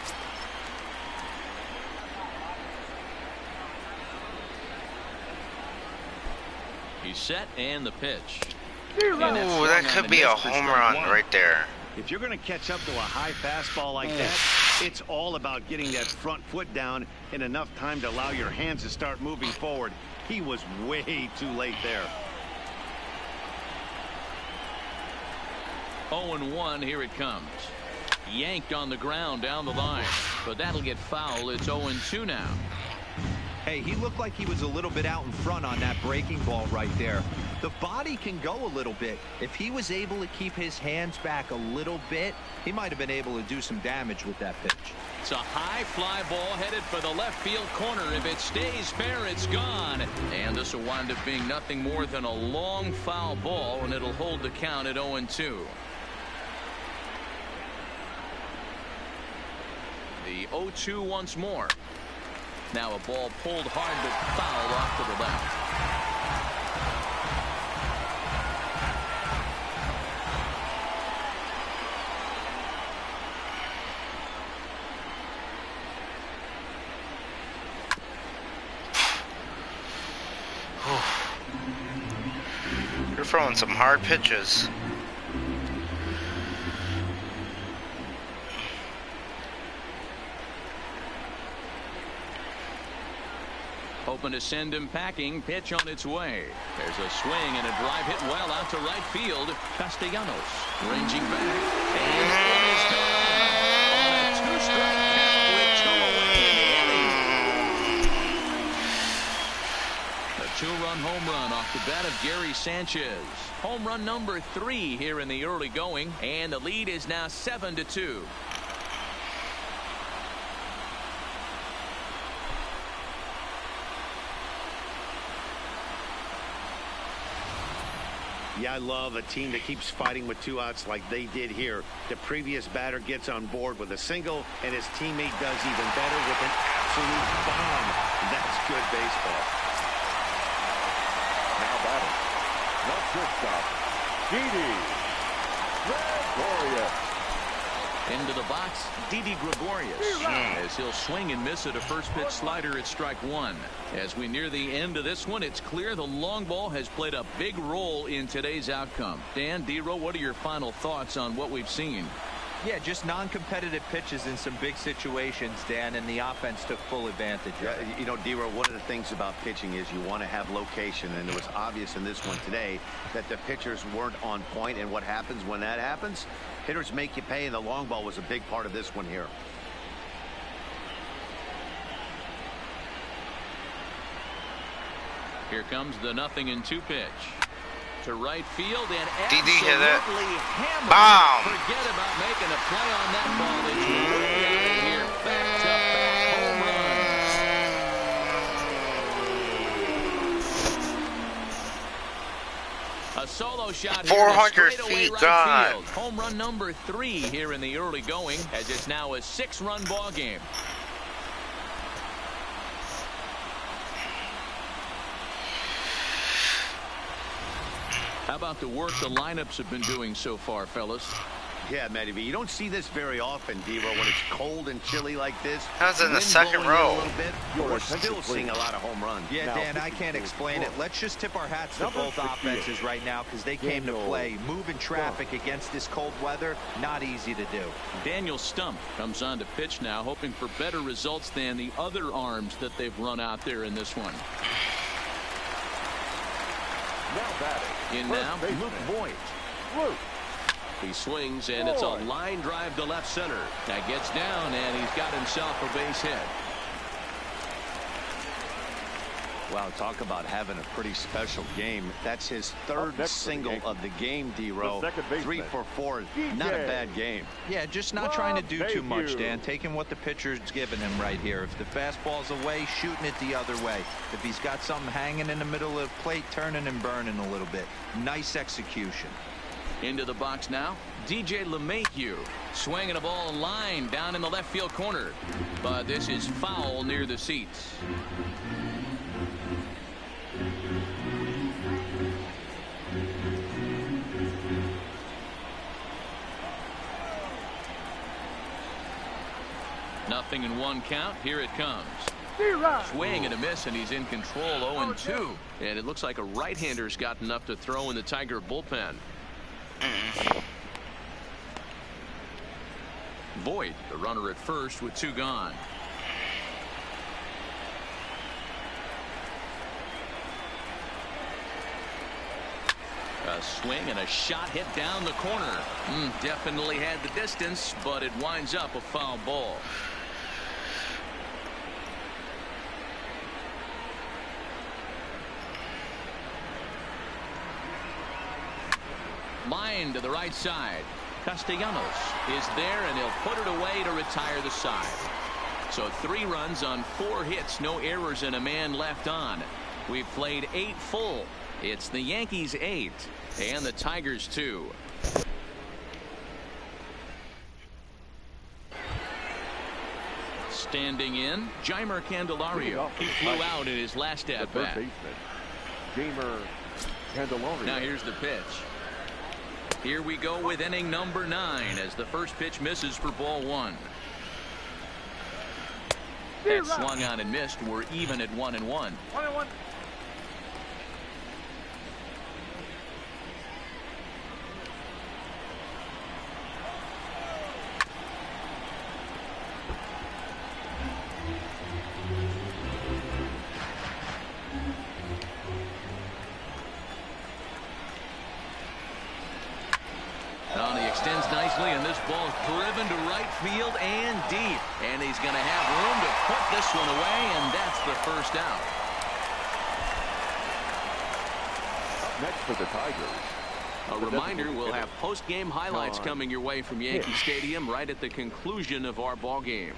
He's set and the pitch. Ooh, that could be a home run right there. If you're going to catch up to a high fastball like that, it's all about getting that front foot down in enough time to allow your hands to start moving forward. He was way too late there. 0-1, here it comes. Yanked on the ground down the line, but that'll get foul. It's 0-2 now. Hey, he looked like he was a little bit out in front on that breaking ball right there. The body can go a little bit. If he was able to keep his hands back a little bit, he might have been able to do some damage with that pitch. It's a high fly ball headed for the left field corner. If it stays fair, it's gone. And this will wind up being nothing more than a long foul ball, and it'll hold the count at 0-2. The 0-2 once more. Now a ball pulled hard but fouled off to the left. throwing some hard pitches. Hoping to send him packing. Pitch on its way. There's a swing and a drive hit well out to right field. Castellanos ranging back. And it is gone. On a two-strike count with two away in the inning. A two-run home run off the bat of Gary Sanchez. Home run number 3 here in the early going. And the lead is now 7-2. Yeah, I love a team that keeps fighting with 2 outs like they did here. The previous batter gets on board with a single, and his teammate does even better with an absolute bomb. That's good baseball. Now batting. No shortstop. Didi Gregorius. Into the box, Didi Gregorius, as he'll swing and miss at a first pitch slider at strike 1. As we near the end of this one, it's clear the long ball has played a big role in today's outcome. Dan, D-Row, what are your final thoughts on what we've seen? Yeah, just non-competitive pitches in some big situations, Dan, and the offense took full advantage of it. You know, D-Row, one of the things about pitching is you want to have location, and it was obvious in this one today that the pitchers weren't on point, and what happens when that happens? Hitters make you pay, and the long ball was a big part of this one here. Here comes the 0-2 pitch. To right field and Didi hit it. hammered. Bomb. Forget about making a play on that ball. It's way out of here. Back-to-back home runs. A solo shot 400 here to feet right gone. field. Home run number 3 here in the early going, as it's now a 6-run ball game. How about the work the lineups have been doing so far, fellas? Yeah, Matty V, you don't see this very often, D-Row, when it's cold and chilly like this. That was in the Wind second blowing in row. a little bit, but we're still seeing a lot of home runs. Yeah, Now, Dan, I can't explain it. Let's just tip our hats to Number both 68. offenses right now because they came to play. Moving traffic against this cold weather, not easy to do. Daniel Stump comes on to pitch now, hoping for better results than the other arms that they've run out there in this one. Now batting. In First now, baseman, Luke Voigt. Luke. He swings, and it's a line drive to left center. That gets down, and he's got himself a base hit. Wow, talk about having a pretty special game. That's his third single of the game, D-Row. 3 for 4. Not a bad game. Yeah, just not trying to do too much, Dan. Taking what the pitcher's giving him right here. If the fastball's away, shooting it the other way. If he's got something hanging in the middle of the plate, turning and burning a little bit. Nice execution. Into the box now, DJ LeMahieu swinging a ball line down in the left field corner. But this is foul near the seats. Nothing in 1 count. Here it comes. Swing and a miss, and he's in control. 0-2. And it looks like a right-hander's got enough to throw in the Tiger bullpen. Voigt, the runner at first with 2 gone. A swing and a shot hit down the corner. Definitely had the distance, but it winds up a foul ball. Line to the right side. Castellanos is there, and he'll put it away to retire the side. So 3 runs on 4 hits, no errors, and a man left on. We've played 8 full. It's the Yankees 8 and the Tigers 2. Standing in, Jeimer Candelario. He flew out in his last at bat. Jeimer Candelario. Now here's the pitch. Here we go with inning number 9 as the first pitch misses for ball 1. That swung on and missed. We're even at 1-1. 1-1. nicely, and this ball is driven to right field and deep. And he's going to have room to put this one away, and that's the first out. Up next for the Tigers. A reminder, we'll have post-game highlights coming your way from Yankee Stadium right at the conclusion of our ball game.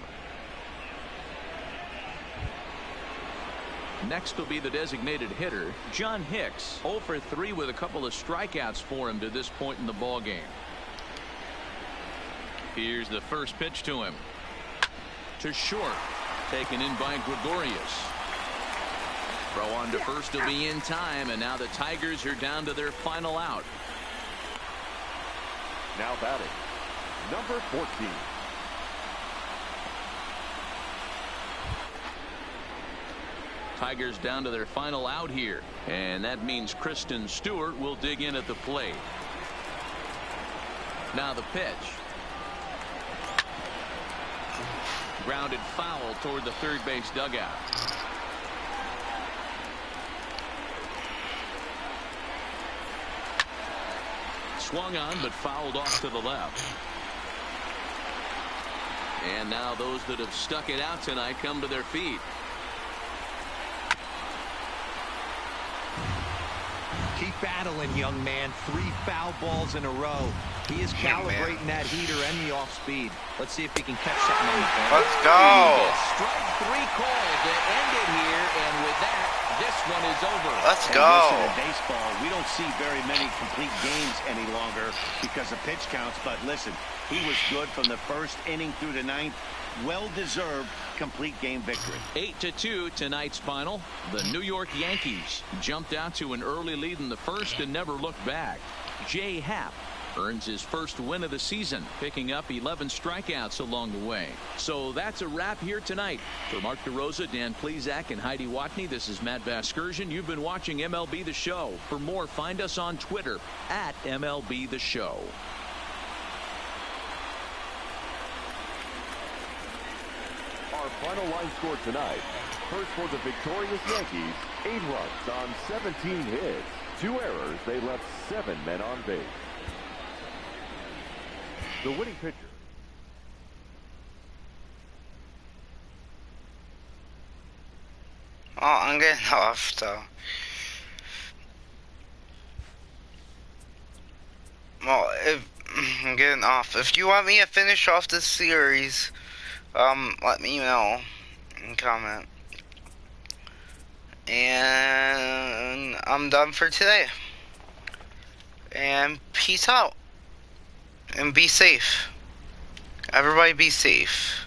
Next will be the designated hitter, John Hicks. 0 for 3 with a couple of strikeouts for him to this point in the ball game. Here's the first pitch to him. To short. Taken in by Gregorius. Throw on to first will be in time, and now the Tigers are down to their final out. Now batting, number 14. Tigers down to their final out here, and that means Kristen Stewart will dig in at the plate. Now the pitch. Grounded foul toward the third base dugout. Swung on but fouled off to the left. And now those that have stuck it out tonight come to their feet. Keep battling, young man. 3 foul balls in a row. He is calibrating that heater and the off speed. Let's see if he can catch something on the ball. Let's go. Strike 3 called to end it here, and with that, this one is over. Let's And go. listen, in baseball, we don't see very many complete games any longer because of pitch counts. But listen, he was good from the first inning through the 9th. Well-deserved complete game victory. 8-2 tonight's final. The New York Yankees jumped out to an early lead in the first and never looked back. Jay Happ earns his first win of the season, picking up 11 strikeouts along the way. So that's a wrap here tonight. For Mark DeRosa, Dan Plesac, and Heidi Watney, this is Matt Vasgersian. You've been watching MLB The Show. For more, find us on Twitter at MLB The Show. Our final line score tonight. First for the victorious Yankees, 8 runs on 17 hits. 2 errors. They left 7 men on base. The winning pitcher. Oh, I'm getting off, so. Well, I'm getting off. If you want me to finish off this series, let me know and comment. And I'm done for today. And peace out. And be safe. Everybody be safe.